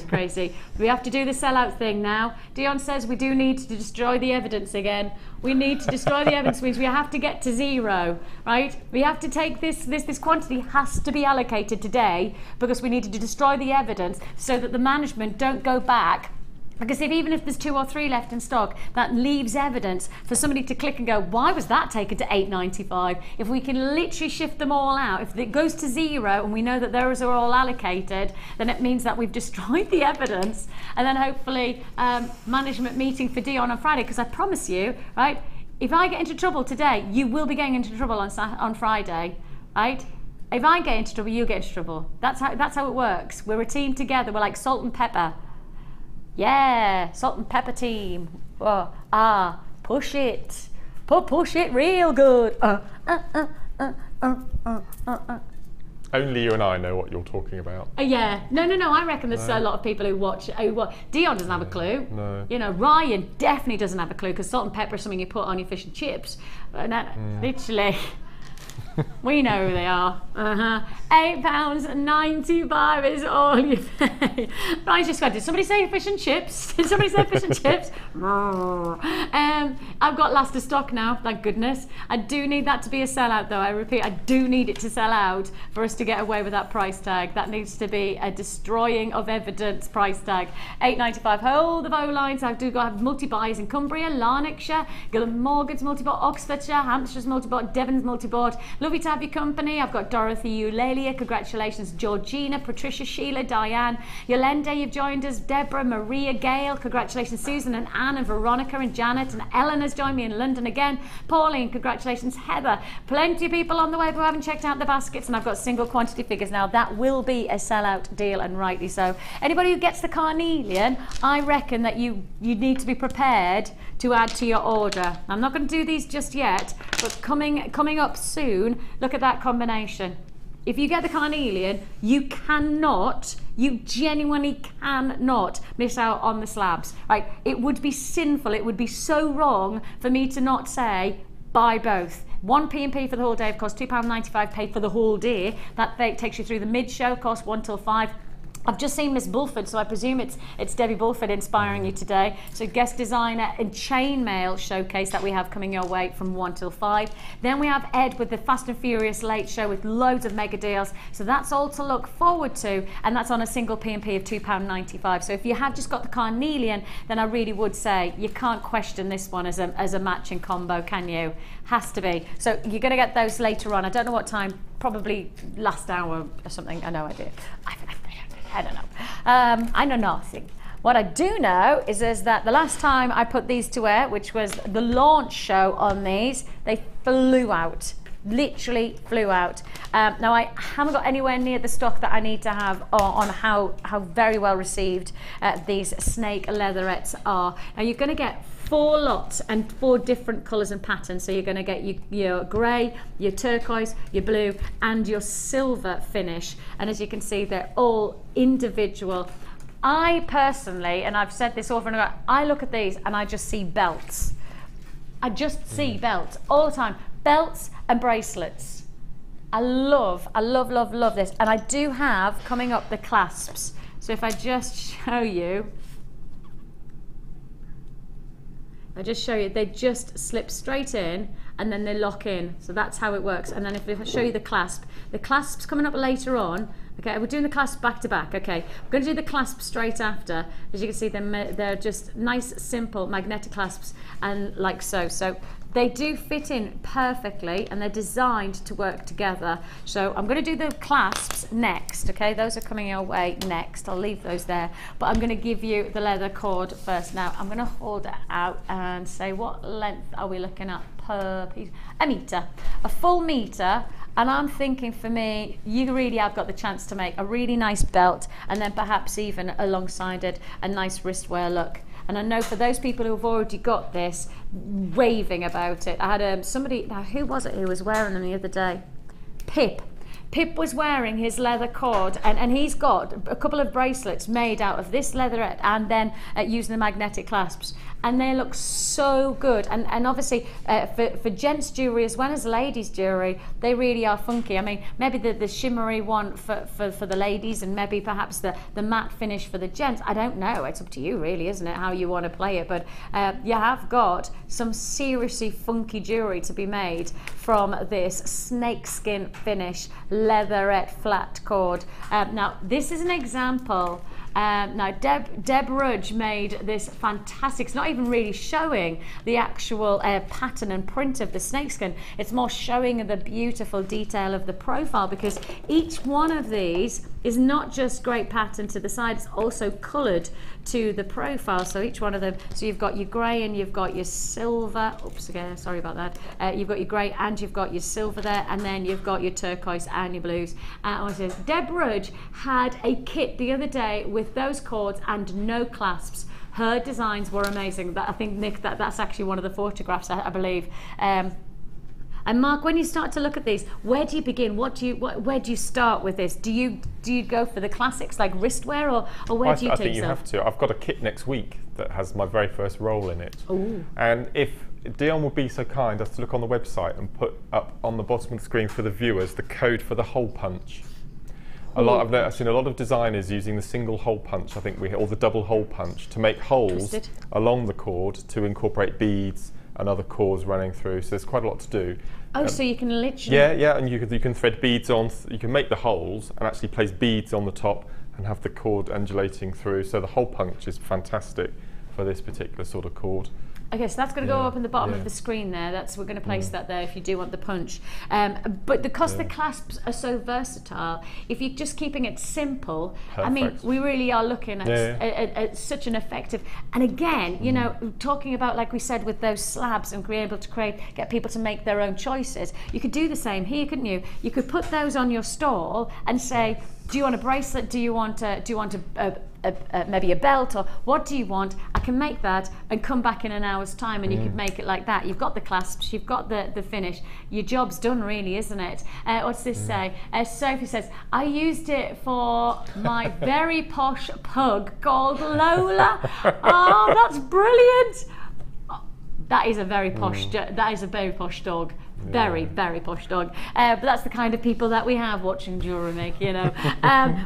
crazy. We have to do the sellout thing now. Dion says we do need to destroy the evidence again. We need to destroy the evidence, which we have to get to zero, right? We have to take this quantity has to be allocated today because we need to destroy the evidence so that the management don't go back. Because even if there's 2 or 3 left in stock, that leaves evidence for somebody to click and go, why was that taken to $8.95? If we can literally shift them all out, if it goes to zero and we know that those are all allocated, then it means that we've destroyed the evidence. And then hopefully management meeting for Dion on Friday, because I promise you, right, if I get into trouble today, you will be getting into trouble on Friday, right? If I get into trouble, you get into trouble. That's how it works. We're a team together. We're like salt and pepper. Yeah, salt and pepper team. Push it. Push it real good. Only you and I know what you're talking about. Yeah. No. I reckon there's a lot of people who watch. Dion doesn't have a clue. No. You know, Ryan definitely doesn't have a clue because salt and pepper is something you put on your fish and chips. Literally. We know who they are. £8.95 is all you pay. Right, just got. Did somebody say fish and chips? Did somebody say fish and chips? I've got last of stock now, thank goodness. I do need that to be a sellout though. I repeat, I do need it to sell out for us to get away with that price tag. That needs to be a destroying of evidence price tag. £8.95. Hold the bow lines. I do have multi-buys in Cumbria, Lanarkshire, Glamorgan's multi-bought, Oxfordshire, Hampshire's multi-bought, Devon's multi-bought. Lovely to have your company. I've got Dorothy Eulalia, congratulations. Georgina, Patricia, Sheila, Diane, Yolanda, you've joined us. Deborah, Maria, Gail, congratulations. Susan and Anne and Veronica and Janet and Eleanor's joined me in London again. Pauline, congratulations. Heather, plenty of people on the web who haven't checked out the baskets, and I've got single quantity figures now. That will be a sellout deal, and rightly so. Anybody who gets the Carnelian, I reckon that you need to be prepared to add to your order. I'm not going to do these just yet, but coming up soon, look at that combination. If you get the Carnelian, you genuinely cannot miss out on the slabs. Right? It would be sinful, it would be so wrong for me to not say, buy both. One P&P for the whole day, of course, £2.95 paid for the whole day. That takes you through the mid-show, cost 1 till 5. I've just seen Miss Bulford, so I presume it's Debbie Bulford inspiring you today. So guest designer and chainmail showcase that we have coming your way from 1 till 5. Then we have Ed with the Fast and Furious Late Show with loads of mega deals. So that's all to look forward to, and that's on a single P&P of £2.95. So if you have just got the Carnelian, then I really would say you can't question this one as a matching combo, can you? Has to be. So you're going to get those later on. I don't know what time, probably last hour or something. I have no idea. I don't know. I know nothing. What I do know is that the last time I put these to air, which was the launch show on these, they flew out. Literally flew out. Now I haven't got anywhere near the stock that I need to have on how very well received these snake leatherettes are. Now you're going to get 4 lots and 4 different colours and patterns. So you're going to get your grey, your turquoise, your blue and your silver finish. And as you can see, they're all individual. I personally, and I've said this over and over, I look at these and I just see belts. I just see belts all the time. Belts and bracelets. I love this. And I do have coming up the clasps. So if I just show you, they just slip straight in and then they lock in. So that's how it works. And then if I show you the clasp's coming up later on. Okay, we're doing the clasp back to back. Okay, we're going to do the clasp straight after. As you can see, they're just nice, simple magnetic clasps, and like so. So they do fit in perfectly, and they're designed to work together. So I'm going to do the clasps next. Okay, those are coming your way next. I'll leave those there, but I'm going to give you the leather cord first. Now I'm going to hold it out and say, what length are we looking at per piece? A metre, a full metre. And I'm thinking, for me, you really have got the chance to make a really nice belt, and then perhaps even alongside it a nice wristwear look. And I know for those people who have already got this, raving about it. I had somebody, now who was it who was wearing them the other day? Pip. Pip was wearing his leather cord, and he's got a couple of bracelets made out of this leatherette and then using the magnetic clasps, and they look so good. And obviously for gents jewellery as well as ladies jewellery, they really are funky. I mean, maybe the shimmery one for the ladies, and maybe perhaps the matte finish for the gents. I don't know, it's up to you really, isn't it, how you want to play it. But you have got some seriously funky jewellery to be made from this snakeskin finish leatherette flat cord. Now this is an example. Now Deb Rudge made this fantastic, it's not even really showing the actual pattern and print of the snakeskin, it's more showing the beautiful detail of the profile, because each one of these is not just great pattern to the side, it's also coloured to the profile. So each one of them, so you've got your grey and you've got your silver, oops again, sorry about that, you've got your grey and you've got your silver there, and then you've got your turquoise and your blues. Deb Rudge had a kit the other day with those cords and no clasps. Her designs were amazing. I think, Nick, that's actually one of the photographs, I believe. And Mark, when you start to look at these, where do you begin? Where do you start with this? Do you go for the classics like wristwear, or where do you take I think you have to. I've got a kit next week that has my very first roll in it. Ooh. And if Dion would be so kind as to look on the website and put up on the bottom of the screen for the viewers the code for the hole punch. I've seen a lot of designers using the single hole punch, I think, or the double hole punch to make holes along the cord to incorporate beads and other cords running through. So there's quite a lot to do. Oh, so you can literally... Yeah, and you can thread beads on, you can make the holes and actually place beads on the top and have the cord undulating through. So the hole punch is fantastic for this particular sort of cord. Okay, so that's going to go up in the bottom of the screen there. We're going to place that there if you do want the punch. But because the clasps are so versatile, if you're just keeping it simple, I mean, we really are looking at such an effective. And again, you know, talking about, like we said, with those slabs and being able to get people to make their own choices, you could do the same here, couldn't you? You could put those on your stall and say, do you want a bracelet? Do you want maybe a belt, or what do you want? I can make that and come back in an hour's time, and you could make it like that. You've got the clasps, you've got the finish. Your job's done, really, isn't it? What's this say? Sophie says, I used it for my very posh pug called Lola. Oh, that's brilliant. That is a very posh. That is a very posh dog. Very, very posh dog. But that's the kind of people that we have watching Jewellery Make, you know.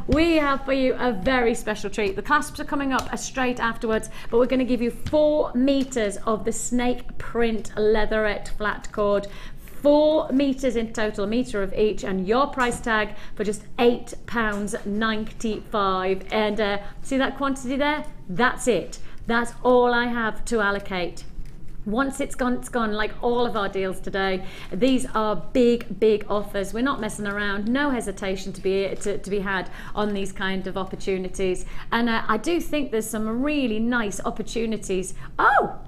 We have for you a very special treat. The clasps are coming up straight afterwards, but we're going to give you 4 meters of the snake print leatherette flat cord. 4 meters in total, a meter of each, and your price tag for just £8.95. And see that quantity there? That's it. That's all I have to allocate. Once it's gone, like all of our deals today. These are big offers. We're not messing around. No hesitation to be had on these kind of opportunities. And I do think there's some really nice opportunities. Oh!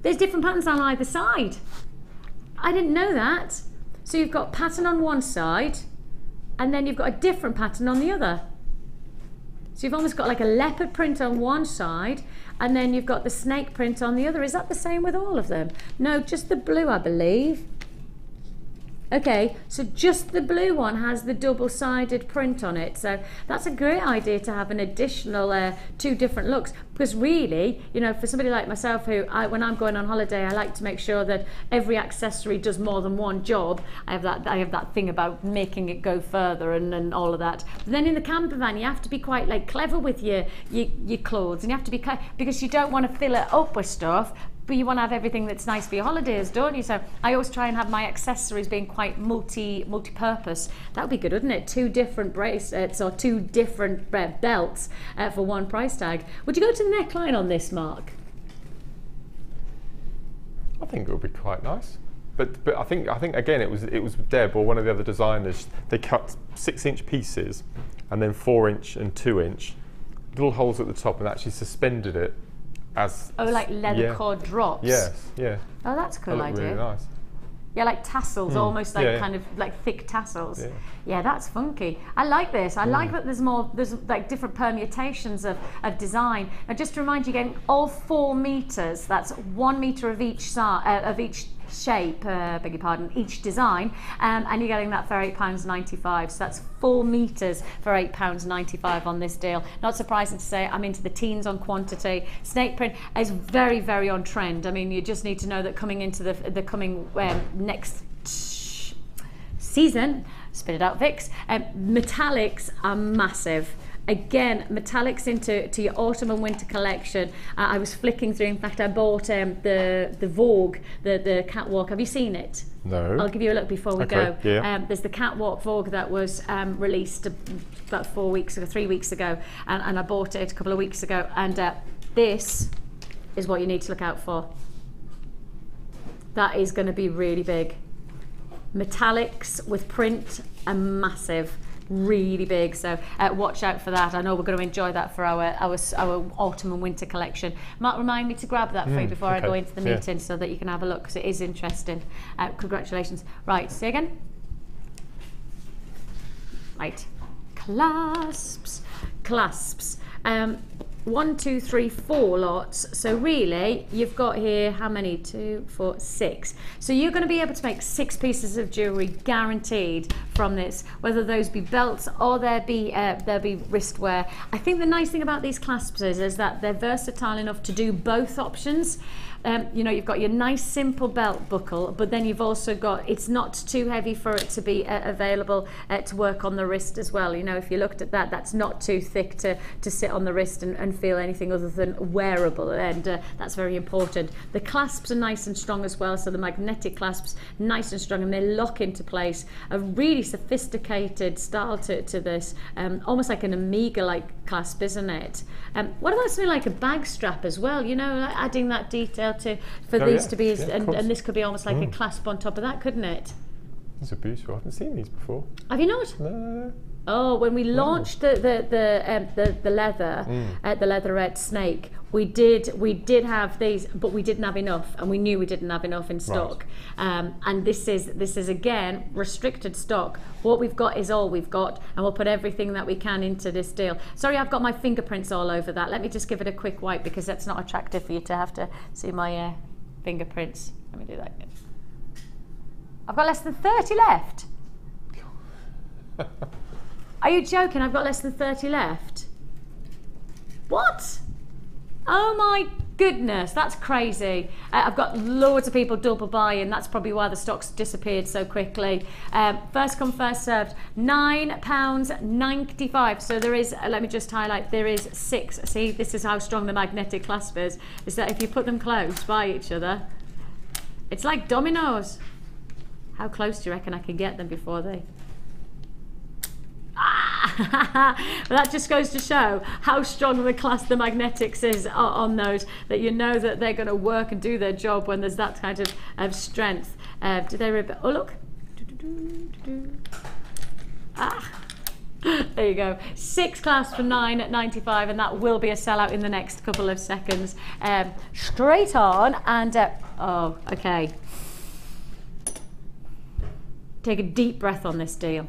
There's different patterns on either side. I didn't know that. So you've got pattern on one side, and then you've got a different pattern on the other. So you've almost got like a leopard print on one side, and then you've got the snake print on the other. Is that the same with all of them? No, just the blue, I believe. Okay, so just the blue one has the double-sided print on it. So that's a great idea to have an additional 2 different looks, because really, you know, for somebody like myself who, when I'm going on holiday, I like to make sure that every accessory does more than one job. I have that thing about making it go further and all of that. But then in the camper van, you have to be quite like clever with your clothes, and you have to be because you don't want to fill it up with stuff, but you want to have everything that's nice for your holidays, don't you? So I always try and have my accessories being quite multi-purpose. That would be good, wouldn't it? 2 different bracelets or 2 different belts for one price tag. Would you go to the neckline on this, Mark? I think it would be quite nice. But I think again it was Deb or one of the other designers. They cut 6-inch pieces and then 4-inch and 2-inch little holes at the top and actually suspended it. Like leather cord drops? Yes, yeah. Oh, that's a cool idea. Really nice. Yeah, like tassels, almost like kind of like thick tassels. Yeah, that's funky. I like this. I like that there's like different permutations of design. Now, just to remind you again, all 4 meters, that's 1 meter of each shape, beg your pardon, each design, and you're getting that for £8.95. So that's 4 meters for £8.95 on this deal. Not surprising to say, I'm into the teens on quantity. Snake print is very, very on trend. I mean, you just need to know that coming into the coming next season, spit it out, Vix, metallics are massive. Again, metallics into your autumn and winter collection. I was flicking through. In fact, I bought the Vogue, the catwalk. Have you seen it? No. I'll give you a look before we go. Yeah. There's the catwalk Vogue that was released about 3 weeks ago, and I bought it a couple of weeks ago. And this is what you need to look out for. That is going to be really big. Metallics with print are massive. Really big, so watch out for that. I know we're going to enjoy that for our autumn and winter collection. Mark, remind me to grab that for you before I go into the meeting so that you can have a look, because it is interesting. Congratulations. Right, say again. Right, clasps. 1, 2, 3, 4 lots. So really, you've got here how many? 2, 4, 6. So you're going to be able to make 6 pieces of jewellery guaranteed from this, whether those be belts or there be wrist wear. I think the nice thing about these clasps is that they're versatile enough to do both options. You know, you've got your nice simple belt buckle, but then you've also got, it's not too heavy for it to be available to work on the wrist as well. You know, if you looked at that, that's not too thick to sit on the wrist and feel anything other than wearable, and that's very important. The clasps are nice and strong as well, so the magnetic clasps, nice and strong, and they lock into place. A really sophisticated style to this, almost like an Omega-like clasp, isn't it? What about something like a bag strap as well, you know, like adding that detail for these to be, and this could be almost like a clasp on top of that, couldn't it? These are beautiful. I haven't seen these before. Have you not? No. Oh, when we launched the leather, the leatherette snake, we did have these, but we didn't have enough, and we knew we didn't have enough in stock. Right. And this is again restricted stock. What we've got is all we've got, and we'll put everything that we can into this deal. Sorry, I've got my fingerprints all over that. Let me just give it a quick wipe, because that's not attractive for you to have to see my fingerprints. Let me do that again. I've got less than 30 left. Are you joking? I've got less than 30 left. What? Oh my goodness, that's crazy. I've got loads of people double buying. That's probably why the stock's disappeared so quickly. First come, first served. £9.95. So there is, let me just highlight, there is 6. See, this is how strong the magnetic clasp is that if you put them close by each other, it's like dominoes. How close do you reckon I can get them before they... That just goes to show how strong the magnetics is on those, that you know that they're going to work and do their job when there's that kind of strength. Do they rip? Oh look, there you go. 6 clasps for £9.95, and that will be a sellout in the next couple of seconds. Straight on, and oh, okay. Take a deep breath on this deal.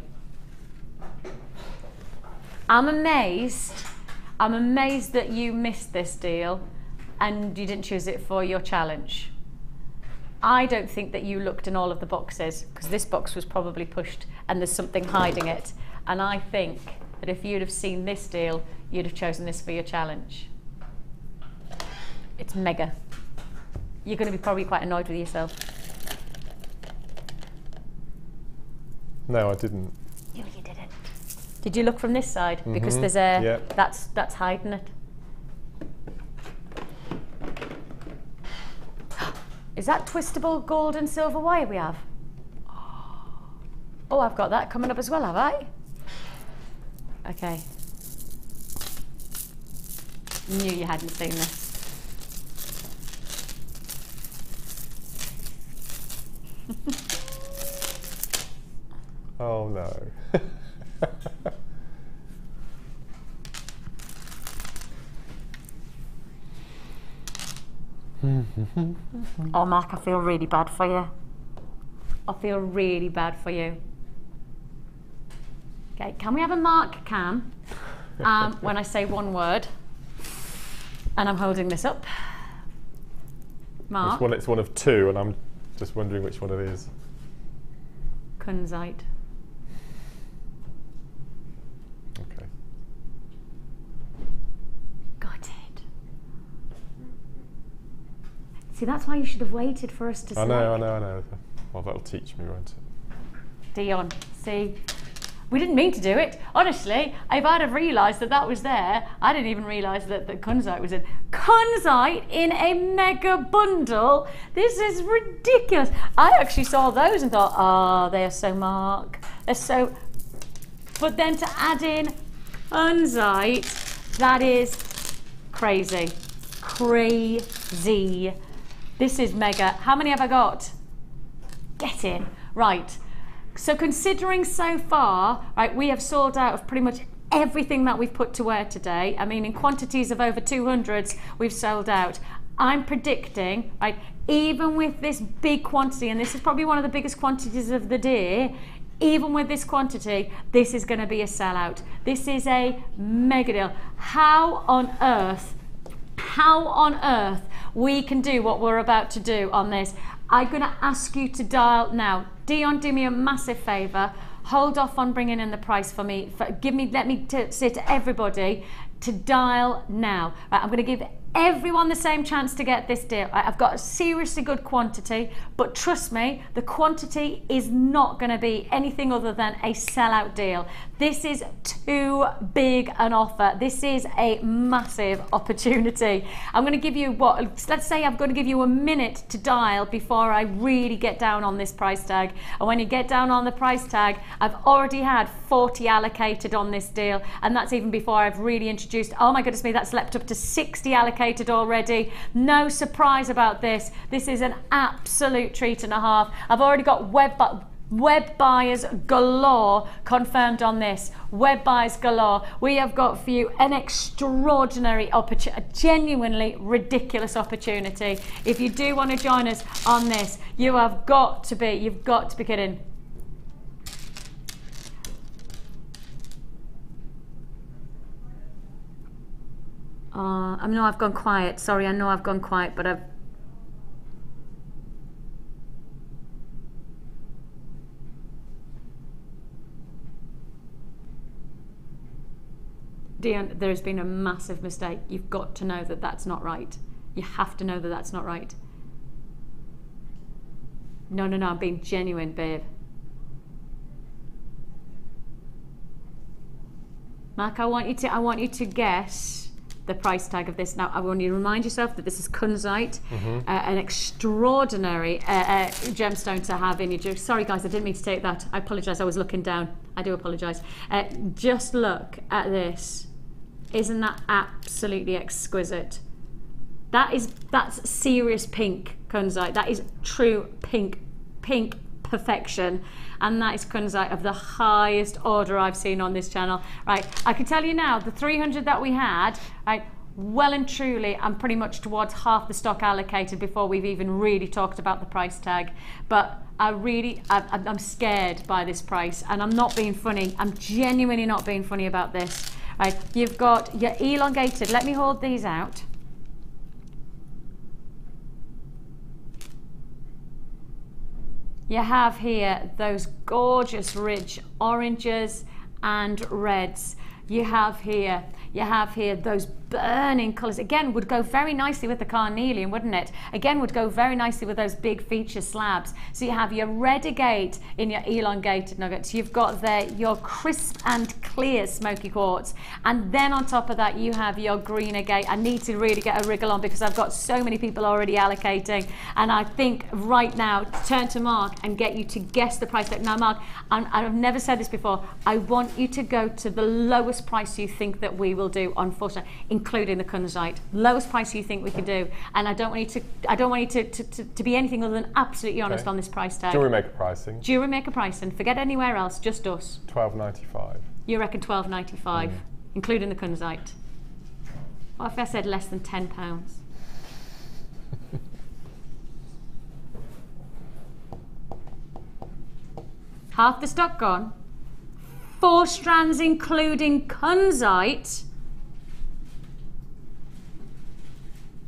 I'm amazed that you missed this deal and you didn't choose it for your challenge. I don't think that you looked in all of the boxes, because this box was probably pushed and there's something hiding it. And I think that if you'd have seen this deal, you'd have chosen this for your challenge. It's mega. You're going to be probably quite annoyed with yourself. No, I didn't. No, you didn't. Did you look from this side? Because there's a that's hiding it. Is that twistable gold and silver wire we have? Oh, I've got that coming up as well, have I? Okay. Knew you hadn't seen this. Oh no. Oh, Mark, I feel really bad for you. I feel really bad for you. Okay, can we have a mark cam when I say one word? And I'm holding this up. Mark. It's one of 2, and I'm just wondering which one it is. Kunzite. Okay. Got it. See, that's why you should have waited for us to select. I know. Well, that'll teach me, won't it? Dion, see? We didn't mean to do it. Honestly, if I'd have realised that was there, I didn't even realise that Kunzite was in. Kunzite in a mega bundle? This is ridiculous. I actually saw those and thought, oh, they are so Mark. They're so... But then to add in Kunzite, that is crazy. Crazy. This is mega. How many have I got? Get in. Right. So considering so far, right, we have sold out of pretty much everything that we've put to wear today. I mean, in quantities of over 200s, we've sold out. I'm predicting, right, even with this big quantity, and this is probably one of the biggest quantities of the day, even with this quantity, this is going to be a sellout. This is a mega deal. How on earth we can do what we're about to do on this? I'm going to ask you to dial now. Dion, do me a massive favour. hold off on bringing in the price for me. Let me say to everybody to dial now. Right, I'm going to give everyone the same chance to get this deal. I've got a seriously good quantity, but trust me, the quantity is not going to be anything other than a sellout deal. This is too big an offer. This is a massive opportunity. I'm going to give you let's say I'm going to give you a minute to dial before I really get down on this price tag. And when you get down on the price tag, I've already had 40 allocated on this deal, and that's even before I've really introduced, oh my goodness me, that's leapt up to 60 allocated already. No surprise about this. This is an absolute treat and a half. I've already got web buyers galore confirmed on this. Web buyers galore. We have got for you an extraordinary opportunity, a genuinely ridiculous opportunity. If you do want to join us on this, you've got to be kidding. I know I've gone quiet. Sorry, I know I've gone quiet, but I've... Dion, there's been a massive mistake. You've got to know that that's not right. You have to know that that's not right. No, I'm being genuine, babe. Mark, I want you to guess the price tag of this. Now, I want you to remind yourself that this is Kunzite, an extraordinary gemstone to have in your jewelry. Sorry guys, I didn't mean to take that. I apologise, I was looking down. I do apologise. Just look at this. Isn't that absolutely exquisite? That's serious pink Kunzite. That is true pink perfection. And that is Kunzite of the highest order I've seen on this channel. Right, I can tell you now, the 300 that we had, right, well and truly, I'm pretty much towards half the stock allocated before we've even really talked about the price tag. But I'm scared by this price, and I'm not being funny. I'm genuinely not being funny about this. Right, you've got your elongated. Let me hold these out. You have here those gorgeous rich oranges and reds. You have here those burning colours. Again, would go very nicely with the Carnelian, wouldn't it? Again, would go very nicely with those big feature slabs. So you have your red agate in your elongated nuggets. You've got there your crisp and clear smoky quartz. And then on top of that, you have your green agate. I need to really get a wriggle on because I've got so many people already allocating. And I think right now, turn to Mark and get you to guess the price. Now, Mark, I've never said this before. I want you to go to the lowest price you think that we will do, unfortunately, including the Kunzite. Lowest price you think we can do, and I don't want you to be anything other than absolutely honest on this price tag. JewelleryMaker pricing. JewelleryMaker pricing. Forget anywhere else, just us. $12.95. You reckon $12.95, including the Kunzite? What if I said less than £10? Half the stock gone. 4 strands including Kunzite.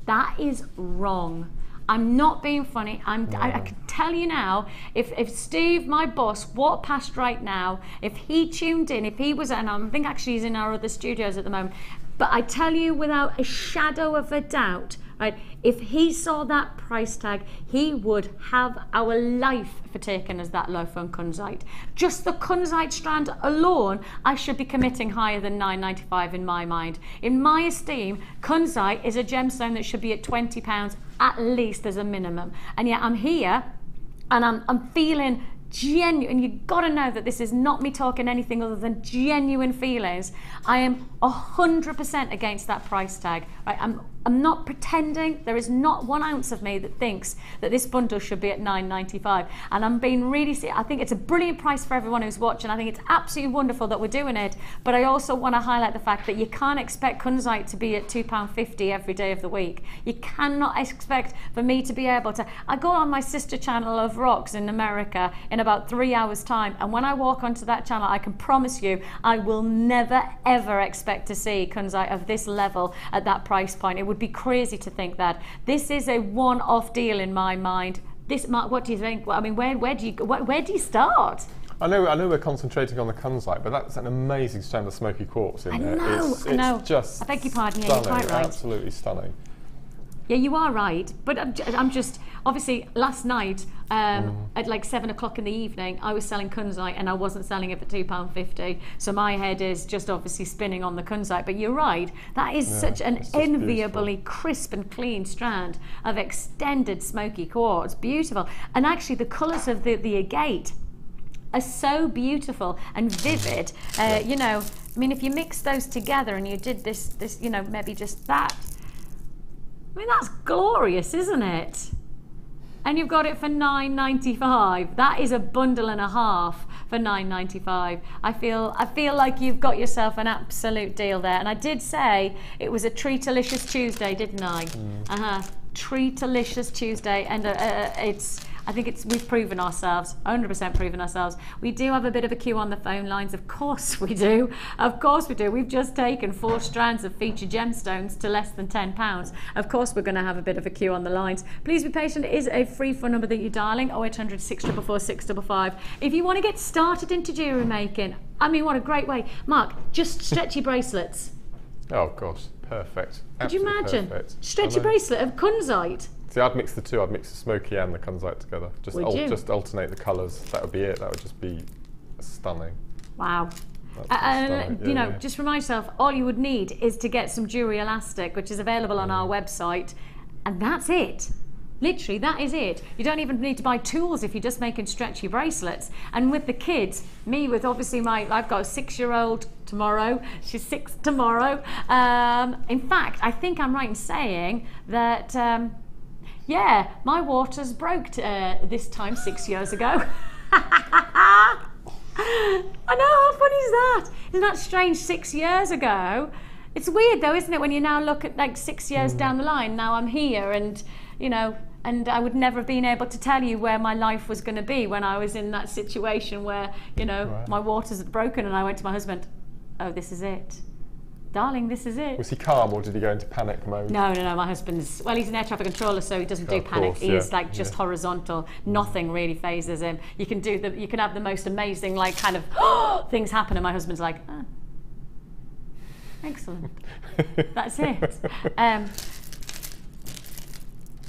That is wrong. I'm not being funny. I can tell you now, if Steve, my boss, walked past right now, if he tuned in, if he was, and I think actually he's in our other studios at the moment, but I tell you without a shadow of a doubt, right, if he saw that price tag, he would have our life for taking us that low from Kunzite. Just the Kunzite strand alone, I should be committing higher than $9.95 in my mind. In my esteem, Kunzite is a gemstone that should be at £20 at least as a minimum. And yet I'm here and I'm feeling genuine. You've got to know that this is not me talking anything other than genuine feelings. I am 100% against that price tag. Right? I'm not pretending. There is not 1 ounce of me that thinks that this bundle should be at $9.95. And I'm being really, I think it's a brilliant price for everyone who's watching. I think it's absolutely wonderful that we're doing it. But I also want to highlight the fact that you can't expect Kunzite to be at £2.50 every day of the week. You cannot expect for me to be able to. I go on my sister channel of Rocks in America in about 3 hours time, and when I walk onto that channel, I can promise you I will never ever expect to see Kunzite of this level at that price point. It would be crazy to think that. This is a one-off deal in my mind. This, Mark, what do you think? I mean, where do you start? I know we're concentrating on the Kunzite, but that's an amazing strand of smoky quartz in there. I know. It's just I beg your pardon, yeah, stunning, you're quite right. absolutely stunning. Yeah, you are right, but I'm just, obviously last night at like 7 o'clock in the evening I was selling Kunzite and I wasn't selling it for £2.50, so my head is just obviously spinning on the Kunzite. But you're right, that is such an enviably crisp and clean strand of extended smoky quartz, beautiful. And actually the colours of the agate are so beautiful and vivid. You know, I mean, if you mix those together and you did this, you know, maybe just that, I mean, that's glorious, isn't it? And you've got it for £9.95. That is a bundle and a half for £9.95. I feel like you've got yourself an absolute deal there. And I did say it was a Treatalicious Tuesday, didn't I? Treatalicious Tuesday, and I think we've proven ourselves, 100% proven ourselves. We do have a bit of a queue on the phone lines, of course we do. Of course we do. We've just taken 4 strands of featured gemstones to less than £10. Of course we're going to have a bit of a queue on the lines. Please be patient. It is a free phone number that you're dialing, 0800 644 655. If you want to get started into jewellery making, I mean, what a great way. Mark, just stretchy bracelets. Oh gosh, perfect. Could you imagine? Perfect. Stretchy bracelet of Kunzite. See, I'd mix the two. I'd mix the smoky and the Kunzite together. Just alternate the colours. That would be it. That would just be stunning. Wow. You know, just remind yourself, all you would need is to get some jewellery elastic, which is available on our website, and that's it. Literally, that is it. You don't even need to buy tools if you're just making stretchy bracelets. And with the kids, me with obviously I've got a 6-year-old tomorrow. She's 6 tomorrow. In fact, I think I'm right in saying that, yeah, my waters broke this time 6 years ago. I know, how funny is that? Isn't that strange, 6 years ago? It's weird though, isn't it, when you now look at like 6 years down the line, now I'm here and, you know, and I would never have been able to tell you where my life was going to be when I was in that situation where, you know, my waters had broken and I went to my husband, oh, this is it. Darling, this is it. Was he calm or did he go into panic mode? No, my husband's, well, he's an air traffic controller, so he doesn't do panic. He's like just horizontal. Nothing really phases him. You can have the most amazing, like, kind of things happen, and my husband's like, oh, excellent. That's it.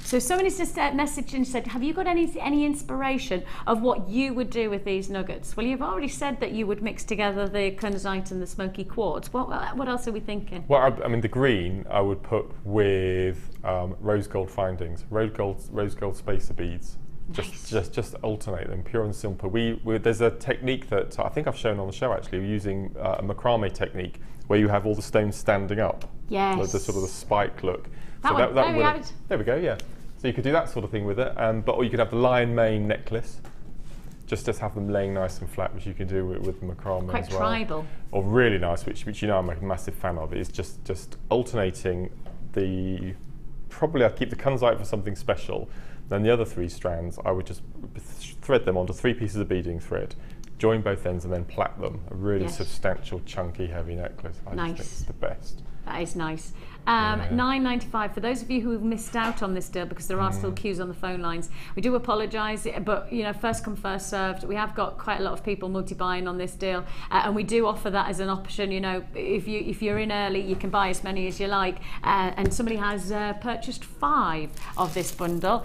So somebody just messaged and said, have you got any inspiration of what you would do with these nuggets? Well, you've already said that you would mix together the Kunzite and the smoky quartz. What else are we thinking? Well, I mean, the green I would put with rose gold findings, rose gold spacer beads. Nice. Just alternate them, pure and simple. There's a technique that I think I've shown on the show actually, using a macrame technique where you have all the stones standing up. Yes. The sort of the spike look. There we go. Yeah. So you could do that sort of thing with it, or you could have the lion mane necklace. Just have them laying nice and flat, which you can do with the macrame quite as well. Tribal. Or really nice, which you know I'm a massive fan of. Is just alternating the. Probably I'd keep the Kunzite for something special. Then the other 3 strands, I would just thread them onto 3 pieces of beading thread, join both ends, and then plait them. A really substantial, chunky, heavy necklace. I just think it's the best. That is nice. $9.95 for those of you who have missed out on this deal, because there are still queues on the phone lines. We do apologise, but you know, first come, first served. We have got quite a lot of people multi-buying on this deal, and we do offer that as an option. You know, if you're in early, you can buy as many as you like. And somebody has purchased 5 of this bundle.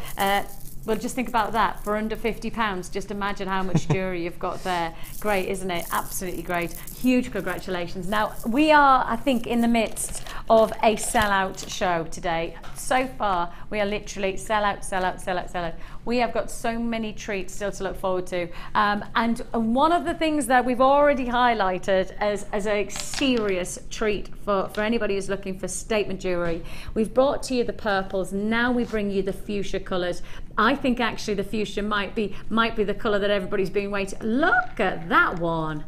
Well, just think about that. For under £50, just imagine how much jewellery you've got there. Great, isn't it? Absolutely great. Huge congratulations. Now, we are, I think, in the midst of a sellout show today. So far, we are literally sellout. We have got so many treats still to look forward to. And one of the things that we've already highlighted as a serious treat for anybody who's looking for statement jewellery, we've brought to you the purples. Now we bring you the fuchsia colours. I think actually the fuchsia might be the colour that everybody's been waiting. Look at that one.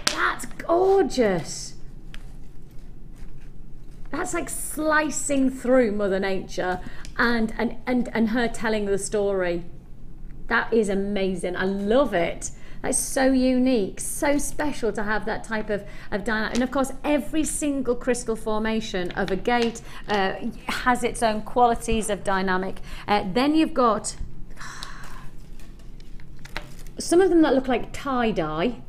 That's gorgeous. That's like slicing through Mother Nature and her telling the story. That is amazing. I love it. That's so unique, so special to have that type of dynamic. And of course, every single crystal formation of agate has its own qualities of dynamic. Then you've got, some of them that look like tie-dye.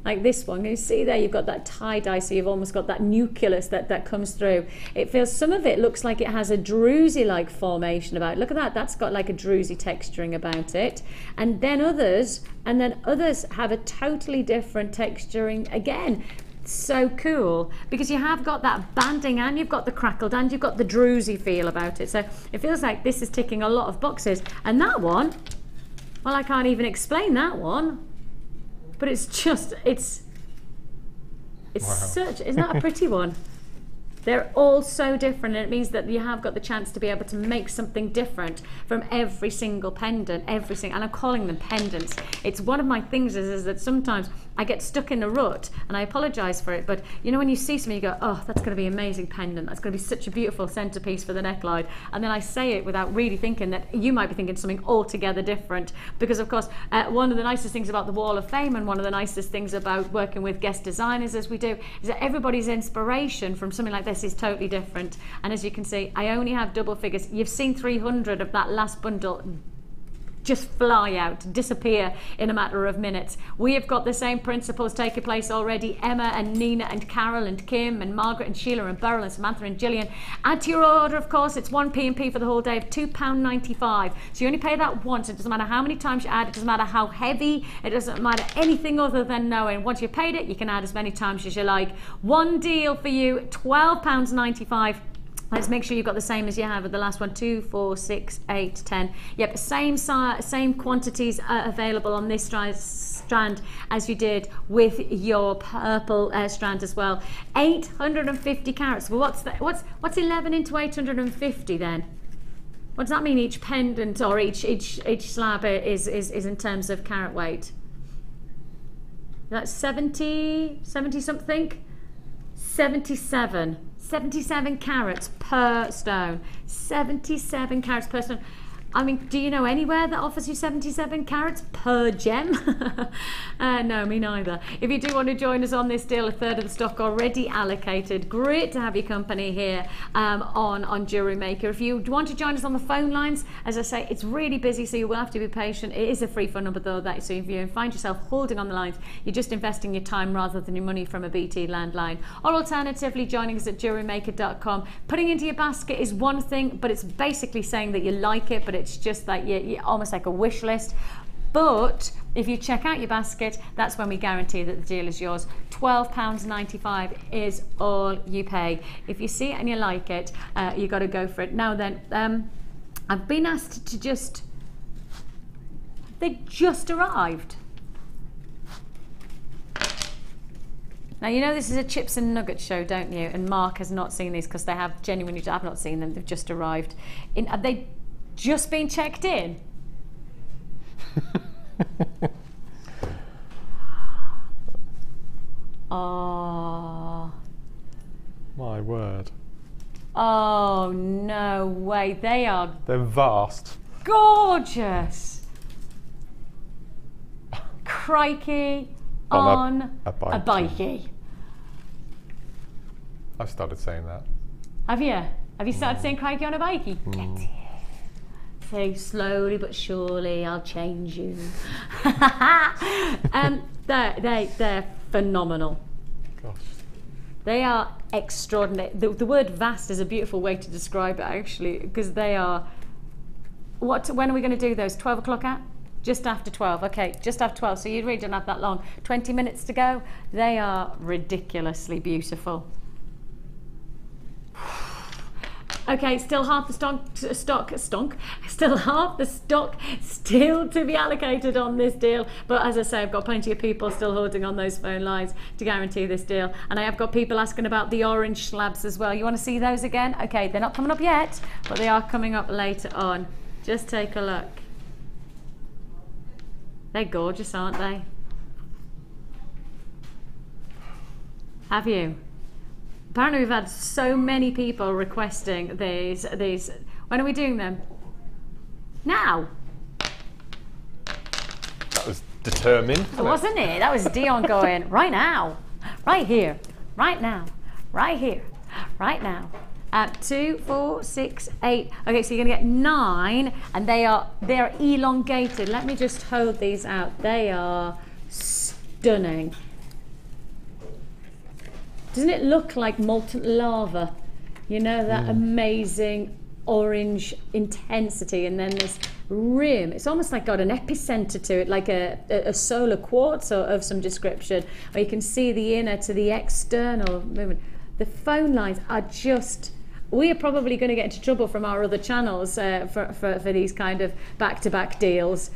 Like this one, can you see there? You've got that tie-dye, so you've almost got that nucleus that comes through. It feels, some of it looks like it has a druzy-like formation about it. Look at that, that's got like a druzy texturing about it. And then others have a totally different texturing again. So cool, because you have got that banding and you've got the crackled and you've got the druzy feel about it. So it feels like this is ticking a lot of boxes. And that one, well, I can't even explain that one. But it's just, it's wow. Such, isn't that a pretty one? They're all so different, and it means that you have got the chance to be able to make something different from every single pendant, and I'm calling them pendants. It's one of my things is that sometimes I get stuck in a rut, and I apologise for it, but you know when you see something you go, oh, that's going to be an amazing pendant, that's going to be such a beautiful centrepiece for the neckline, and then I say it without really thinking that you might be thinking something altogether different, because of course one of the nicest things about the Wall of Fame and one of the nicest things about working with guest designers as we do is that everybody's inspiration from something like this is totally different. And as you can see, I only have double figures. You've seen 300 of that last bundle just fly out, disappear in a matter of minutes. We have got the same principles taking place already. Emma and Nina and Carol and Kim and Margaret and Sheila and Beryl and Samantha and Gillian. Add to your order, of course, it's one P&P for the whole day of £2.95. So you only pay that once. It doesn't matter how many times you add, it doesn't matter how heavy, it doesn't matter anything other than knowing once you've paid it, you can add as many times as you like. One deal for you, £12.95. Let's make sure you've got the same as you have with the last one. 2, 4, 6, 8, 10. Yep, same quantities available on this strand as you did with your purple strand as well. 850 carats. Well, what's 11 into 850 then? What does that mean? Each pendant or each slab is in terms of carat weight. That's 70 something. 77 carats per stone. 77 carats per stone. I mean, do you know anywhere that offers you 77 carats per gem? No, me neither. If you do want to join us on this deal, a third of the stock already allocated. Great to have your company here on Jewellery Maker. If you want to join us on the phone lines, as I say, it's really busy, so you will have to be patient. It is a free phone number though, so if you find yourself holding on the lines, you're just investing your time rather than your money from a BT landline. Or alternatively, joining us at jewellerymaker.com. Putting into your basket is one thing, but it's basically saying that you like it, but it's just like you're almost like a wish list. But if you check out your basket, that's when we guarantee that the deal is yours. £12.95 is all you pay. If you see it and you like it, you got to go for it. Now then, I've been asked to they just arrived. Now, you know this is a chips and nuggets show, don't you? And Mark has not seen these because they have genuinely, I've not seen them, they've just arrived. Have they just been checked in? Oh. My word. Oh, no way. They're vast. Gorgeous. Crikey on a bikey. I've started saying that. Have you? Have you started saying crikey on a bikey? Get it. So slowly but surely I'll change you. They're phenomenal. Gosh. They are extraordinary. The word vast is a beautiful way to describe it actually, because they are, when are we going to do those? 12 o'clock at? Just after 12, okay, just after 12, so you really don't have that long. 20 minutes to go. They are ridiculously beautiful. Okay, still half the still half the stock still to be allocated on this deal. But as I say, I've got plenty of people still holding on those phone lines to guarantee this deal. And I have got people asking about the orange slabs as well. You want to see those again? Okay, they're not coming up yet, but they are coming up later on. Just take a look. They're gorgeous, aren't they? Have you? Apparently we've had so many people requesting these. When are we doing them? Now. That was determined. Wasn't it? That was Dion going, right now, right here, right now, right here, right now. at 2, 4, 6, 8. Okay, so you're gonna get 9, and they are elongated. Let me just hold these out. They are stunning. Doesn't it look like molten lava? You know, that amazing orange intensity, and then this rim. It's almost like got an epicenter to it, like a solar quartz or of some description. Or you can see the inner to the external movement. The phone lines are just. We are probably going to get into trouble from our other channels for these kind of back-to-back deals.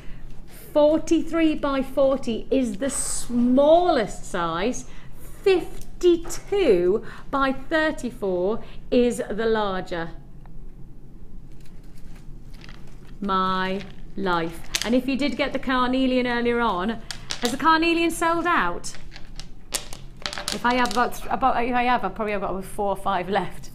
43 by 40 is the smallest size. 52 by 34 is the larger. My life. And if you did get the Carnelian earlier on, has the Carnelian sold out? If I have I've probably got about 4 or 5 left.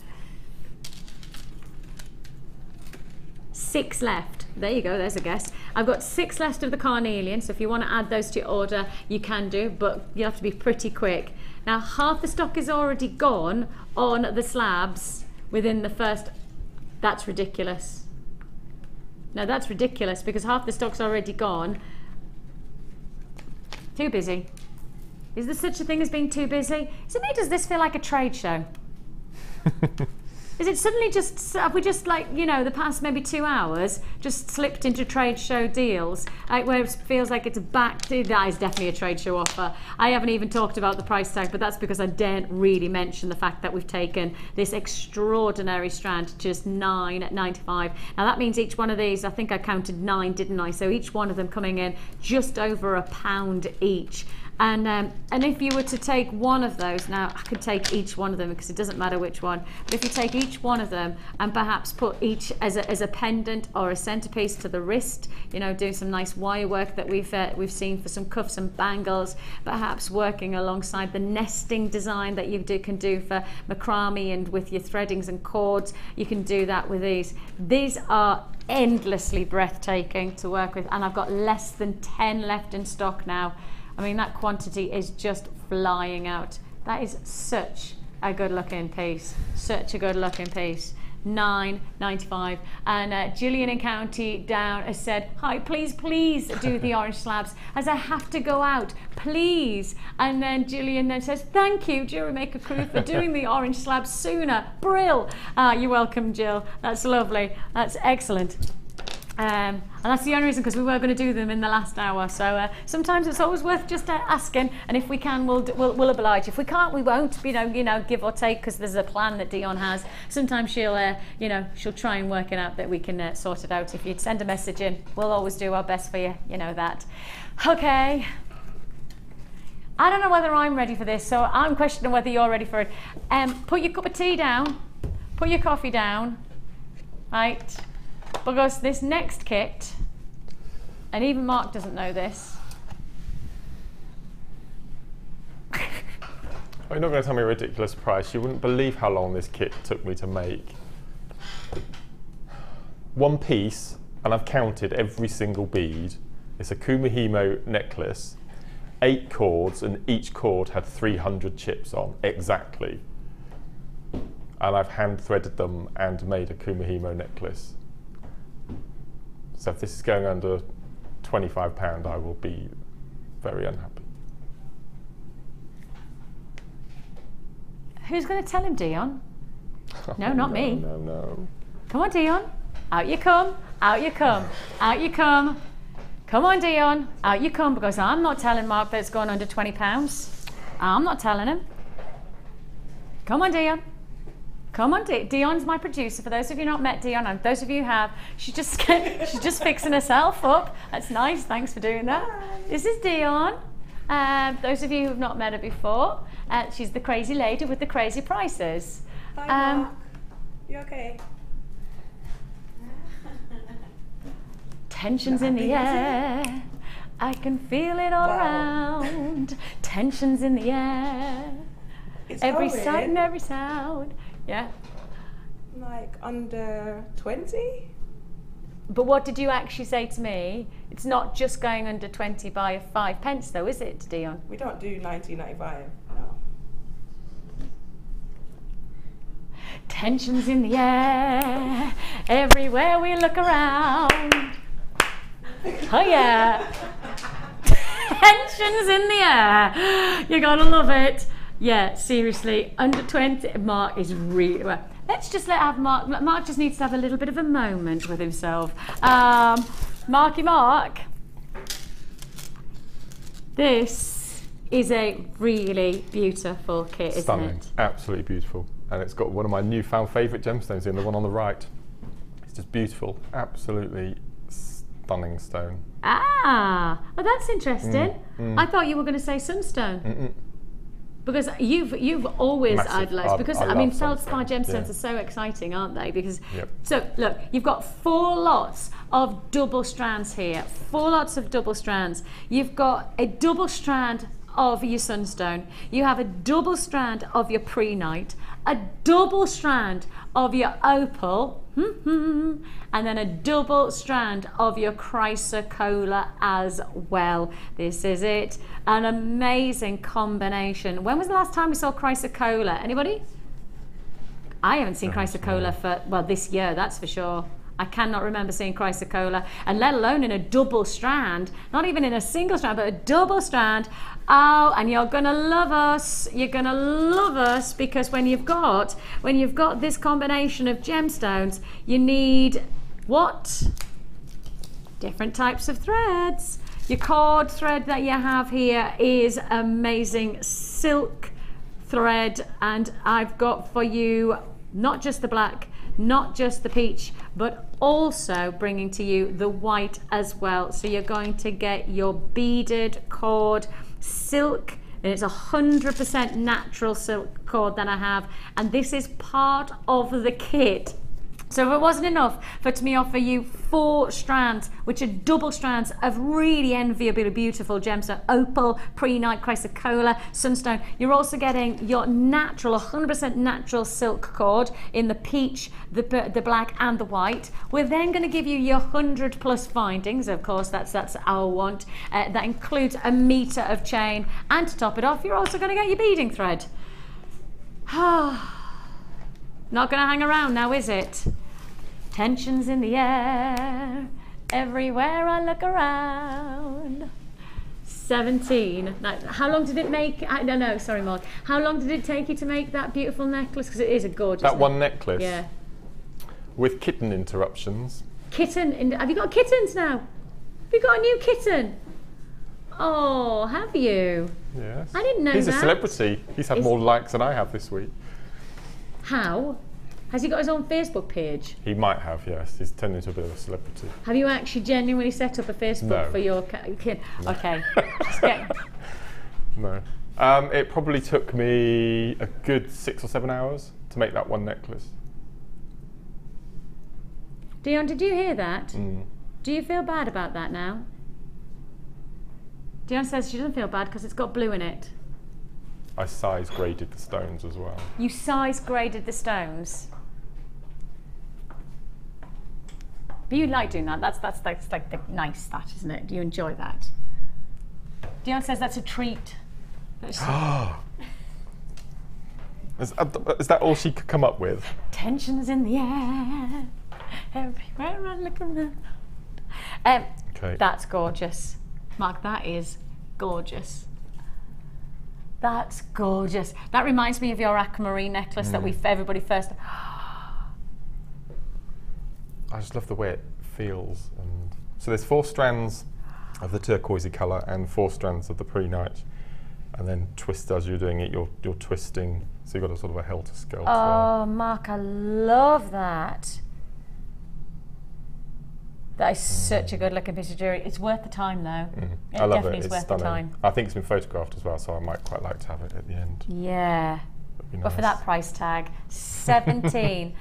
6 left. There you go, there's a guess. I've got 6 left of the Carnelian, so if you want to add those to your order, you can do, but you have to be pretty quick. Now, half the stock is already gone on the slabs within the first. That's ridiculous. No, that's ridiculous, because half the stock's already gone. Too busy. Is there such a thing as being too busy? To me, does this feel like a trade show? Is it suddenly just, have we just, like, you know, the past maybe 2 hours just slipped into trade show deals, where it feels like it's back to, that is definitely a trade show offer. I haven't even talked about the price tag, but that's because I daren't really mention the fact that we've taken this extraordinary strand to just $9.95. Now that means each one of these, I think I counted 9, didn't I? So each one of them coming in just over £1 each. And if you were to take one of those, now I could take each one of them because it doesn't matter which one, but if you take each one of them and perhaps put each as a pendant or a centerpiece to the wrist, you know, doing some nice wire work that we've seen for some cuffs and bangles, perhaps working alongside the nesting design that you can do for macrame and with your threadings and cords, you can do that with these. These are endlessly breathtaking to work with, and I've got less than 10 left in stock now. I mean, that quantity is just flying out. That is such a good looking piece. Such a good looking piece. $9.95. And Gillian in County Down has said, hi, please do the orange slabs as I have to go out, please. And then Gillian then says, thank you, Jewellery Maker crew, for doing the orange slabs sooner. Brill. You're welcome, Jill. That's lovely. That's excellent. And that's the only reason, because we were going to do them in the last hour. So sometimes it's always worth just asking, and if we can, we'll oblige. If we can't, we won't. You know, give or take, because there's a plan that Dion has. Sometimes she'll try and work it out that we can sort it out. If you'd send a message in, we'll always do our best for you. You know that. Okay. I don't know whether I'm ready for this, so I'm questioning whether you're ready for it. Put your cup of tea down. Put your coffee down. Right. Because this next kit, and even Mark doesn't know this. You're not going to tell me a ridiculous price. You wouldn't believe how long this kit took me to make. One piece, and I've counted every single bead. It's a kumihimo necklace, 8 cords, and each cord had 300 chips on, exactly. And I've hand threaded them and made a kumihimo necklace. So if this is going under £25, I will be very unhappy. Who's going to tell him, Dion? No, not me. No. Come on, Dion. Out you come. Out you come. Out you come. Come on, Dion. Out you come, because I'm not telling Mark that it's gone under £20. I'm not telling him. Come on, Dion. Come on, Dion's my producer. For those of you not met Dion, and those of you who have, she's just fixing herself up. That's nice. Thanks for doing that. Hi. This is Dion. Those of you who have not met her before, she's the crazy lady with the crazy prices. Hi, Mark. You okay? Tensions in the air. I can feel it all around. Tensions in the air. It's every going. sight and every sound. Yeah. Like under 20? But what did you actually say to me? It's not just going under 20 by 5 pence though, is it, Dion? We don't do 19.95, no. Tensions in the air, everywhere we look around. Oh yeah. Tensions in the air. You gotta love it. Yeah, seriously, under 20, Mark is really well. Let's just have Mark. Mark just needs to have a little bit of a moment with himself. Marky Mark. This is a really beautiful kit, Stunning. isn't it? Absolutely beautiful. And it's got one of my newfound favourite gemstones in, the one on the right. It's just beautiful. Absolutely stunning stone. Ah, well that's interesting. I thought you were going to say sunstone. Because you've always Massive. idolised, because I mean love feldspar sunstone, gemstones yeah. are so exciting, aren't they? Because Yep. so look, you've got 4 lots of double strands here. 4 lots of double strands. You've got a double strand of your sunstone. You have a double strand of your prehnite, a double strand of your opal, and then a double strand of your chrysocolla as well. This is it. An amazing combination. When was the last time we saw chrysocolla? Anybody? I haven't seen chrysocolla for, well, this year, that's for sure. I cannot remember seeing chrysocolla, and let alone in a double strand, not even in a single strand, but a double strand. Oh, and you're gonna love us. You're gonna love us, because when you've got this combination of gemstones, you need what? Different types of threads. Your cord thread that you have here is amazing silk thread, and I've got for you not just the black, not just the peach, but also bringing to you the white as well. So you're going to get your beaded cord silk, and it's 100% natural silk cord that I have, and this is part of the kit. So if it wasn't enough for me offer you 4 strands, which are double strands of really enviably beautiful gemstone, opal, prehnite, chrysocolla, sunstone, you're also getting your natural, 100% natural silk cord in the peach, the black and the white. We're then going to give you your 100+ findings, of course, that's our want. That includes a metre of chain, and to top it off, you're also going to get your beading thread. Not going to hang around now, is it? Tensions in the air, everywhere I look around. 17. Now, how long did it make? No, sorry, Mark. How long did it take you to make that beautiful necklace? Because it is a gorgeous That one necklace? Yeah. With kitten interruptions. Kitten? Have you got kittens now? Have you got a new kitten? Oh, have you? Yes. I didn't know He's that. a celebrity. He's had more likes than I have this week. How? Has he got his own Facebook page? He might have, yes. He's turned into a bit of a celebrity. Have you actually genuinely set up a Facebook for your kid? No. Okay. Just get... No. It probably took me a good 6 or 7 hours to make that one necklace. Dion, did you hear that? Mm. Do you feel bad about that now? Dion says she doesn't feel bad because it's got blue in it. I size graded the stones as well. You size graded the stones? But you like doing that. That's like the nice that, isn't it? Do you enjoy that? Dion says that's a treat. Is that all she could come up with? Tensions in the air, everywhere I look around. Okay. That's gorgeous. Mark, that is gorgeous. That's gorgeous. That reminds me of your aquamarine necklace that everybody first... I just love the way it feels. And so there's 4 strands of the turquoisey colour and 4 strands of the prehnite, and then twist as you're doing it. You're twisting, so you've got a sort of a helter-skelter. Oh, Mark, I love that. That is such a good-looking piece of jewellery. It's worth the time, though. It I love definitely it. is It's worth stunning. the time. I think it's been photographed as well, so I might quite like to have it at the end. Yeah. Be But for nice. that price tag, $17.95.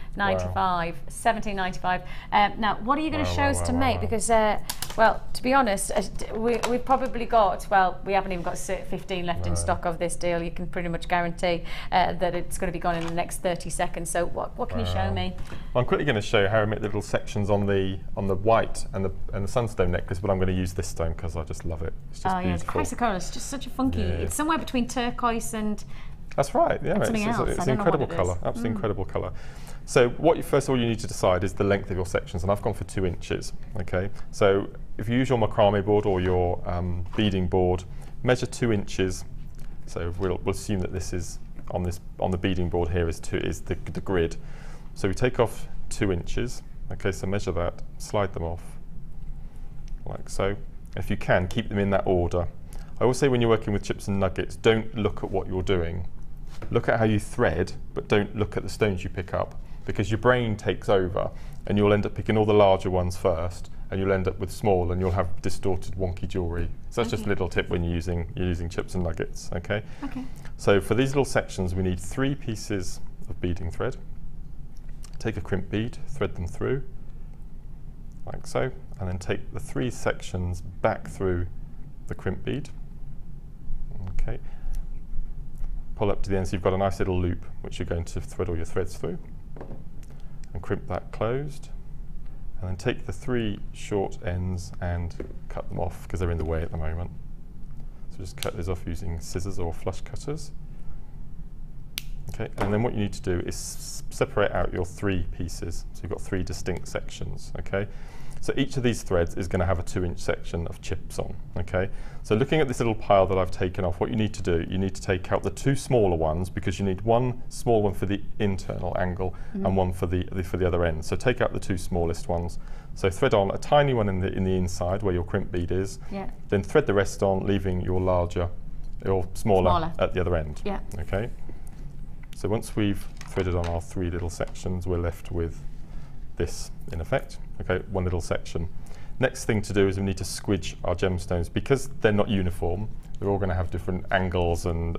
$17.95. Now, what are you going to show us to make? Because, well, to be honest, we've probably got, well, we haven't even got 15 left in stock of this deal. You can pretty much guarantee that it's going to be gone in the next 30 seconds. So what can you show me? Well, I'm quickly going to show you how I make little sections on the white and the sunstone necklace, but I'm going to use this stone because I just love it. It's just beautiful. The chrysocolla is just such a funky. Yeah. It's somewhere between turquoise and That's right. Yeah, something else. It's I an don't know what incredible it is. colour. Absolutely incredible colour. So first of all you need to decide is the length of your sections, and I've gone for 2 inches. Okay. So if you use your macrame board or your beading board, measure 2 inches. So we'll assume that this is on the beading board here is the grid. So we take off 2 inches. Okay. So measure that. Slide them off like so. If you can, keep them in that order. I always say when you're working with chips and nuggets, don't look at what you're doing. Look at how you thread, but don't look at the stones you pick up, because your brain takes over and you'll end up picking all the larger ones first, and you'll end up with small and you'll have distorted, wonky jewellery. So that's just a little tip when you're using chips and nuggets, okay? Okay. So for these little sections, we need 3 pieces of beading thread. Take a crimp bead, thread them through, like so, and then take the 3 sections back through the crimp bead. Okay. Pull up to the end so you've got a nice little loop which you're going to thread all your threads through, and crimp that closed, and then take the 3 short ends and cut them off because they're in the way at the moment. So just cut these off using scissors or flush cutters. Okay, and then what you need to do is separate out your 3 pieces. So you've got 3 distinct sections, okay? So each of these threads is going to have a 2-inch section of chips on, okay? So looking at this little pile that I've taken off, what you need to do, you need to take out the 2 smaller ones, because you need 1 small one for the internal angle and 1 for the other end. So take out the 2 smallest ones. So thread on a tiny one in the inside where your crimp bead is. Yeah. Then thread the rest on, leaving your smaller at the other end. Yeah. Okay. So once we've threaded on our 3 little sections, we're left with this in effect. Okay, 1 little section. Next thing to do is we need to squidge our gemstones, because they're not uniform. They're all going to have different angles, and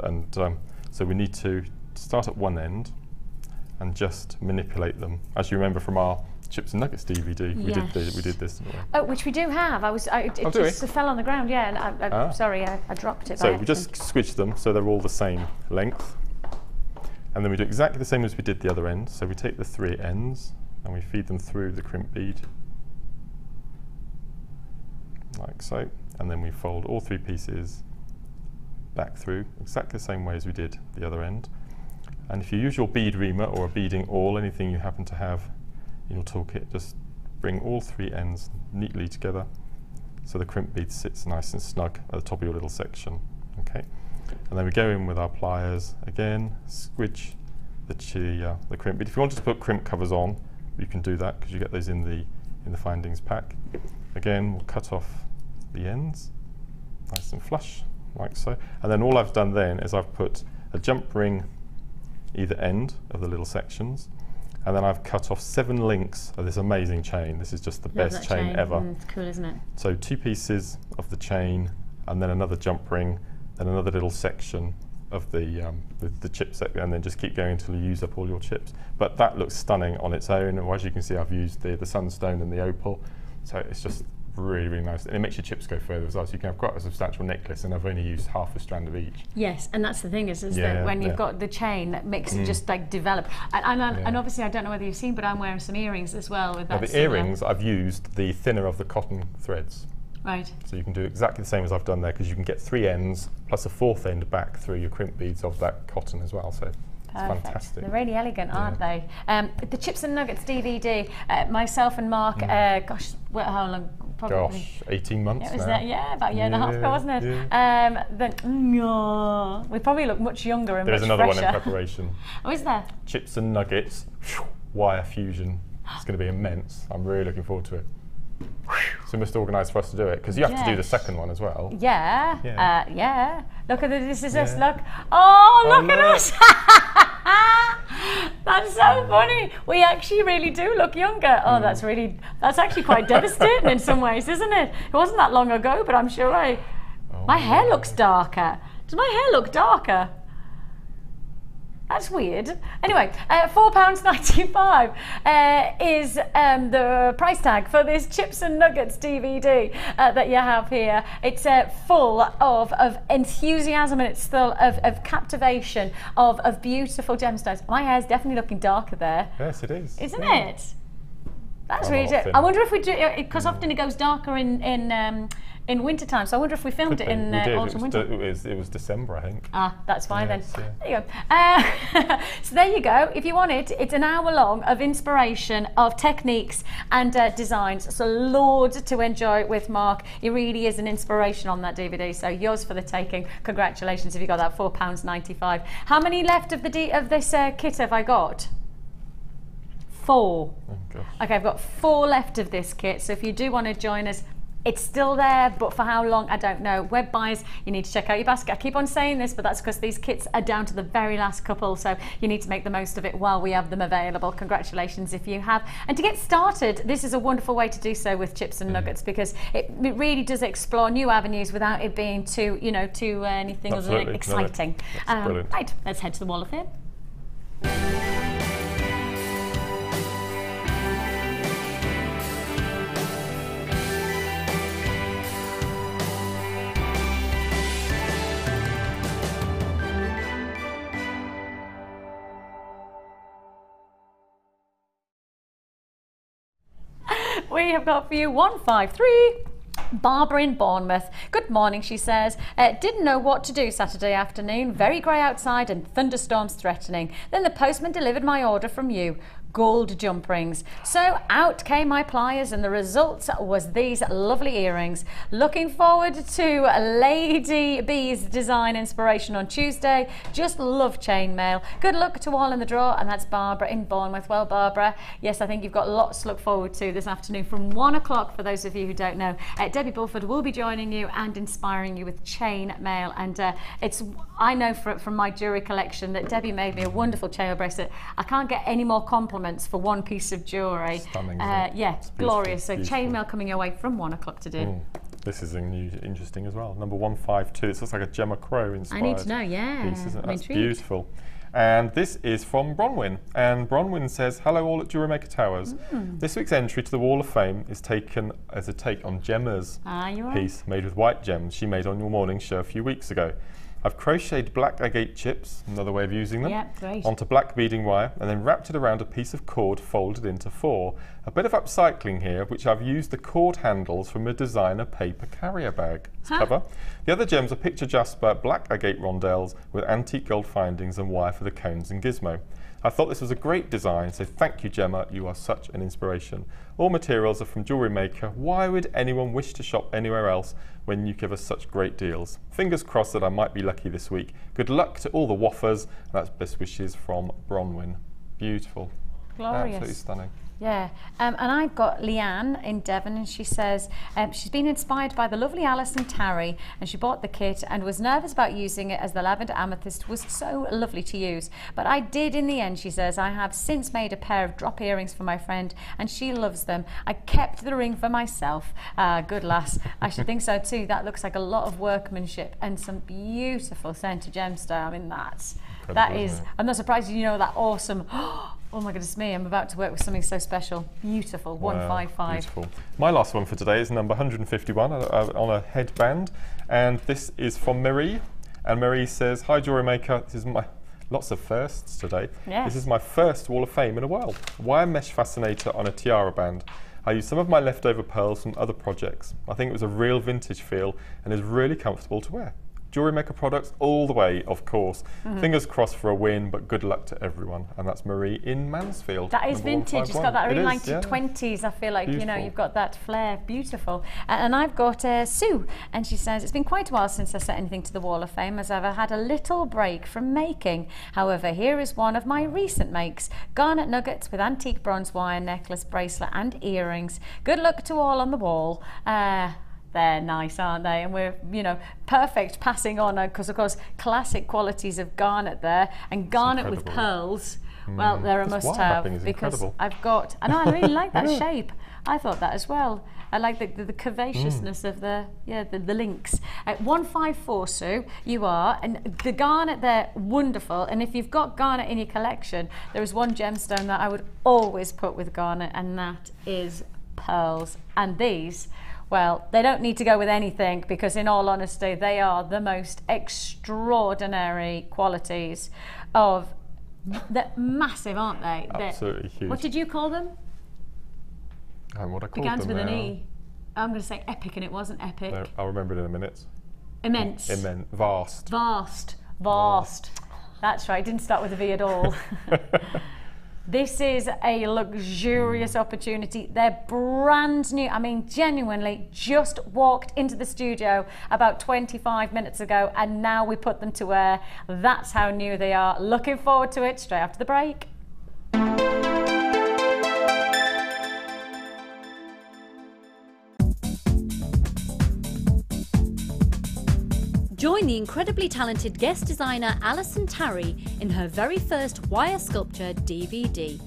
so we need to start at one end and just manipulate them. As you remember from our Chips and Nuggets DVD, we did this. Didn't we? Oh, which we do have. It just fell on the ground. Yeah, and sorry, I dropped it. So we just squidge them so they're all the same length, and then we do exactly the same as we did the other end. So we take the 3 ends and we feed them through the crimp bead, like so, and then we fold all 3 pieces back through exactly the same way as we did the other end. And if you use your bead reamer or a beading awl, anything you happen to have in your toolkit, just bring all 3 ends neatly together so the crimp bead sits nice and snug at the top of your little section. Okay, and then we go in with our pliers again, squidge the crimp bead. If you wanted to put crimp covers on, you can do that, because you get those in the findings pack. Again, we'll cut off the ends nice and flush, like so. And then all I've done then is I've put a jump ring either end of the little sections, and then I've cut off 7 links of this amazing chain. This is just the best chain ever. It's cool, isn't it? So 2 pieces of the chain, and then another jump ring, then another little section of the chip set, and then just keep going until you use up all your chips. But that looks stunning on its own, and as you can see, I've used the sunstone and the opal, so it's just really, really nice, and it makes your chips go further as well, so you can have quite a substantial necklace, and I've only used half a strand of each. Yes, and that's the thing is that when you've got the chain, that makes it just like develop. And obviously, I don't know whether you've seen, but I'm wearing some earrings as well with that. Now the earrings, I've used the thinner of the cotton threads. Right. So you can do exactly the same as I've done there, because you can get 3 ends plus a 4th end back through your crimp beads of that cotton as well. So it's fantastic. They're really elegant, aren't they? The Chips and Nuggets DVD, myself and Mark, gosh, how long? Probably. Gosh, 18 months It was now. about a year and a half ago, wasn't it? We probably look much younger and There's much another fresher. one in preparation. Oh, is there? Chips and Nuggets wire fusion. It's going to be immense. I'm really looking forward to it. So we must organise for us to do it, because you have to do the second one as well. Yeah. Yeah. Look at this. Is us. Look. Oh, look at us. That's so funny. We actually really do look younger. Oh, that's actually quite devastating in some ways, isn't it? It wasn't that long ago, but I'm sure my hair looks darker. Does my hair look darker? That's weird. Anyway, £4.95 is the price tag for this Chips and Nuggets DVD that you have here. It's full of enthusiasm, and it's full of captivation of beautiful gemstones. My hair's definitely looking darker there. Yes, it is. Isn't it? That's really good. I wonder if we do, because often it goes darker in in winter time. So I wonder if we filmed it in autumn winter. It was December, I think. Ah, that's fine then. Yeah. There you go. So there you go. If you want it, it's an hour long of inspiration, of techniques and designs. So loads to enjoy with Mark. He really is an inspiration on that DVD. So yours for the taking. Congratulations if you got that, £4.95. How many left of this kit have I got? 4. Oh, gosh. Okay, I've got 4 left of this kit. So if you do want to join us, it's still there, but for how long, I don't know. Web buyers, you need to check out your basket. I keep on saying this, but that's because these kits are down to the very last couple, so you need to make the most of it while we have them available. Congratulations if you have. And to get started, this is a wonderful way to do so with chips and nuggets, because it really does explore new avenues without it being too, too anything other than exciting. Right, let's head to the Wall of Fame. We have got for you 153. Barbara in Bournemouth. Good morning, she says. Didn't know what to do Saturday afternoon. Very grey outside and thunderstorms threatening. Then the postman delivered my order from you. Gold jump rings. So out came my pliers and the result was these lovely earrings. Looking forward to Lady B's design inspiration on Tuesday. Just love chainmail. Good luck to all in the draw, and that's Barbara in Bournemouth. Well, Barbara, yes, I think you've got lots to look forward to this afternoon from 1 o'clock. For those of you who don't know, Debbie Bulford will be joining you and inspiring you with chainmail. And I know from my jewellery collection that Debbie made me a wonderful chain bracelet. I can't get any more compliments for one piece of jewellery. Stunning. Yeah, glorious. So chainmail coming your way from 1 o'clock to do. This is interesting as well. Number 152. It looks like a Gemma Crow inspired. I need to know. Yeah, piece, isn't it? I'm That's intrigued. beautiful. And this is from Bronwyn. And Bronwyn says, hello all at JewelleryMaker Towers. This week's entry to the Wall of Fame is taken as a take on Gemma's piece made with white gems she made on your morning show a few weeks ago. I've crocheted black agate chips, another way of using them, onto black beading wire and then wrapped it around a piece of cord folded into 4. A bit of upcycling here, which I've used the cord handles from a designer paper carrier bag. It's clever. The other gems are picture jasper, black agate rondelles with antique gold findings and wire for the cones and gizmo. I thought this was a great design, so thank you, Gemma. You are such an inspiration. All materials are from Jewellery Maker. Why would anyone wish to shop anywhere else when you give us such great deals? Fingers crossed that I might be lucky this week. Good luck to all the waffers. That's best wishes from Bronwyn. Beautiful. Glorious. Absolutely stunning. Yeah, and I've got Leanne in Devon, and she says she's been inspired by the lovely Alison Tarry, and she bought the kit and was nervous about using it as the lavender amethyst was so lovely to use. But I did in the end, she says. I have since made a pair of drop earrings for my friend, and she loves them. I kept the ring for myself. Good lass. I should think so too. That looks like a lot of workmanship and some beautiful centre gemstone. I mean, that is, I'm not surprised that awesome. Oh my goodness me, I'm about to work with something so special. Beautiful, wow, 155. Beautiful. My last one for today is number 151 on a headband, and this is from Marie. And Marie says, hi Jewellery Maker, this is lots of firsts today. Yes. This is my first Wall of Fame in a while. Wire mesh fascinator on a tiara band. I used some of my leftover pearls from other projects. I think it was a real vintage feel and is really comfortable to wear. Jewellery Maker products all the way, of course. Fingers crossed for a win, but good luck to everyone. And that's Marie in Mansfield. That is vintage. It's got that really 1920s. Yeah. I feel like, Beautiful. you've got that flair. Beautiful. And I've got Sue, and she says, it's been quite a while since I set anything to the Wall of Fame, as I've had a little break from making. However, here is one of my recent makes. Garnet nuggets with antique bronze wire necklace, bracelet and earrings. Good luck to all on the wall. They're nice, aren't they? And we're, perfect passing on, because of course, classic qualities of garnet there, and garnet with pearls. Well, they're a must-have, because incredible. I've got, and I really like that shape. I thought that as well. I like the curvaceousness of the links. 154, Sue, you are, and the garnet there, wonderful. And if you've got garnet in your collection, there is one gemstone that I would always put with garnet, and that is pearls. And these, well, they don't need to go with anything, because in all honesty, they are the most extraordinary qualities of, they're massive, aren't they? Absolutely huge. What did you call them? And what I called Begins them with now. an E. I'm going to say epic, and it wasn't epic. No, I'll remember it in a minute. Immense. Vast. Vast. That's right, didn't start with a V at all. This is a luxurious opportunity. They're brand new. I mean, genuinely just walked into the studio about 25 minutes ago, and now we put them to wear. That's how new they are. Looking forward to it straight after the break. Join the incredibly talented guest designer Alison Tarry in her very first wire sculpture DVD.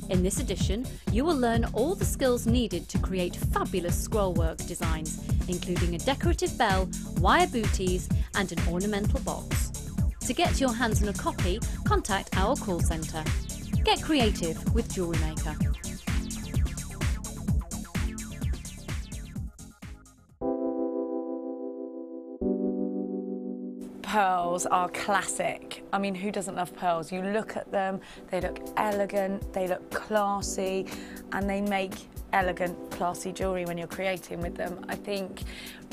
In this edition, you will learn all the skills needed to create fabulous scrollwork designs, including a decorative bell, wire booties and an ornamental box. To get your hands on a copy, contact our call centre. Get creative with Jewellery Maker. Pearls are classic. I mean, who doesn't love pearls? You look at them, they look elegant, they look classy, and they make elegant, classy jewellery when you're creating with them. I think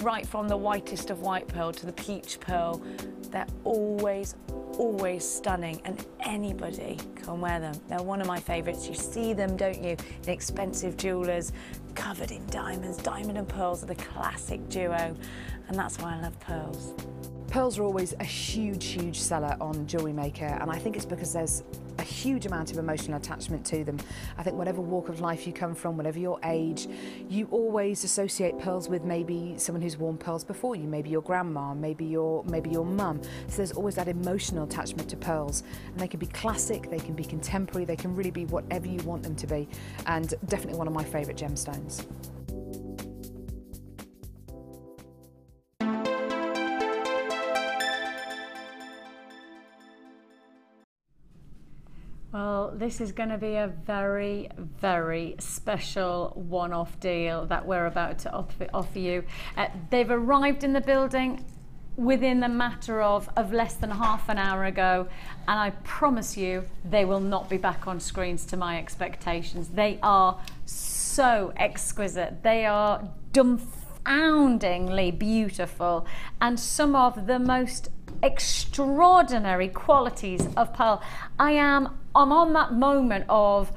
right from the whitest of white pearl to the peach pearl, they're always stunning, and anybody can wear them. They're one of my favourites. You see them, don't you, in expensive jewellers, covered in diamonds. Diamond and pearls are the classic duo, and that's why I love pearls. Pearls are always a huge seller on Jewellery Maker, and I think it's because there's a huge amount of emotional attachment to them. I think whatever walk of life you come from, whatever your age, you always associate pearls with maybe someone who's worn pearls before you, maybe your grandma, maybe your mum. So there's always that emotional attachment to pearls, and they can be classic, they can be contemporary, they can really be whatever you want them to be, and definitely one of my favourite gemstones. Well, this is going to be a very, very special one-off deal that we're about to offer you. They've arrived in the building within the matter of less than half an hour ago, and I promise you they will not be back on screens to my expectations. They are so exquisite. They are dumbfoundingly beautiful, and some of the most extraordinary qualities of pearl. I'm on that moment of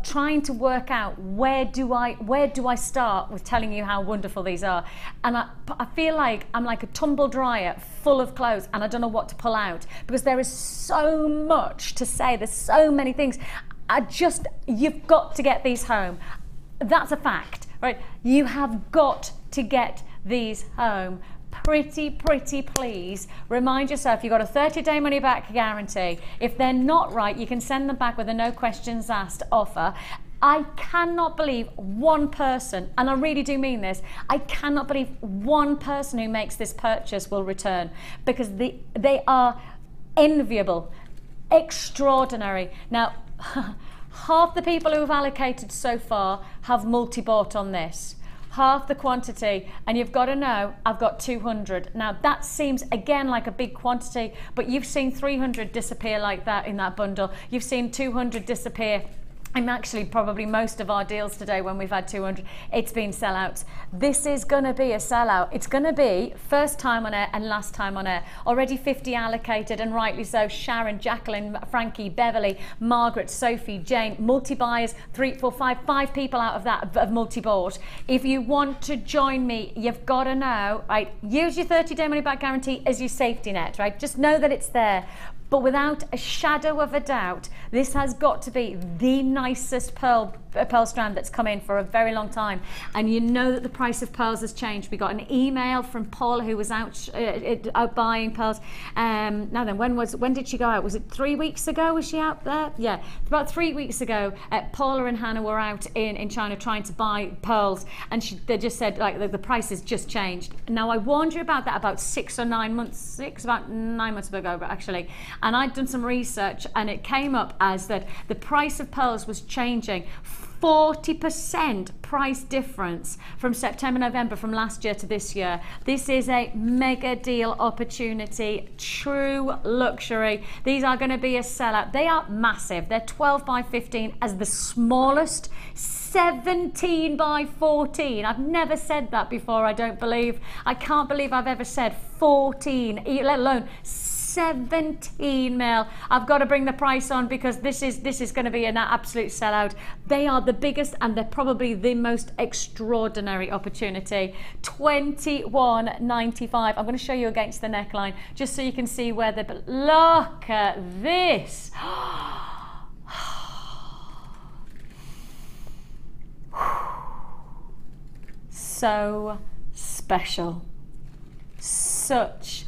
trying to work out where do I start with telling you how wonderful these are, and I feel like I'm like a tumble dryer full of clothes, and I don't know what to pull out because there is so much to say. There's so many things. You've got to get these home. That's a fact, right? You have got to get these home. Pretty please remind yourself you've got a 30-day money back guarantee. If they're not right, you can send them back with a no questions asked offer. I cannot believe one person, and I really do mean this, I cannot believe one person who makes this purchase will return, because they are enviable, extraordinary. Now, half the people who have allocated so far have multi-bought on this. Half the quantity, and you've got to know I've got 200. Now that seems again like a big quantity, but you've seen 300 disappear like that in that bundle. You've seen 200 disappear. I'm actually probably most of our deals today when we've had 200, it's been sellouts. This is going to be a sellout. It's going to be first time on air and last time on air. Already 50 allocated, and rightly so. Sharon, Jacqueline, Frankie, Beverly, Margaret, Sophie, Jane, multi-buyers, 3, 4, 5 people out of that have multi-bought. If you want to join me, you've got to know, right, use your 30-day money back guarantee as your safety net, right? Just know that it's there. But without a shadow of a doubt, this has got to be the nicest pearl strand that's come in for a very long time. And you know that the price of pearls has changed. We got an email from Paula, who was out buying pearls. Now then, when did she go out? Was it 3 weeks ago? Was she out there? Yeah, about 3 weeks ago. Paula and Hannah were out in China trying to buy pearls, and they just said like the price has just changed. Now I warned you about that about 9 months ago, but actually. And I'd done some research, and it came up as that the price of pearls was changing. 40% price difference from September, November from last year to this year. This is a mega deal opportunity, true luxury. These are going to be a sellout. They are massive. They're 12 by 15 as the smallest, 17 by 14. I've never said that before, I don't believe. I can't believe I've ever said 14, let alone 17 mil. I've got to bring the price on because this is going to be an absolute sellout. They are the biggest and they're probably the most extraordinary opportunity. $21.95. I'm going to show you against the neckline just so you can see where the, look at this. So special. Such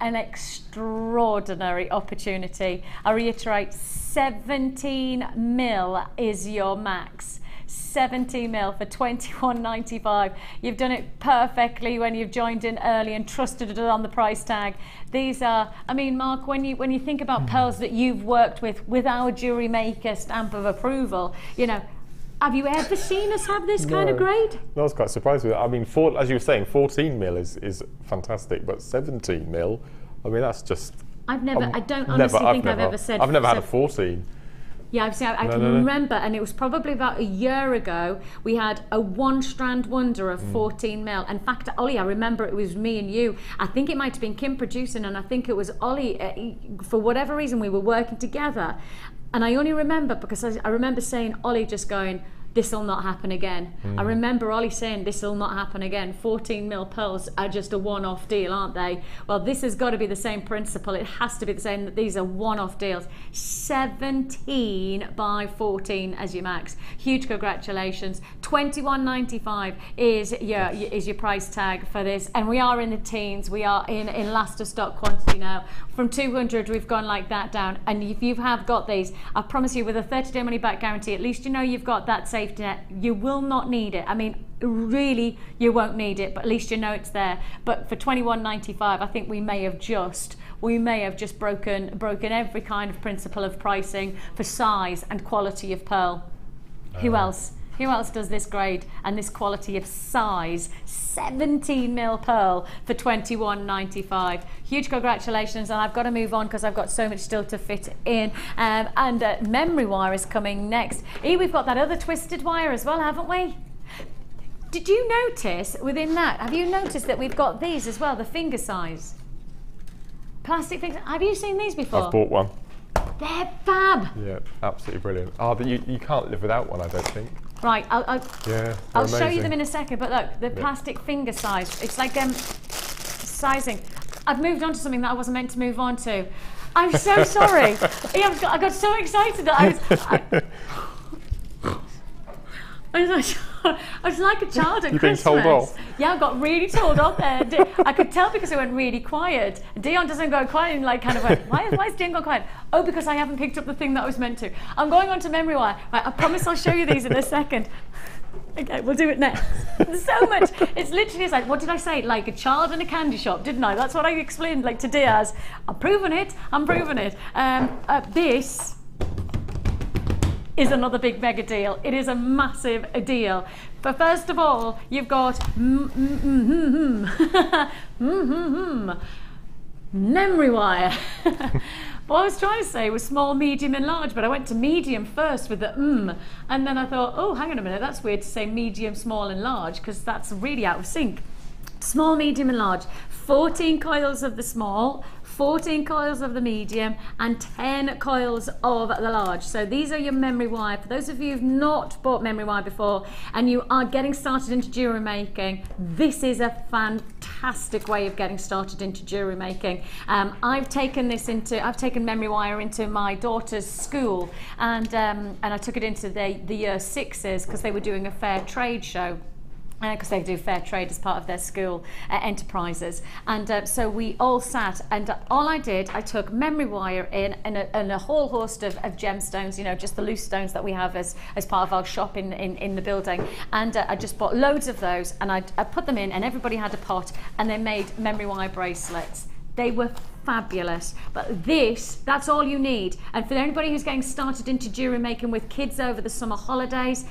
an extraordinary opportunity. I reiterate, 17 mil is your max. 17 mil for $21.95. You've done it perfectly when you've joined in early and trusted it on the price tag. These are, I mean, Mark, when you think about pearls that you've worked with our Jewellery Maker stamp of approval, you know, have you ever seen us have this kind of grade? No, I was quite surprised with it. I mean, as you were saying, 14 mil is fantastic, but 17 mil, I mean, that's just... I don't honestly think I've ever said... I've never had a 14. Yeah, I can remember, and it was probably about a year ago, we had a one-strand wonder of 14 mil. In fact, Ollie, I remember it was me and you. I think it might have been Kim producing, and I think it was Ollie, for whatever reason, we were working together. And I only remember because I remember saying, Ollie just going, this'll not happen again. I remember Ollie saying, this'll not happen again. 14 mil pearls are just a one-off deal, aren't they? Well, this has got to be the same principle. It has to be the same, that these are one-off deals. 17 by 14 as your max. Huge congratulations. $21.95 is your price tag for this. And we are in the teens. We are in last of stock quantity now. From 200, we've gone like that down. And if you have got these, I promise you, with a 30-day money-back guarantee, at least you know you've got that safety net. You will not need it. I mean, really, you won't need it, but at least you know it's there. But for $21.95, I think we may have just broken every kind of principle of pricing for size and quality of pearl. Who else? Who else does this grade and this quality of size? 17 mil pearl for $21.95. Huge congratulations, and I've got to move on because I've got so much still to fit in. Memory wire is coming next. We've got that other twisted wire as well, haven't we? Did you notice within that, have you noticed that we've got these as well, the finger size? Plastic fingers. Have you seen these before? I've bought one. They're fab. Yeah, absolutely brilliant. Oh, but you can't live without one, I don't think. Right, I'll show you them in a second, but look, the plastic finger size, it's like sizing. I've moved on to something that I wasn't meant to move on to. I'm so sorry. I got so excited that I was like a child at You've Christmas. been told off? Yeah, I got really told off there. I could tell because it went really quiet. Dion doesn't go quiet and like kind of went, why is Dion going quiet? Oh, because I haven't picked up the thing that I was meant to. I'm going on to memory wire. Right, I promise I'll show you these in a second. Okay, we'll do it next. So much. It's literally like, what did I say? Like a child in a candy shop, didn't I? That's what I explained like to Diaz. I'm proving it. This is another big mega deal. It is a massive deal. But first of all, you've got memory wire. What I was trying to say was small, medium and large, but I went to medium first with the and then I thought, oh, hang on a minute, that's weird to say medium, small and large because that's really out of sync. Small, medium and large. 14 coils of the small, 14 coils of the medium and 10 coils of the large. So these are your memory wire. For those of you who've not bought memory wire before and you are getting started into jewellery making, this is a fantastic way of getting started into jewellery making. I've taken memory wire into my daughter's school and I took it into the year 6s because they were doing a fair trade show. Because they do fair trade as part of their school enterprises, and so we all sat, and all I did, I took memory wire and a whole host of gemstones, you know, just the loose stones that we have as part of our shop in the building, and I just bought loads of those, and I put them in, and everybody had a pot, and they made memory wire bracelets. They were fabulous, but that's all you need. And for anybody who's getting started into jewellery making with kids over the summer holidays,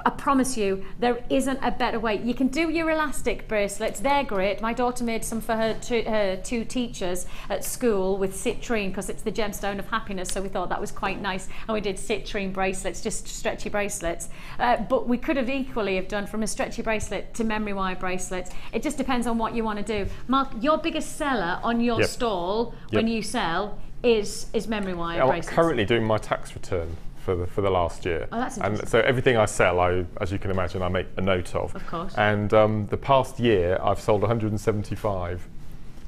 I promise you, there isn't a better way. You can do your elastic bracelets, they're great. My daughter made some for her two teachers at school with citrine, because it's the gemstone of happiness, so we thought that was quite nice. And we did citrine bracelets, just stretchy bracelets. But we could have equally have done from a stretchy bracelet to memory wire bracelets. It just depends on what you want to do. Mark, your biggest seller on your stall when you sell is memory wire bracelets. I'm currently doing my tax return for the last year. Oh, that's and so everything I sell, as you can imagine, I make a note of. Of course. And the past year, I've sold 175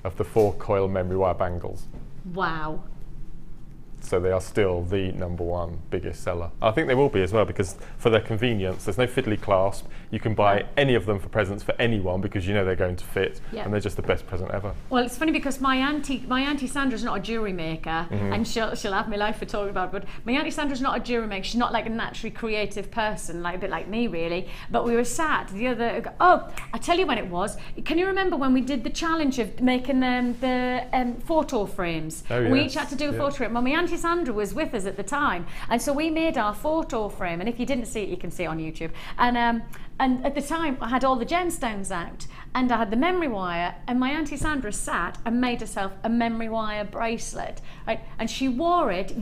of the 4-coil memory wire bangles. Wow. So they are still the #1 biggest seller. I think they will be as well, because for their convenience, there's no fiddly clasp. You can buy any of them for presents for anyone, because you know they're going to fit, and they're just the best present ever. Well, it's funny because my auntie Sandra's not a jewellery maker, and she'll have my life for talking about it, but my auntie Sandra's not a jewellery maker. She's not like a naturally creative person, like a bit like me really. But we were sat the other, I tell you when it was. Can you remember when we did the challenge of making the photo frames? Oh, We yes. each had to do a photo frame. Well, my auntie Sandra was with us at the time, and so we made our photo frame, and if you didn't see it, you can see it on YouTube. And at the time I had all the gemstones out, and I had the memory wire, and my auntie Sandra sat and made herself a memory wire bracelet, right? And she wore it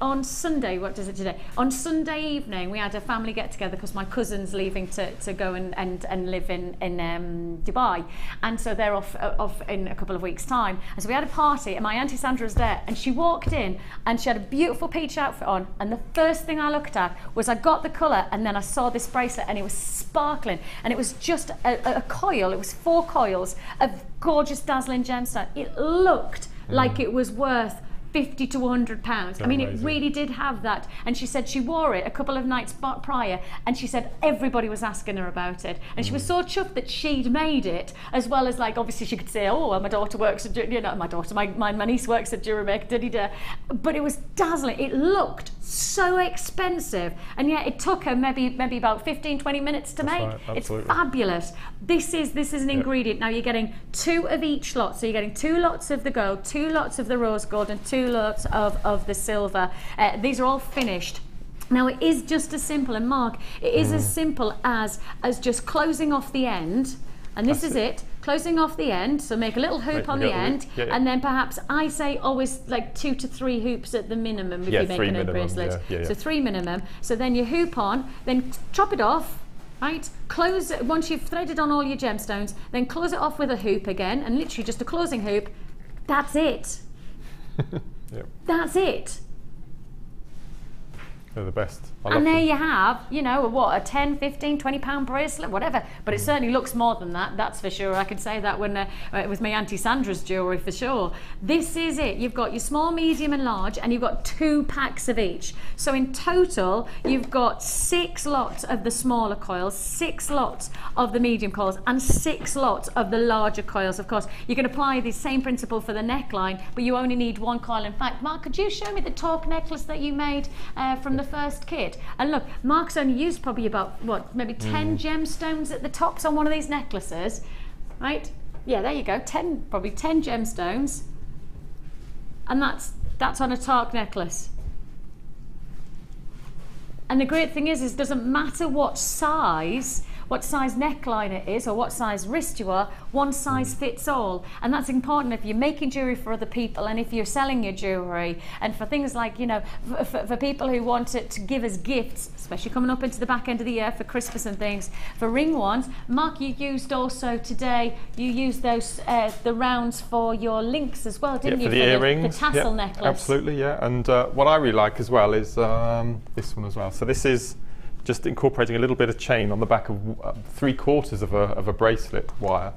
on Sunday. What is it today? On Sunday evening we had a family get together, because my cousin's leaving to go and live in Dubai, and so they're off in a couple of weeks' time. And so we had a party, and my auntie Sandra was there, and she walked in and she had a beautiful peach outfit on, and the first thing I looked at was, I got the colour, and then I saw this bracelet, and it was sparkling, and it was just a coil. It was 4 coils of gorgeous dazzling gemstone. It looked like it was worth £50 to £100. I mean, it really did have that. And she said she wore it a couple of nights prior, and she said everybody was asking her about it, and she was so chuffed that she'd made it, as well as, like, obviously she could say, oh, well, my daughter works at, my niece works at JewelleryMaker, but it was dazzling. It looked so expensive, and yet it took her maybe about 15-20 minutes to make. Right, it's fabulous. This is an ingredient. Now you're getting 2 of each lot, so you're getting 2 lots of the gold, 2 lots of the rose gold, and 2 lots of the silver. These are all finished. Now it is just as simple, and Mark, it is as simple as just closing off the end, and this is it. Closing off the end, so make a little hoop on the end, and then perhaps, I say always like 2 to 3 hoops at the minimum if you're making a bracelet. So 3 minimum. So then you hoop on, then chop it off, right? Close it, once you've threaded on all your gemstones, then close it off with a hoop again, and literally just a closing hoop. That's it. That's it. They're the best. And there you have, you know, what, a 10, 15, 20 pound bracelet, whatever. But it certainly looks more than that, that's for sure. I can say that when with my Auntie Sandra's jewellery, for sure. This is it. You've got your small, medium and large, and you've got 2 packs of each. So in total, you've got 6 lots of the smaller coils, 6 lots of the medium coils, and 6 lots of the larger coils. Of course, you can apply the same principle for the neckline, but you only need 1 coil. In fact, Mark, could you show me the torque necklace that you made from the first kit? And look, Mark's only used probably about, what, maybe 10 gemstones at the tops on one of these necklaces, right? Yeah, there you go, probably 10 gemstones. And that's on a torque necklace. And the great thing is it doesn't matter what size neckline it is or what size wrist you are, one size fits all. And that's important if you're making jewellery for other people, and if you're selling your jewellery, and for things like, you know, for people who want it to give as gifts, especially coming up into the back end of the year for Christmas and things, for ring ones. Mark, you used also today, you used those, the rounds for your links as well, didn't you? For the earrings. The tassel necklace. Absolutely, yeah. And what I really like as well is this one as well. So this is just incorporating a little bit of chain on the back of 3/4 of a bracelet wire.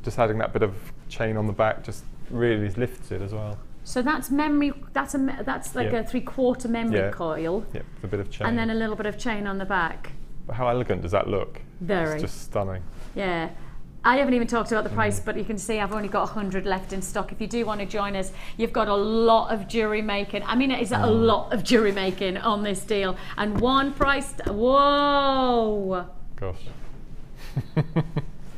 Just adding that bit of chain on the back just really lifts it as well. So that's memory. That's like a 3/4 memory coil. Yeah, with a bit of chain. And then a little bit of chain on the back. But how elegant does that look? Very. It's just stunning. Yeah. I haven't even talked about the price, but you can see I've only got 100 left in stock. If you do want to join us, you've got a lot of jewellery making. I mean, it is a lot of jewellery making on this deal. And one price, whoa! Gosh.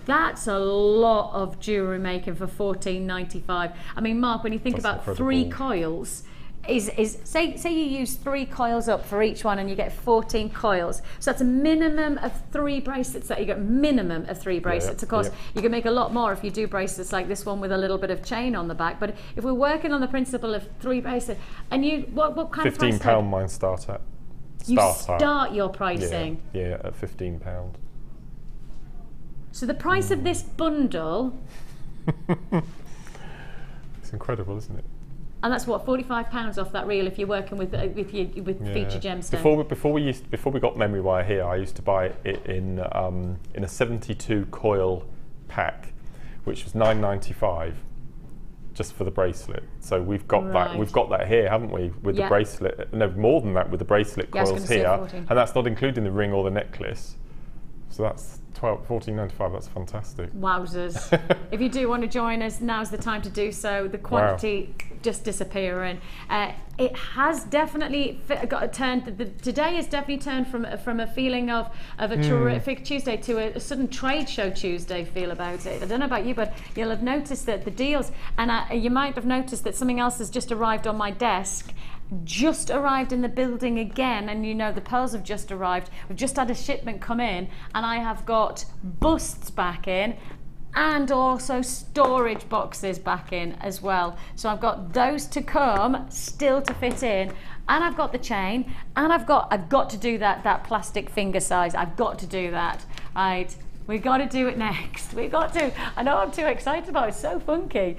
That's a lot of jewellery making for $14.95. I mean, Mark, when you think about incredible. 3 coils, is say you use 3 coils up for each one and you get 14 coils. So that's a minimum of 3 bracelets that you get, minimum of 3 bracelets. Of course, you can make a lot more if you do bracelets like this one with a little bit of chain on the back. But if we're working on the principle of 3 bracelets, and you, what kind of price? £15 mine start at. You start your pricing? Yeah, at £15. So the price of this bundle... It's incredible, isn't it? And that's what, £45 off that reel if you're working with feature gemstone. Before we got memory wire here, I used to buy it in a 72 coil pack, which was £9.95 just for the bracelet. So we've got that. We've got that here, haven't we? With the bracelet, no, more than that with the bracelet coils here, and that's not including the ring or the necklace. So that's £14.95. That's fantastic. Wowzers! If you do want to join us, now's the time to do so. The quantity just disappearing. It has definitely got a turn. Today has definitely turned from a feeling of a terrific Tuesday to a sudden trade show Tuesday feel about it. I don't know about you, but you'll have noticed that the deals, and you might have noticed that something else has just arrived on my desk. Just arrived in the building again, and you know the pearls have just arrived. We've just had a shipment come in, and I have got busts back in and also storage boxes back in as well. So I've got those to come still to fit in, and I've got the chain, and I've got to do that plastic finger size. I've got to do that. Right. We've got to do it next. We've got to. I know I'm too excited about it. It's so funky.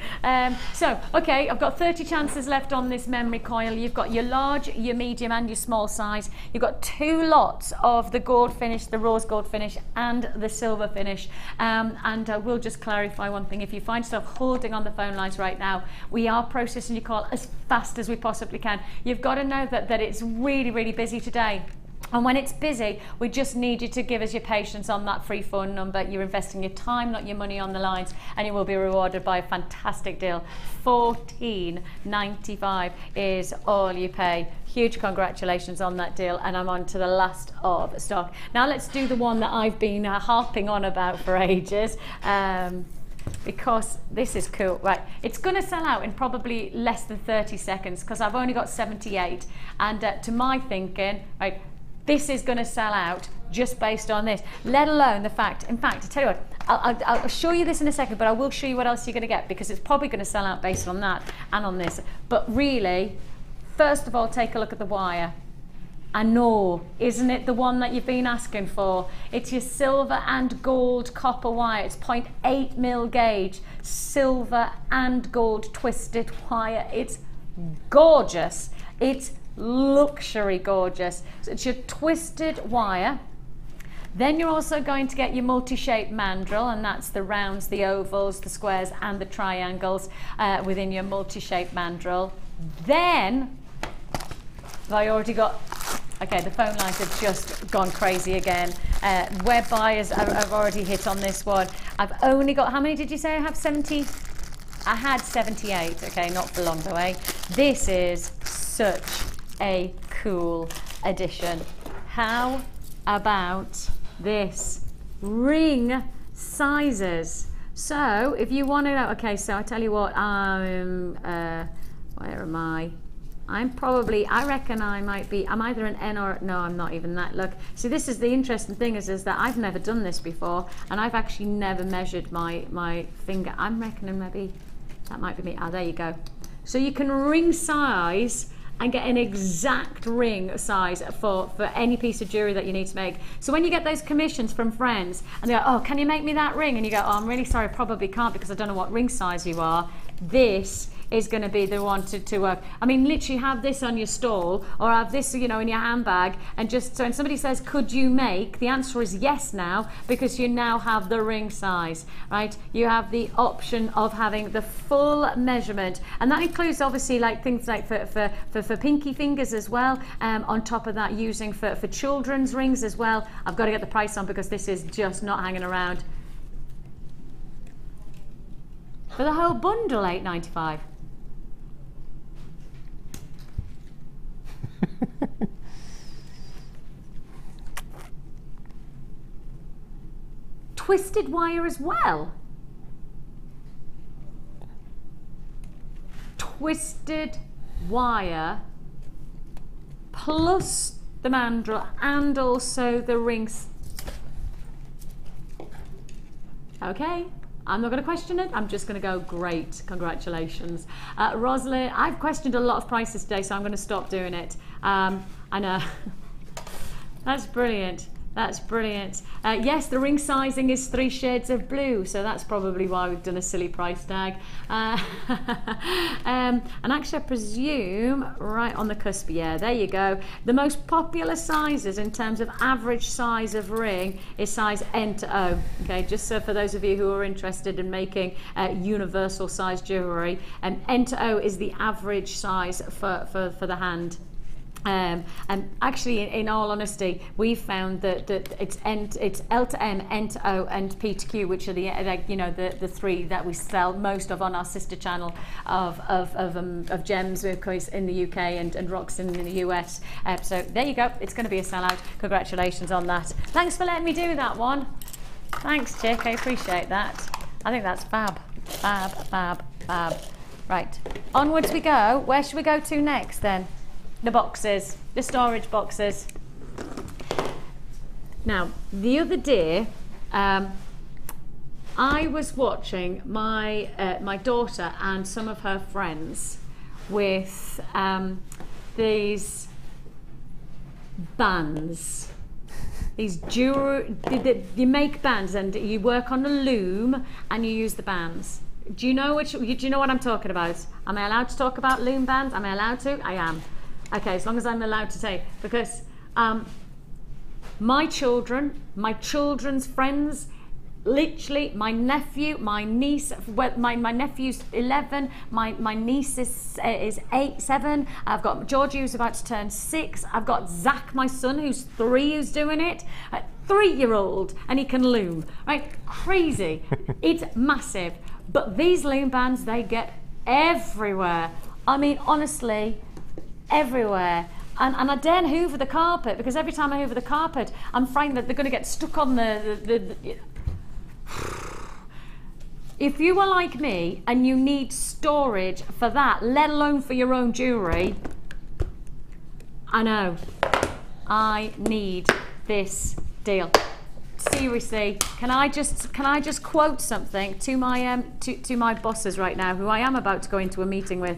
So, okay, I've got 30 chances left on this memory coil. You've got your large, your medium, and your small size. You've got 2 lots of the gold finish, the rose gold finish, and the silver finish. We'll just clarify one thing. If you find yourself holding on the phone lines right now, we are processing your call as fast as we possibly can. You've got to know that it's really, really busy today. And when it's busy, we just need you to give us your patience on that free phone number. You're investing your time, not your money, on the lines, and you will be rewarded by a fantastic deal. $14.95 is all you pay. Huge congratulations on that deal, and I'm on to the last of stock. Now let's do the one that I've been harping on about for ages. Because this is cool. Right, it's going to sell out in probably less than 30 seconds because I've only got 78, and to my thinking, right, this is going to sell out just based on this, let alone the fact, in fact, I tell you what, I'll show you this in a second, but I will show you what else you're going to get, because it's probably going to sell out based on that and on this. But really, first of all, take a look at the wire. I know, isn't it the one that you've been asking for? It's your silver and gold copper wire. It's 0.8 mil gauge, silver and gold twisted wire. It's gorgeous. It's luxury gorgeous. So it's your twisted wire. Then you're also going to get your multi-shaped mandrel, and that's the rounds, the ovals, the squares, and the triangles within your multi-shaped mandrel. Then I already got, okay, the phone lines have just gone crazy again. Web buyers I've already hit on this one. I've only got, how many did you say I have? 70? I had 78, okay, not for long though, eh? This is such a cool addition. How about this? Ring sizes. So if you want to know, okay, so I tell you what, where am I? I'm probably, I reckon I might be, I'm either an N or, no, I'm not even that. Look, see, this is the interesting thing is that I've never done this before, and I've actually never measured my finger. I'm reckoning maybe, that might be me. Ah, there you go. So you can ring size and get an exact ring size for any piece of jewellery that you need to make. So when you get those commissions from friends and they go, oh, can you make me that ring? And you go, oh, I'm really sorry, I probably can't because I don't know what ring size you are. This is going to be the one to work. I mean, literally have this on your stall or have this, you know, in your handbag, and just so when somebody says, could you make, the answer is yes now, because you now have the ring size, right? You have the option of having the full measurement, and that includes obviously like things like for pinky fingers as well. On top of that, using for children's rings as well. I've got to get the price on because this is just not hanging around. For the whole bundle, $8.95. Twisted wire as well. Twisted wire plus the mandrel and also the rings. Okay, I'm not going to question it. I'm just going to go, great, congratulations. Rosalind, I've questioned a lot of prices today, so I'm going to stop doing it. I know. That's brilliant. That's brilliant. Yes, the ring sizing is 3 shades of blue, so that's probably why we've done a silly price tag. And actually, I presume right on the cusp, yeah, there you go. The most popular sizes in terms of average size of ring is size N to O. Okay, just so for those of you who are interested in making universal size jewellery, N to O is the average size for the hand. And actually, in all honesty, we've found that it's L to M, N to O, and P to Q, which are the 3 that we sell most of on our sister channel of gems, of course, in the UK and rocks in the US. So there you go. It's going to be a sellout. Congratulations on that. Thanks for letting me do that one. Thanks, chick. I appreciate that. I think that's fab, fab, fab, fab. Right, onwards we go. Where should we go to next then? The boxes, the storage boxes. Now, the other day, I was watching my my daughter and some of her friends with these bands. These jewelry, you make bands and you work on a loom and you use the bands. Do you know what I'm talking about? Am I allowed to talk about loom bands? Am I allowed to? I am. Okay, as long as I'm allowed to say, because my children, my children's friends, literally my nephew, my niece, my nephew's 11, my niece is 7, I've got Georgie who's about to turn 6, I've got Zach, my son, who's 3, who's doing it, a 3-year-old, and he can loom, right? Crazy. It's massive. But these loom bands, they get everywhere. I mean, honestly, everywhere. And I daren't hoover the carpet, because every time I hoover the carpet, I'm frightened that they're going to get stuck on the If you are like me and you need storage for that, let alone for your own jewellery, I know, I need this deal. Seriously, can I just quote something to my to my bosses right now, who I am about to go into a meeting with?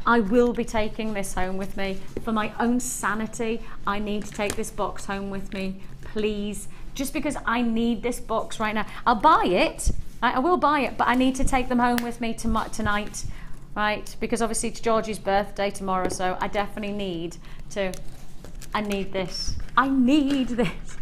I will be taking this home with me. For my own sanity, I need to take this box home with me, please. Just because I need this box right now. I'll buy it, I will buy it, but I need to take them home with me tonight, right? Because obviously it's Georgie's birthday tomorrow, so I definitely need to, I need this. I need this.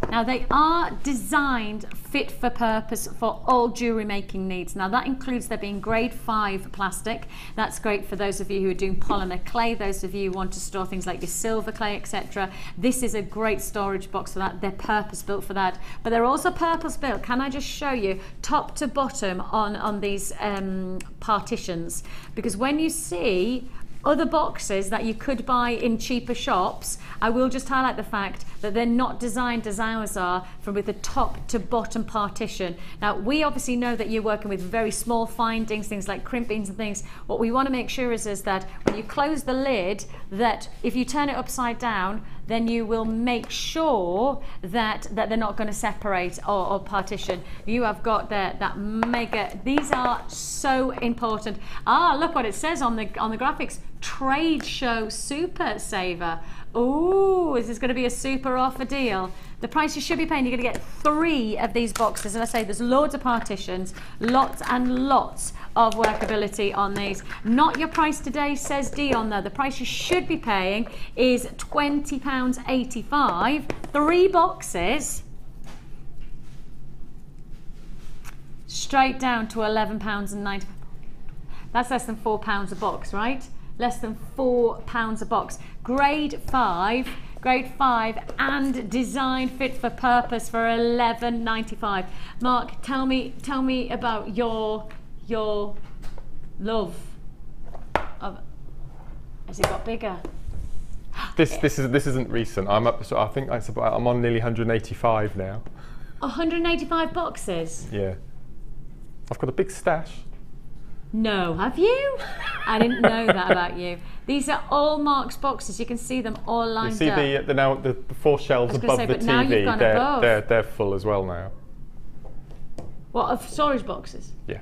Now they are designed fit for purpose for all jewellery making needs. Now that includes there being grade 5 plastic. That's great for those of you who are doing polymer clay, those of you who want to store things like your silver clay, etc. This is a great storage box for that. They're purpose built for that. But they're also purpose built, can I just show you, top to bottom on these partitions. Because when you see other boxes that you could buy in cheaper shops, I will just highlight the fact that they're not designed as ours are, with a top to bottom partition. Now we obviously know that you're working with very small findings, things like crimpings and things. What we want to make sure is that when you close the lid, that if you turn it upside down, then you will make sure that they're not going to separate or partition. You have got that mega, these are so important. Ah, look what it says on the graphics. Trade show super saver. Ooh, is this going to be a super offer deal? The price you should be paying, you're going to get 3 of these boxes. And I say there's loads of partitions, lots and lots of workability on these. Not your price today, says Dion though. The price you should be paying is £20.85. 3 boxes. Straight down to £11.90. That's less than £4 a box, right? Less than £4 a box. Grade 5 and design fit for purpose for £11.95. Mark, tell me about your love of. Has it got bigger? This isn't recent. I'm up. So I think I'm on nearly 185 now. 185 boxes. Yeah. I've got a big stash. No, have you? I didn't know that about you. These are all Mark's boxes. You can see them all lined You see up. the 4 shelves above say, the but now you've TV, gone above. they're full as well now. What, of storage boxes? Yeah.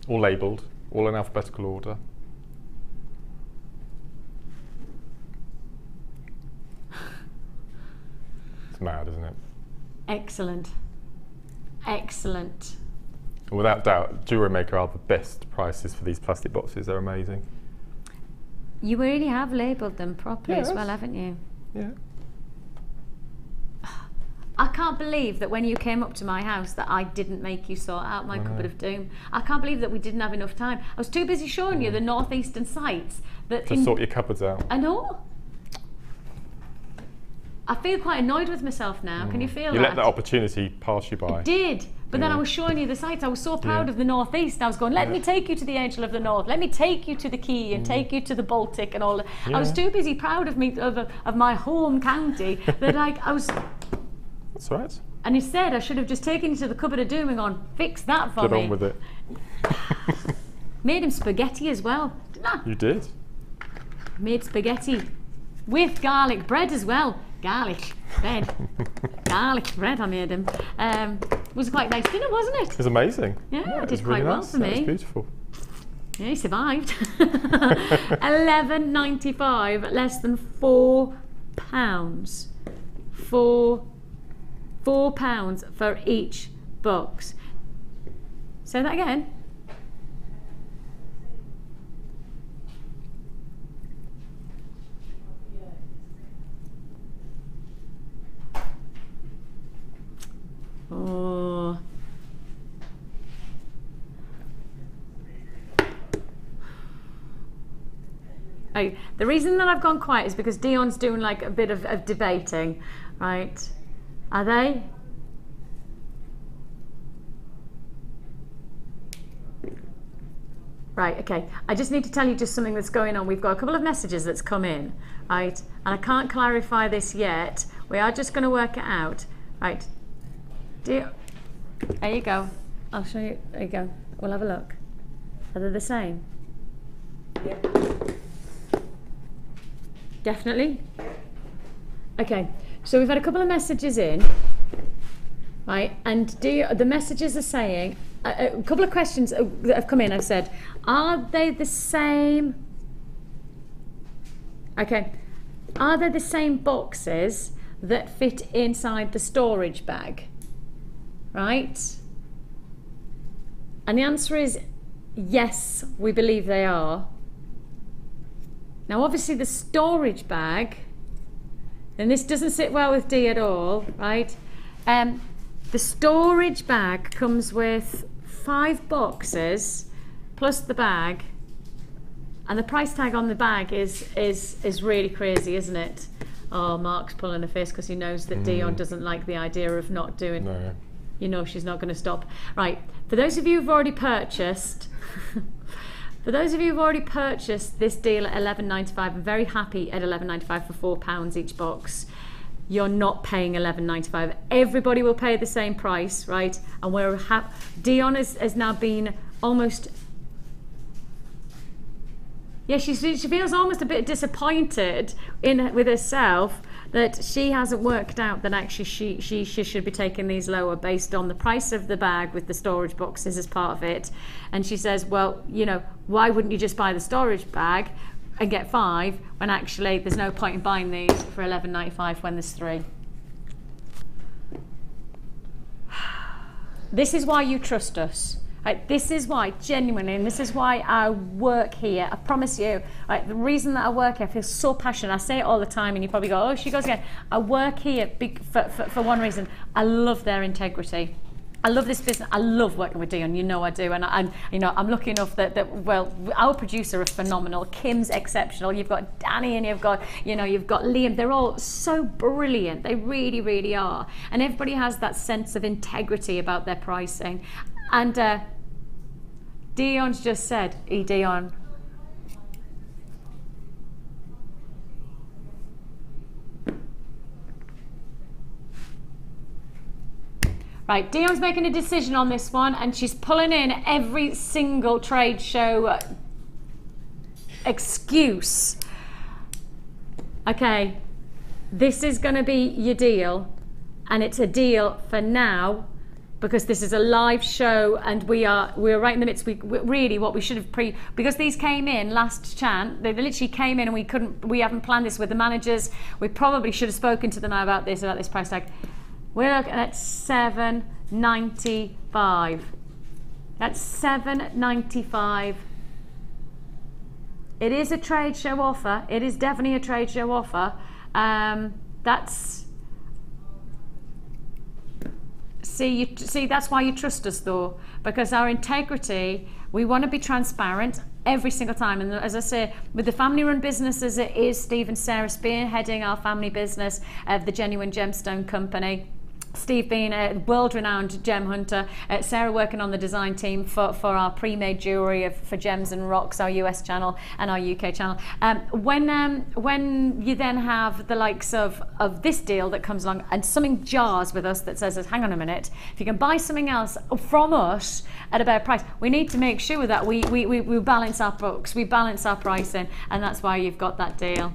All labelled, all in alphabetical order. It's mad, isn't it? Excellent. Excellent. Without doubt, Jewellery Maker are the best prices for these plastic boxes. They're amazing. You really have labelled them properly as Yes. well, haven't you? Yeah. I can't believe that when you came up to my house that I didn't make you sort out my cupboard of doom. I can't believe that we didn't have enough time. I was too busy showing you the northeastern sites that To sort your cupboards out. I know. I feel quite annoyed with myself now. Can you feel You that? let that opportunity pass you by. I did. But then Yeah. I was showing you the sites. I was so proud Yeah. of the northeast. I was going, let me take you to the Angel of the North. Let me take you to the Key and take you to the Baltic and all that. I was too busy proud of me of my home county that I was. That's right. And instead, I should have just taken you to the cupboard of doom and gone, fix that for Get me. on with it. Made him spaghetti as well, didn't I? You did. Made spaghetti with garlic bread as well. Garlic bread. Garlic bread I made him. Was quite nice dinner, wasn't it? It was amazing. Yeah, it it was did quite really well nice. for That was me. beautiful. Yeah, he survived. £11.95, less than £4. £4 for each box. Say that again. Oh. Oh, the reason that I've gone quiet is because Dion's doing like a bit of debating, right? Are they? Right, okay. I just need to tell you just something that's going on. We've got a couple of messages that's come in, right? And I can't clarify this yet. We are just going to work it out. Right. There you go. I'll show you. There you go. We'll have a look. Are they the same? Yep. Definitely? Okay. So we've had a couple of messages in, right? And the messages are saying, a couple of questions that have come in. I've said, are they the same? Okay. Are they the same boxes that fit inside the storage bag? Right? And the answer is yes, we believe they are. Now obviously the storage bag, and this doesn't sit well with Dee at all, right? The storage bag comes with 5 boxes plus the bag, and the price tag on the bag is really crazy, isn't it? Oh, Mark's pulling a face because he knows that Dion doesn't like the idea of not doing. No. You know she's not going to stop. Right, for those of you who've already purchased, this deal at £11.95, I'm very happy at £11.95 for £4 each box. You're not paying £11.95. Everybody will pay the same price, right? And we're Dion has now been almost. Yeah, she feels almost a bit disappointed with herself that she hasn't worked out that actually she should be taking these lower based on the price of the bag with the storage boxes as part of it. And she says, well, you know, why wouldn't you just buy the storage bag and get 5 when actually there's no point in buying these for £11.95 when there's 3. This is why you trust us. Right, this is why, genuinely, and this is why I work here. I promise you, right, the reason that I work here, I feel so passionate. I say it all the time, and you probably go, oh, she goes again. I work here for one reason. I love their integrity. I love this business. I love working with Dion. You know I do, and you know I'm lucky enough that well, our producer is phenomenal. Kim's exceptional. You've got Danny, and you've got Liam. They're all so brilliant. They really, really are. And everybody has that sense of integrity about their pricing. And Dion's just said, Dion. Right, Dion's making a decision on this one, and she's pulling in every single trade show excuse. Okay, this is going to be your deal, and it's a deal for now because this is a live show, and we're right in the midst. Really, what we should have because these came in last chance. They literally came in, and we haven't planned this with the managers. We probably should have spoken to them about this price tag. We're looking at $7.95. That's $7.95. It is a trade show offer. It is definitely a trade show offer. See, that's why you trust us, though, because our integrity. We want to be transparent every single time. And as I say, with the family-run business as it is, Steve and Sarah spearheading our family business of the Genuine Gemstone Company. Steve being a world-renowned gem hunter, Sarah working on the design team for our pre-made jewellery for Gems and Rocks, our US channel and our UK channel. When you then have the likes of this deal that comes along and something jars with us that says, hang on a minute, if you can buy something else from us at a better price, we need to make sure that we balance our books, we balance our pricing, and that's why you've got that deal.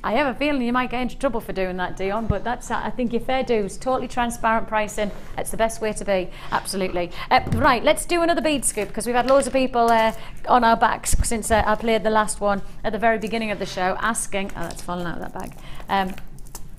I have a feeling you might get into trouble for doing that, Dion, but that's, I think, your fair dues. Totally transparent pricing. It's the best way to be. Absolutely. Right, let's do another bead scoop, because we've had loads of people on our backs since I played the last one at the very beginning of the show, asking. Oh, that's fallen out of that bag.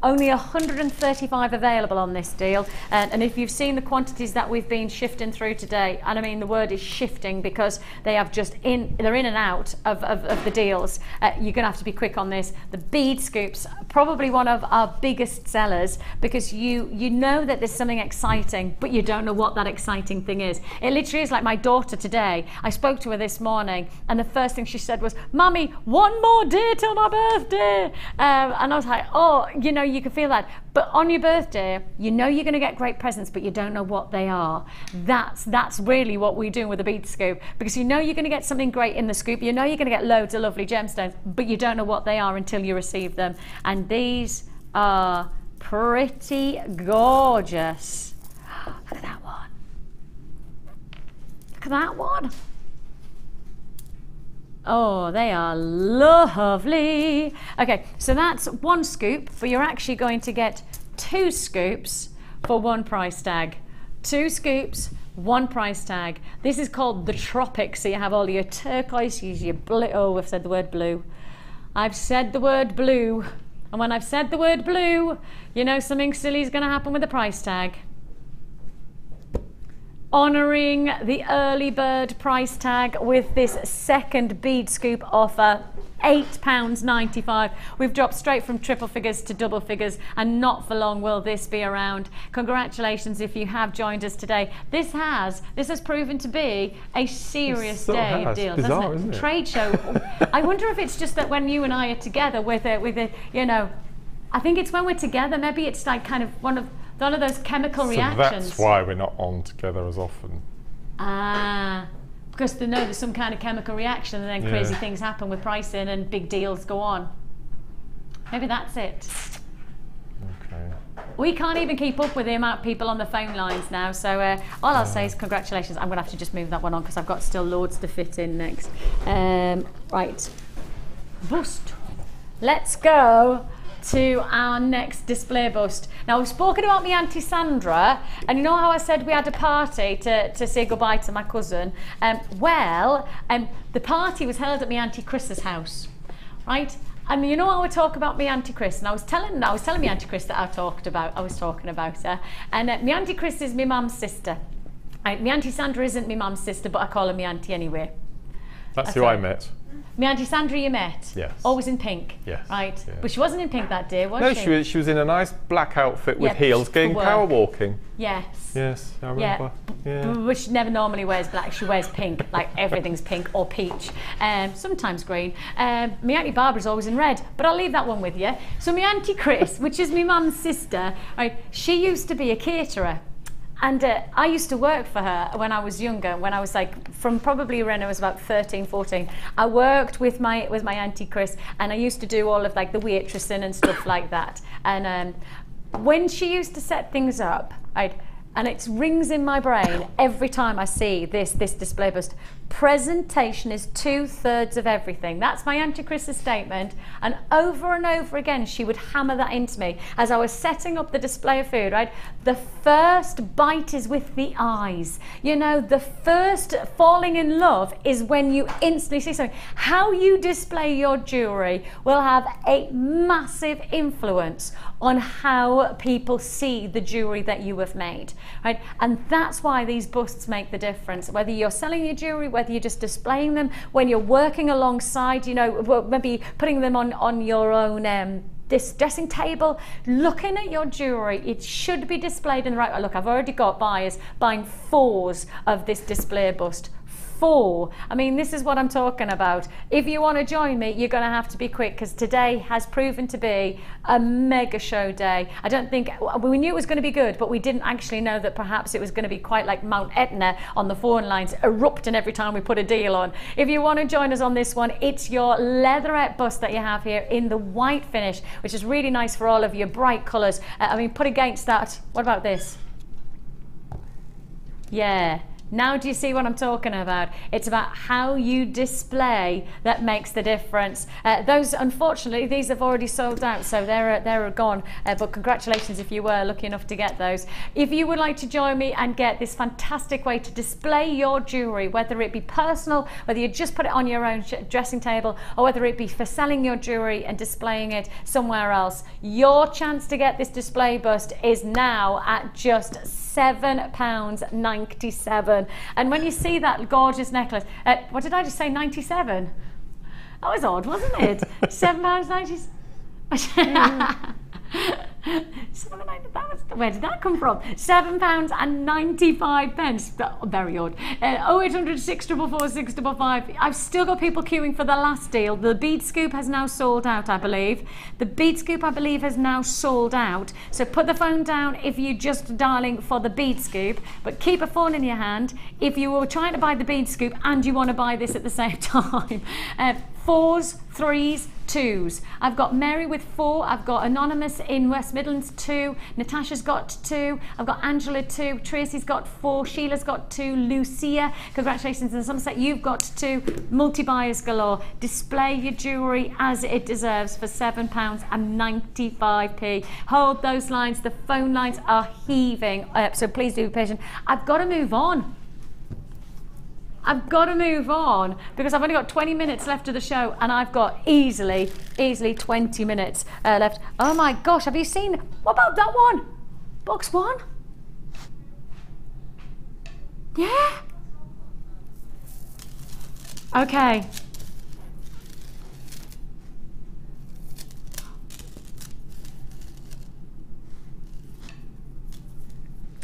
Only 135 available on this deal, and if you've seen the quantities that we've been shifting through today, and I mean the word is shifting because they have they're in and out of the deals, you're gonna have to be quick on this. The bead scoops, probably one of our biggest sellers, because you know that there's something exciting, but you don't know what that exciting thing is. It literally is like my daughter today. I spoke to her this morning, and the first thing she said was, "Mummy, one more day till my birthday," and I was like, oh, you know, you can feel that. But on your birthday, you know you're going to get great presents, but you don't know what they are. That's really what we're doing with the bead scoop, because you know you're going to get something great in the scoop. You know you're going to get loads of lovely gemstones, but you don't know what they are until you receive them. And these are pretty gorgeous. Look at that one. Look at that one. Oh, they are lovely. Okay, so that's one scoop, but you're actually going to get 2 scoops for one price tag. 2 scoops, one price tag. This is called the Tropics, so you have all your turquoise, your blue. Oh, I've said the word blue. I've said the word blue. And when I've said the word blue, you know something silly is going to happen with the price tag. Honouring the early bird price tag with this second bead scoop offer, £8.95. We've dropped straight from triple figures to double figures, and not for long will this be around. Congratulations if you have joined us today. This has proven to be a serious day of deals. Bizarre, isn't it? Trade show. I wonder if it's just that when you and I are together with it, you know, I think it's when we're together, maybe it's like kind of one of those chemical reactions. That's why we're not on together as often. Ah, because they know there's some kind of chemical reaction, and then crazy things happen with pricing and big deals go on. Maybe that's it. Okay. We can't even keep up with the amount of people on the phone lines now, so all I'll say is congratulations. I'm going to have to just move that one on because I've got still loads to fit in next. Right, bust. Let's go to our next display bust. Now, we've spoken about my Auntie Sandra, and you know how I said we had a party to say goodbye to my cousin? The party was held at my Auntie Chris's house, right? And you know how I talk about my Auntie Chris, and I was telling my Auntie Chris that I was talking about her, and my Auntie Chris is my mum's sister. Right, my Auntie Sandra isn't my mum's sister, but I call her my auntie anyway. That's who I met. My Auntie Sandra you met? Yes. Always in pink? Yes. Right. Yeah. But she wasn't in pink that day, was she? No, she was in a nice black outfit with heels, going power walking. Yes. Yes, I remember. Yeah. But she never normally wears black. She wears pink, like everything's pink or peach. Sometimes green. My Auntie Barbara's always in red, but I'll leave that one with you. So my Auntie Chris, which is my mum's sister, right, she used to be a caterer. And I used to work for her when I was younger, when I was like, from probably when I was about 13, 14. I worked with my Auntie Chris, and I used to do all of like the waitressing and stuff like that. And when she used to set things up, and it rings in my brain every time I see this display bust. Presentation is 2/3 of everything. That's my Auntie Chris's statement, and over again she would hammer that into me as I was setting up the display of food, right? The first bite is with the eyes. You know, the first falling in love is when you instantly see something. How you display your jewellery will have a massive influence on how people see the jewellery that you have made, right? And that's why these busts make the difference. Whether you're selling your jewellery, whether you're just displaying them, when you're working alongside, you know, maybe putting them on your own this dressing table, looking at your jewellery, it should be displayed in the right way. Look, I've already got buyers buying 4s of this display bust. 4. I mean, this is what I'm talking about. If you want to join me, you're going to have to be quick, because today has proven to be a mega show day. I don't think, we knew it was going to be good, but we didn't actually know that perhaps it was going to be quite like Mount Etna on the phone lines, erupting every time we put a deal on. If you want to join us on this one, it's your leatherette bust that you have here in the white finish, which is really nice for all of your bright colours. I mean, put against that, what about this? Yeah. Now do you see what I'm talking about? It's about how you display that makes the difference. Those, unfortunately, these have already sold out, so they're gone. But congratulations if you were lucky enough to get those. If you would like to join me and get this fantastic way to display your jewellery, whether it be personal, whether you just put it on your own dressing table, or whether it be for selling your jewellery and displaying it somewhere else, your chance to get this display bust is now at just £7.97. And when you see that gorgeous necklace, what did I just say, 97? That was odd, wasn't it? £7.97. Where did that come from? £7.95. Very odd. 0800 644 655. I've still got people queuing for the last deal. The bead scoop has now sold out, I believe. The bead scoop, I believe, has now sold out. So put the phone down if you're just dialing for the bead scoop, but keep a phone in your hand if you were trying to buy the bead scoop and you want to buy this at the same time. 4s, 3s, 2s. I've got Mary with 4. I've got Anonymous in West Midlands 2. Natasha's got 2. I've got Angela 2. Tracy's got 4. Sheila's got 2. Lucia, congratulations in Somerset, you've got 2. Multi-buyers galore. Display your jewellery as it deserves for £7.95. Hold those lines. The phone lines are heaving up, so please do be patient. I've got to move on. I've got to move on because I've only got 20 minutes left of the show, and I've got easily 20 minutes left. Oh my gosh, have you seen, what about that one? Box 1? Yeah? Okay.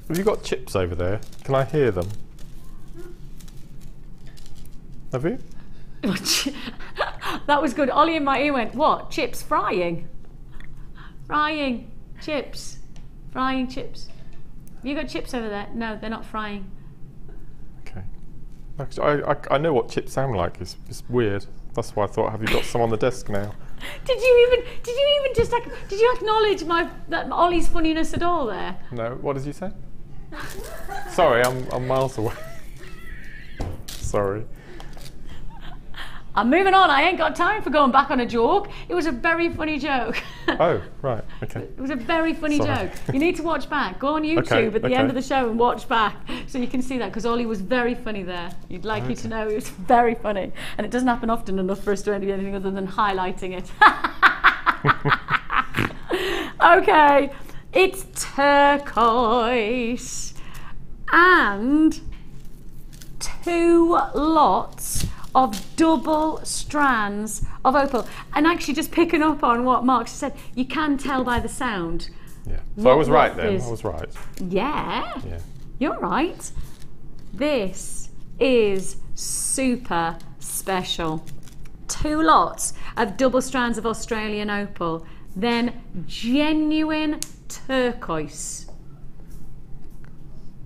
Have you got chips over there? Can I hear them? Have you? That was good. Ollie in my ear went, what? Chips frying? Frying chips. Frying chips. Have you got chips over there? No, they're not frying. Okay. I know what chips sound like. It's weird. That's why I thought, have you got some on the desk now? Did you even just did you acknowledge that Ollie's funniness at all there? No. What did you say? Sorry, I'm miles away. Sorry. I'm moving on. I ain't got time for going back on a joke. It was a very funny joke. Oh, right. Okay. It was a very funny joke. You need to watch back. Go on YouTube at the end of the show and watch back so you can see that, because Ollie was very funny there. You'd like you to know he was very funny. And it doesn't happen often enough for us to do anything other than highlighting it. Okay. It's turquoise. And 2 lots of double strands of opal. And actually, just picking up on what Mark said, you can tell by the sound. Yeah. So I was right then. I was right. Yeah. Yeah. You're right. This is super special. 2 lots of double strands of Australian opal, then genuine turquoise.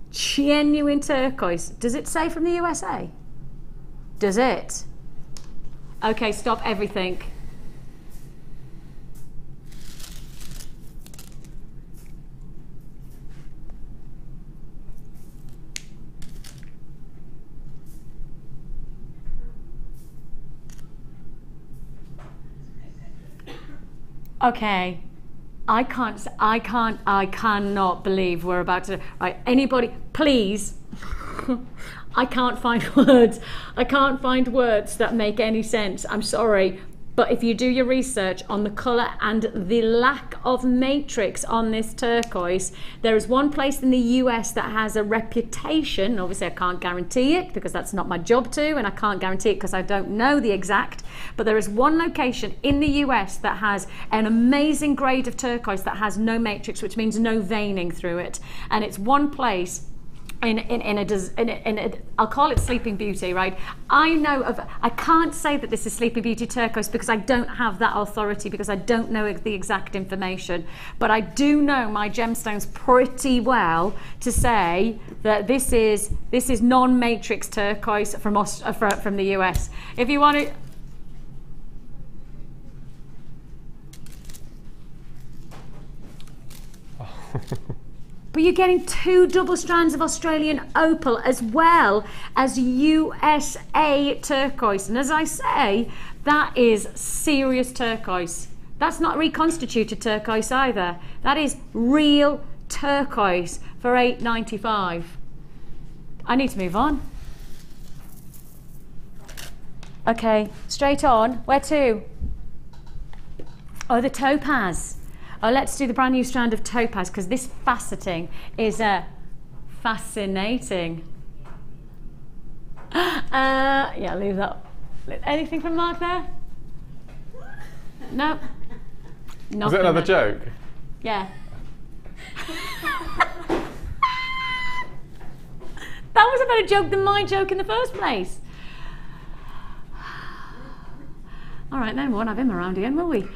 Genuine turquoise. Does it say from the USA? Does it? Okay, stop everything. Okay. I cannot believe we're about to, right, anybody, please. I can't find words. I can't find words that make any sense. I'm sorry. But if you do your research on the colour and the lack of matrix on this turquoise, there is one place in the US that has a reputation. Obviously I can't guarantee it because that's not my job to, and I can't guarantee it because I don't know the exact, but there is one location in the US that has an amazing grade of turquoise that has no matrix, which means no veining through it. And it's one place I'll call it Sleeping Beauty, right? I can't say that this is Sleeping Beauty turquoise because I don't have that authority, because I don't know the exact information, but I do know my gemstones pretty well to say that this is non-matrix turquoise from the US. If you want to. But you're getting 2 double strands of Australian opal as well as USA turquoise. And as I say, that is serious turquoise. That's not reconstituted turquoise either. That is real turquoise for $8.95. I need to move on. Okay, straight on. Where to? Oh, the topaz. Oh, let's do the brand new strand of topaz, because this faceting is fascinating. Yeah, leave that. Anything from Mark there? No. Is it another joke? Yeah. That was a better joke than my joke in the first place. All right, then we won't have him around again, will we?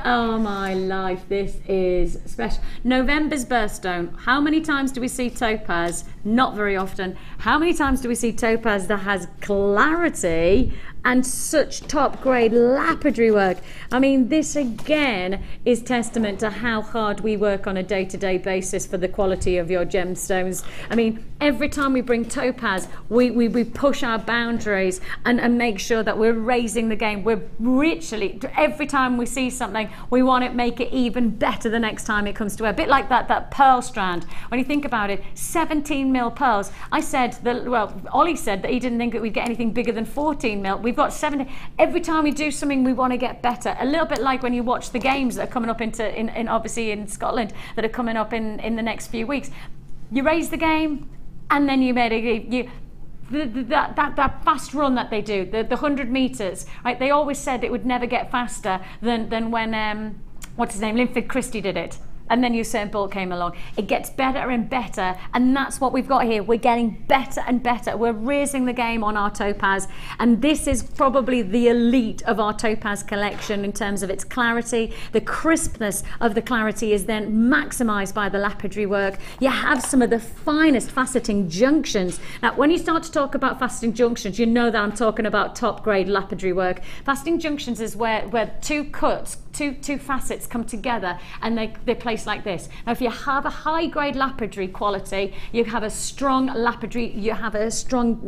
Oh my life, this is special. November's birthstone. How many times do we see topaz? Not very often. How many times do we see topaz that has clarity and such top grade lapidary work? I mean, this again is testament to how hard we work on a day-to-day basis for the quality of your gemstones. I mean, every time we bring topaz, we push our boundaries and make sure that we're raising the game. We're literally, every time we see something, we want to make it even better the next time it comes to wear. A bit like that pearl strand. When you think about it, 17 mil pearls. I said that, well, Ollie said that he didn't think that we'd get anything bigger than 14 mil. We've got 17. Every time we do something, we want to get better. A little bit like when you watch the games that are coming up obviously in Scotland, that are coming up in the next few weeks. You raise the game, and then that fast run that they do, the 100 meters, right? They always said it would never get faster than when what's his name, Linford Christie did it. And then Usain Bolt came along. It gets better and better, and that's what we've got here. We're getting better and better. We're raising the game on our topaz, and this is probably the elite of our topaz collection in terms of its clarity. The crispness of the clarity is then maximized by the lapidary work. You have some of the finest faceting junctions. Now, when you start to talk about faceting junctions, you know that I'm talking about top grade lapidary work. Faceting junctions is where two cuts, two facets come together, and they place like this. Now, if you have a high grade lapidary quality, you have a strong lapidary, you have a strong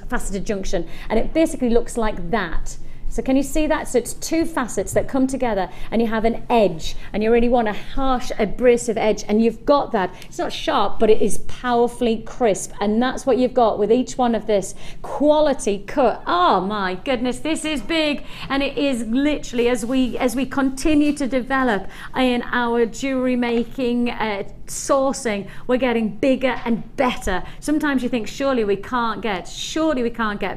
faceted junction, and it basically looks like that. So can you see that? So it's two facets that come together, and you have an edge, and you really want a harsh, abrasive edge, and you've got that. It's not sharp, but it is powerfully crisp, and that's what you've got with each one of this quality cut. Oh my goodness, this is big, and it is literally, as we continue to develop in our jewelry making sourcing, we're getting bigger and better. Sometimes you think surely we can't get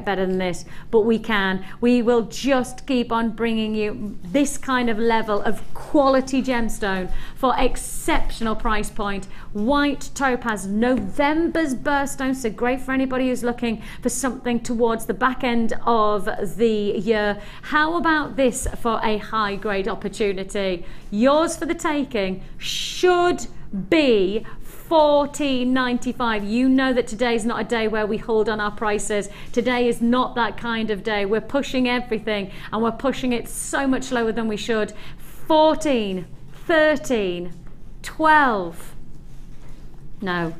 better than this, but we can. We will just keep on bringing you this kind of level of quality gemstone for exceptional price point. White topaz, November's birthstone, so great for anybody who's looking for something towards the back end of the year. How about this for a high grade opportunity? Yours for the taking. Should be $14.95. You know that today is not a day where we hold on our prices. Today is not that kind of day. We're pushing everything, and we're pushing it so much lower than we should. 14, 13, 12. No.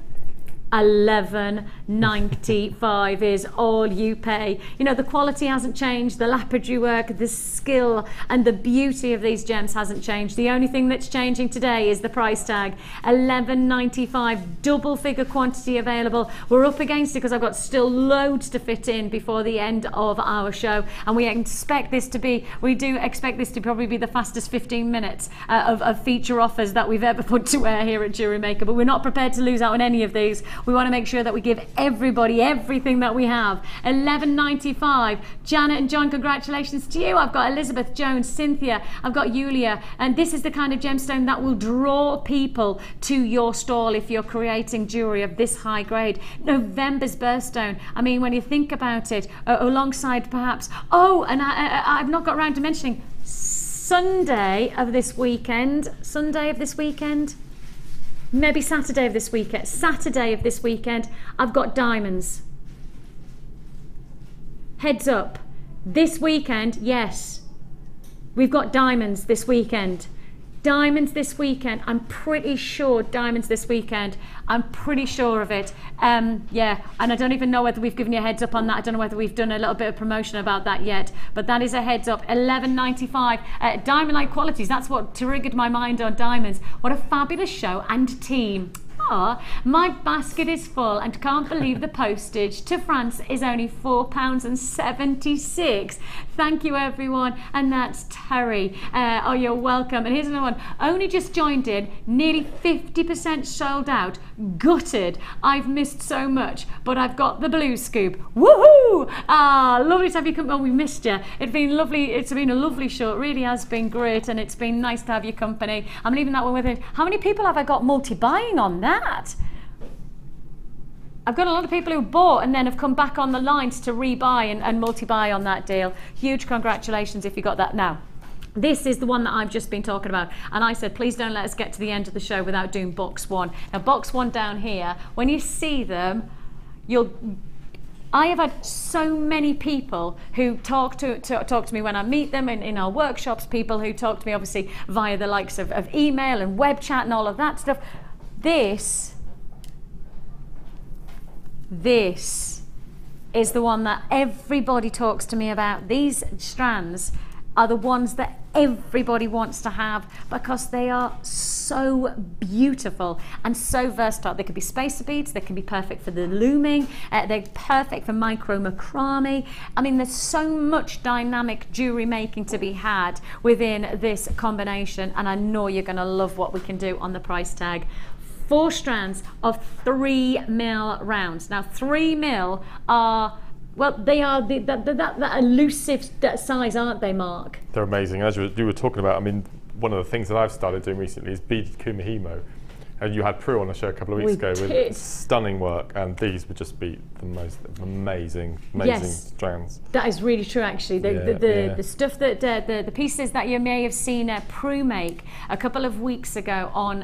11.95 is all you pay. You know, the quality hasn't changed, the lapidary work, the skill and the beauty of these gems hasn't changed. The only thing that's changing today is the price tag. 11.95, double figure quantity available. We're up against it because I've got still loads to fit in before the end of our show, and we do expect this to probably be the fastest 15 minutes of feature offers that we've ever put to air here at Jewellery Maker, but we're not prepared to lose out on any of these. We want to make sure that we give everybody everything that we have. 11.95. Janet and John, congratulations to you. I've got Elizabeth, Jones, Cynthia, I've got Yulia, and this is the kind of gemstone that will draw people to your stall if you're creating jewellery of this high grade. November's birthstone. I mean, when you think about it, alongside perhaps, and I've not got around to mentioning Sunday of this weekend, maybe Saturday of this weekend, I've got diamonds. Heads up, this weekend, yes, we've got diamonds this weekend. Diamonds this weekend. I'm pretty sure diamonds this weekend. I'm pretty sure of it. Yeah, and I don't even know whether we've given you a heads up on that. I don't know whether we've done a little bit of promotion about that yet, but that is a heads up. 11.95. Diamond-like qualities. That's what triggered my mind on diamonds. What a fabulous show and team. My basket is full and can't believe the postage to France is only £4.76. Thank you, everyone. And that's Terry. You're welcome. And here's another one. Only just joined in, nearly 50% sold out. Gutted. I've missed so much, but I've got the blue scoop. Woohoo! Lovely to have you come. Oh, we missed you. It's been lovely. It's been a lovely show. It really has been great, and it's been nice to have your company. I'm leaving that one with it. How many people have I got multi-buying on that? I've got a lot of people who bought and then have come back on the lines to rebuy and multi-buy on that deal. Huge congratulations if you got that. Now, this is the one that I've just been talking about, and I said please don't let us get to the end of the show without doing box one. Now, box one down here, when you see them, I have had so many people who talk to me when I meet them in our workshops, people who talk to me obviously via the likes of email and web chat and all of that stuff. This is the one that everybody talks to me about. These strands are the ones that everybody wants to have because they are so beautiful and so versatile. They could be spacer beads, they can be perfect for the looming, they're perfect for micro macrame. I mean, there's so much dynamic jewellery making to be had within this combination, and I know you're going to love what we can do on the price tag. 4 strands of 3mm rounds. Now 3mm are, well, they are that elusive size, aren't they, Mark? They're amazing. As you were talking about, I mean, one of the things that I've started doing recently is beaded kumihimo. And you had Prue on the show a couple of weeks ago with stunning work, and these would just be the most amazing strands. That is really true, actually. The stuff that the pieces that you may have seen Prue make a couple of weeks ago on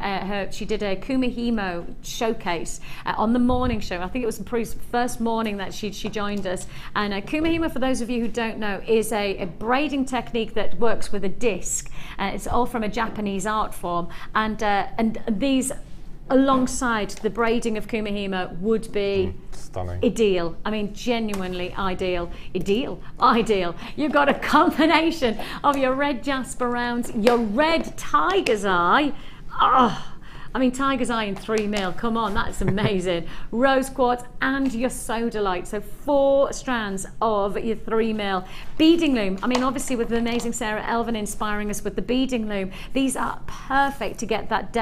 she did a kumihimo showcase on the morning show. I think it was Prue's first morning that she joined us. And kumihimo, for those of you who don't know, is a braiding technique that works with a disc. It's all from a Japanese art form, and these, alongside the braiding of kumihimo, would be stunning, ideal. I mean, genuinely ideal. You've got a combination of your red jasper rounds, your red tiger's eye. I mean, tiger's eye in 3mm, come on, that's amazing. Rose quartz and your sodalite. So 4 strands of your 3mm. Beading loom, I mean, obviously with the amazing Sarah Elvin inspiring us with the beading loom, these are perfect to get that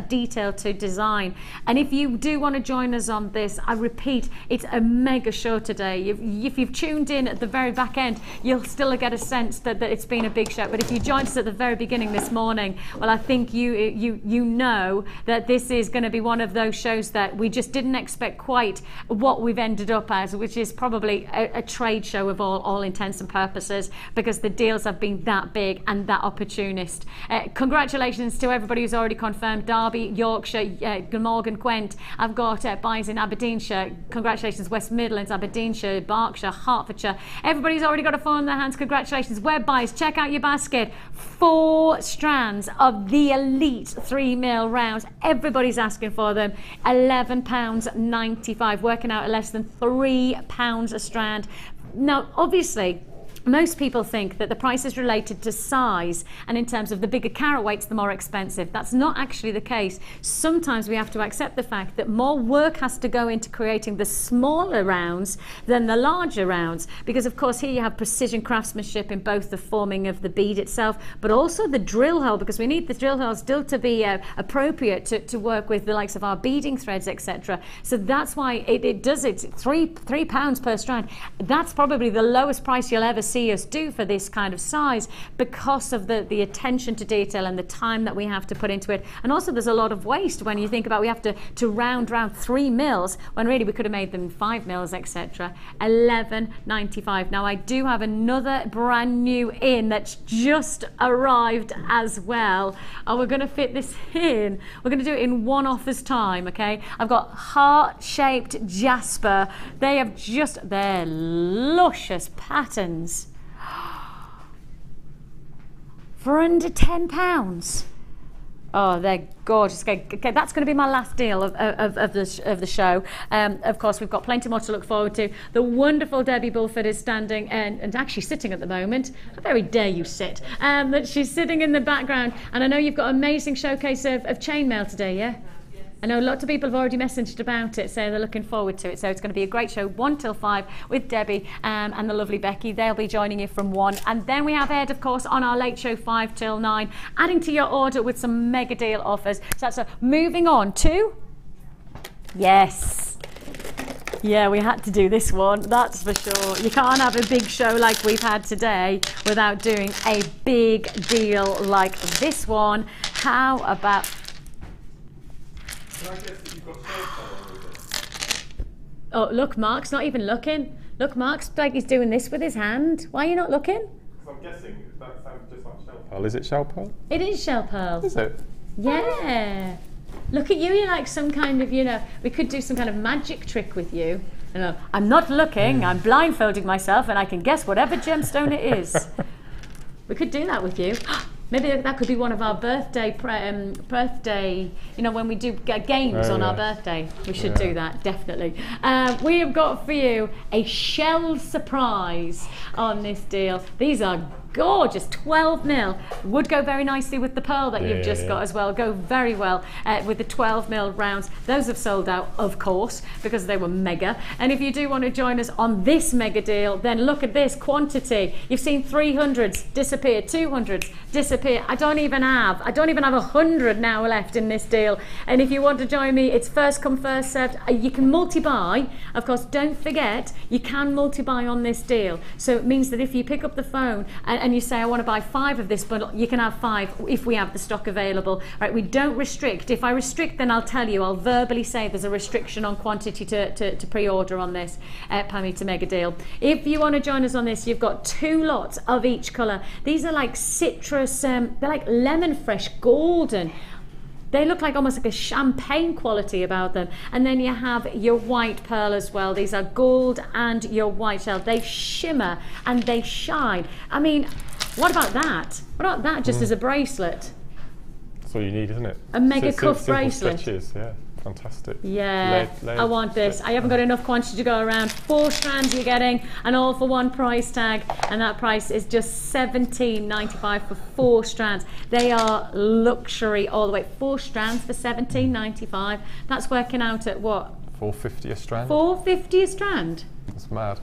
detail to design. And if you do want to join us on this, I repeat, it's a mega show today. If you've tuned in at the very back end, you'll still get a sense that it's been a big show. But if you joined us at the very beginning this morning, well, I think you know that this is going to be one of those shows that we just didn't expect quite what we've ended up as, which is probably a trade show of all intents and purposes, because the deals have been that big and that opportunist. Congratulations to everybody who's already confirmed. Derby, Yorkshire, Glamorgan, Gwent. I've got buys in Aberdeenshire. Congratulations, West Midlands, Aberdeenshire, Berkshire, Hertfordshire. Everybody's already got a phone in their hands. Congratulations. Web buys, check out your basket. 4 strands of the elite 3mm round £10. Everybody's asking for them. £11.95, working out at less than £3 a strand. Now, obviously, most people think that the price is related to size, and in terms of the bigger carat weights, the more expensive. That's not actually the case. Sometimes we have to accept the fact that more work has to go into creating the smaller rounds than the larger rounds, because of course here you have precision craftsmanship in both the forming of the bead itself, but also the drill hole, because we need the drill hole still to be appropriate to work with the likes of our beading threads, etc. So that's why it does it. £3 per strand. That's probably the lowest price you'll ever see us do for this kind of size, because of the attention to detail and the time that we have to put into it. And also there's a lot of waste when you think about we have to round 3 mils when really we could have made them 5 mils, etc. £11.95. Now I do have another brand new in that's just arrived as well, and we're going to fit this in. We're going to do it in one offer's time, okay? I've got heart-shaped jasper. They have just, they're luscious patterns for under £10. Oh, they're gorgeous. Okay, that's going to be my last deal of the show. Of course, we've got plenty more to look forward to. The wonderful Debbie Bulford is standing and actually sitting at the moment. How very dare you sit? But she's sitting in the background. And I know you've got an amazing showcase of chainmail today, yeah? I know lots of people have already messaged about it, so they're looking forward to it. So it's going to be a great show, 1 till 5 with Debbie and the lovely Becky. They'll be joining you from 1. And then we have Ed, of course, on our late show, 5 till 9, adding to your order with some mega deal offers. So that's moving on to, yes. Yeah, we had to do this one, that's for sure. You can't have a big show like we've had today without doing a big deal like this one. How about... Oh, look, Mark's not even looking. Look, Mark's like he's doing this with his hand. Why are you not looking? Because I'm guessing that sounds just like shell pearl. Is it shell pearl? It is shell pearl. Is it? Yeah. Look at you, you're like some kind of, you know, we could do some kind of magic trick with you. You know, I'm not looking, I'm blindfolding myself and I can guess whatever gemstone it is. We could do that with you. Maybe that could be one of our birthday, you know, when we do games on our birthday. We should do that, definitely. We have got for you a shell surprise on this deal. These are gorgeous, 12 mil. Would go very nicely with the pearl that you've just got as well. Go very well with the 12 mil rounds. Those have sold out, of course, because they were mega. And if you do want to join us on this mega deal, then look at this quantity. You've seen 300s disappear, 200s disappear. I don't even have 100 now left in this deal. And if you want to join me, it's first come, first served. You can multi-buy. Of course, don't forget, you can multi-buy on this deal. So it means that if you pick up the phone and you say, I want to buy 5 of this bundle, you can have 5 if we have the stock available. Right, we don't restrict. If I restrict, then I'll tell you, I'll verbally say there's a restriction on quantity to pre-order on this Pamita Mega Deal. If you want to join us on this, you've got 2 lots of each colour. These are like citrus, they're like lemon fresh golden. They look like almost like a champagne quality about them. And then you have your white pearl as well. These are gold and your white shell. They shimmer and they shine. I mean, what about that? What about that just as a bracelet? That's all you need, isn't it? A mega cuff bracelet. Stitches, yeah. Fantastic. Yeah, I want this. I haven't got enough quantity to go around. 4 strands you're getting, and all for one price tag, and that price is just £17.95 for 4 strands. They are luxury all the way. 4 strands for £17.95. That's working out at what? £4.50 a strand. £4.50 a strand. That's mad.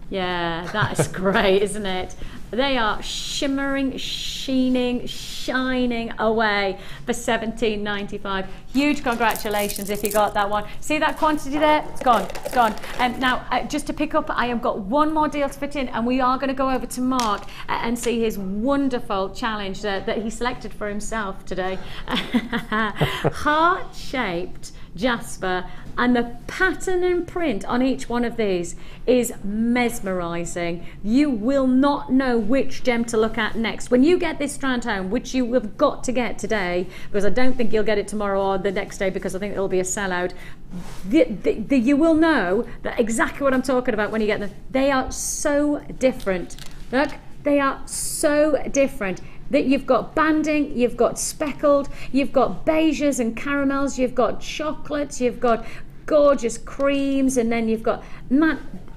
Yeah, that is great, isn't it? They are shimmering, sheening, shining away for £17.95. Huge congratulations if you got that one. See that quantity there? It's gone, it's gone. Now, just to pick up, I have got one more deal to fit in, and we are going to go over to Mark and see his wonderful challenge that he selected for himself today. Heart-shaped jasper, and the pattern and print on each one of these is mesmerizing. You will not know which gem to look at next. When you get this strand home, which you have got to get today, because I don't think you'll get it tomorrow or the next day, because I think it'll be a sellout, you will know that exactly what I'm talking about when you get them. They are so different. Look, they are so different. that you've got banding, you've got speckled, you've got beiges and caramels, you've got chocolates, you've got gorgeous creams, and then you've got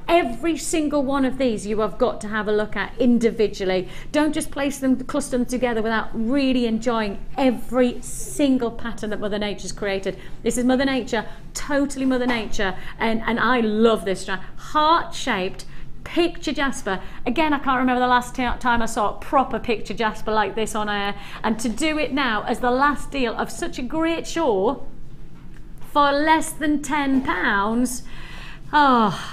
every single one of these you have got to have a look at individually. Don't just place them, cluster them together without really enjoying every single pattern that Mother Nature's created. This is Mother Nature, totally Mother Nature, and I love this strand. Heart-shaped picture jasper. Again, I can't remember the last time I saw a proper picture jasper like this on air, and to do it now as the last deal of such a great show for less than £10, oh.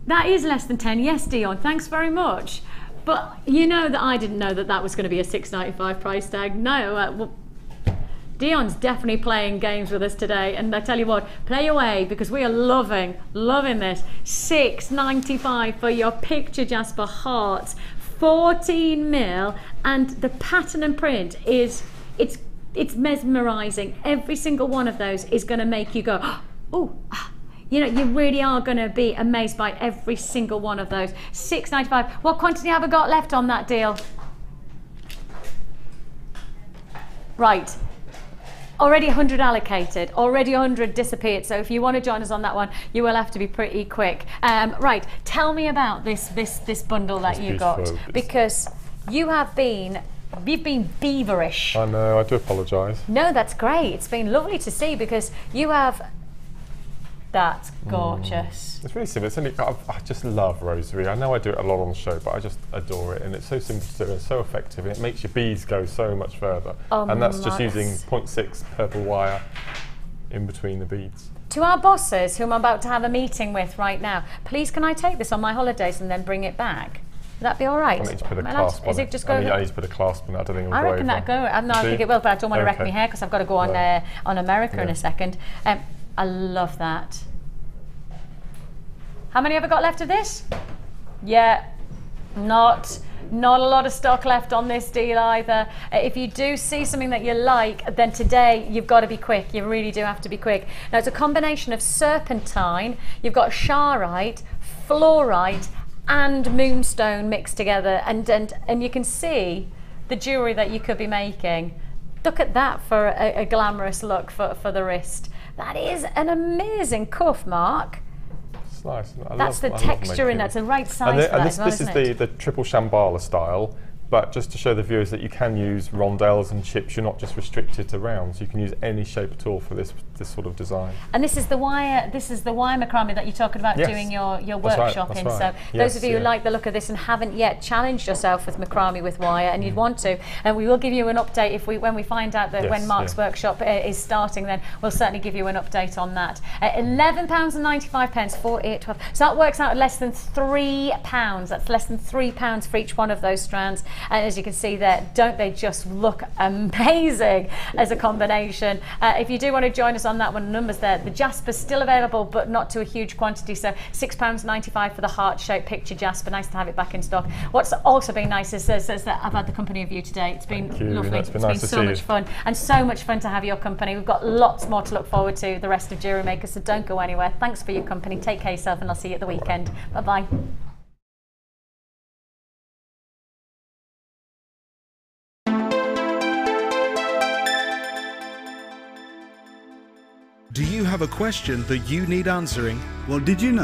That is less than 10, yes, Dion, thanks very much. But you know that I didn't know that that was going to be a $6.95 price tag. No, well, Dion's definitely playing games with us today, and I tell you what, play away, because we are loving this. $6.95 for your picture jasper hearts, 14mm, and the pattern and print is, it's mesmerizing. Every single one of those is going to make you go, oh, you know, you really are going to be amazed by every single one of those. $6.95. What quantity have I got left on that deal? Right. Already 100 allocated, already 100 disappeared. So if you want to join us on that one, you will have to be pretty quick. Right, tell me about this bundle that you got, because you've been beaverish. I know, I do apologise. No, that's great. It's been lovely to see, because you have. That's gorgeous. It's really simple. It's only, I just love rosary. I know I do it a lot on the show, but I just adore it, and it's so simple to do and so effective, and it makes your beads go so much further. And that's just using 0.6 purple wire in between the beads. To our bosses, whom I'm about to have a meeting with right now, please can I take this on my holidays and then bring it back? Would that be all right? I need to put a clasp on it. Just go I need to put a clasp on it. I don't think it'll go over. I reckon that'll go. I think it will, but I don't want to wreck my hair, because I've got to go on America in a second. I love that. How many have I got left of this? Yeah, not a lot of stock left on this deal either. If you do see something that you like, then today you've got to be quick. You really do have to be quick. Now it's a combination of serpentine, you've got charoite, fluorite, and moonstone mixed together, and you can see the jewellery that you could be making. Look at that for a glamorous look for the wrist. That is an amazing cuff, Mark. It's nice. That's the texture in that. It's the right size for that as well, this is the triple shambhala style. But just to show the viewers that you can use rondelles and chips, you're not just restricted to rounds. You can use any shape at all for this sort of design. And this is the wire macrame that you're talking about doing your workshop in. So those of you who like the look of this and haven't yet challenged yourself with macrame with wire, and you'd want to, and we will give you an update when we find out that when Mark's workshop is starting, then we'll certainly give you an update on that. £11.95, 4, 8, 12. So that works out at less than £3. That's less than £3 for each one of those strands. And as you can see there, don't they just look amazing as a combination? If you do want to join us on that one, the numbers there, the jasper's still available, but not to a huge quantity. So £6.95 for the heart-shaped picture jasper. Nice to have it back in stock. What's also been nice is that I've had the company of you today. It's been lovely. It's been so much fun, and so much fun to have your company. We've got lots more to look forward to the rest of Jewellery Maker, so don't go anywhere. Thanks for your company. Take care of yourself, and I'll see you at the weekend. Bye-bye. Do you have a question that you need answering? Well, did you know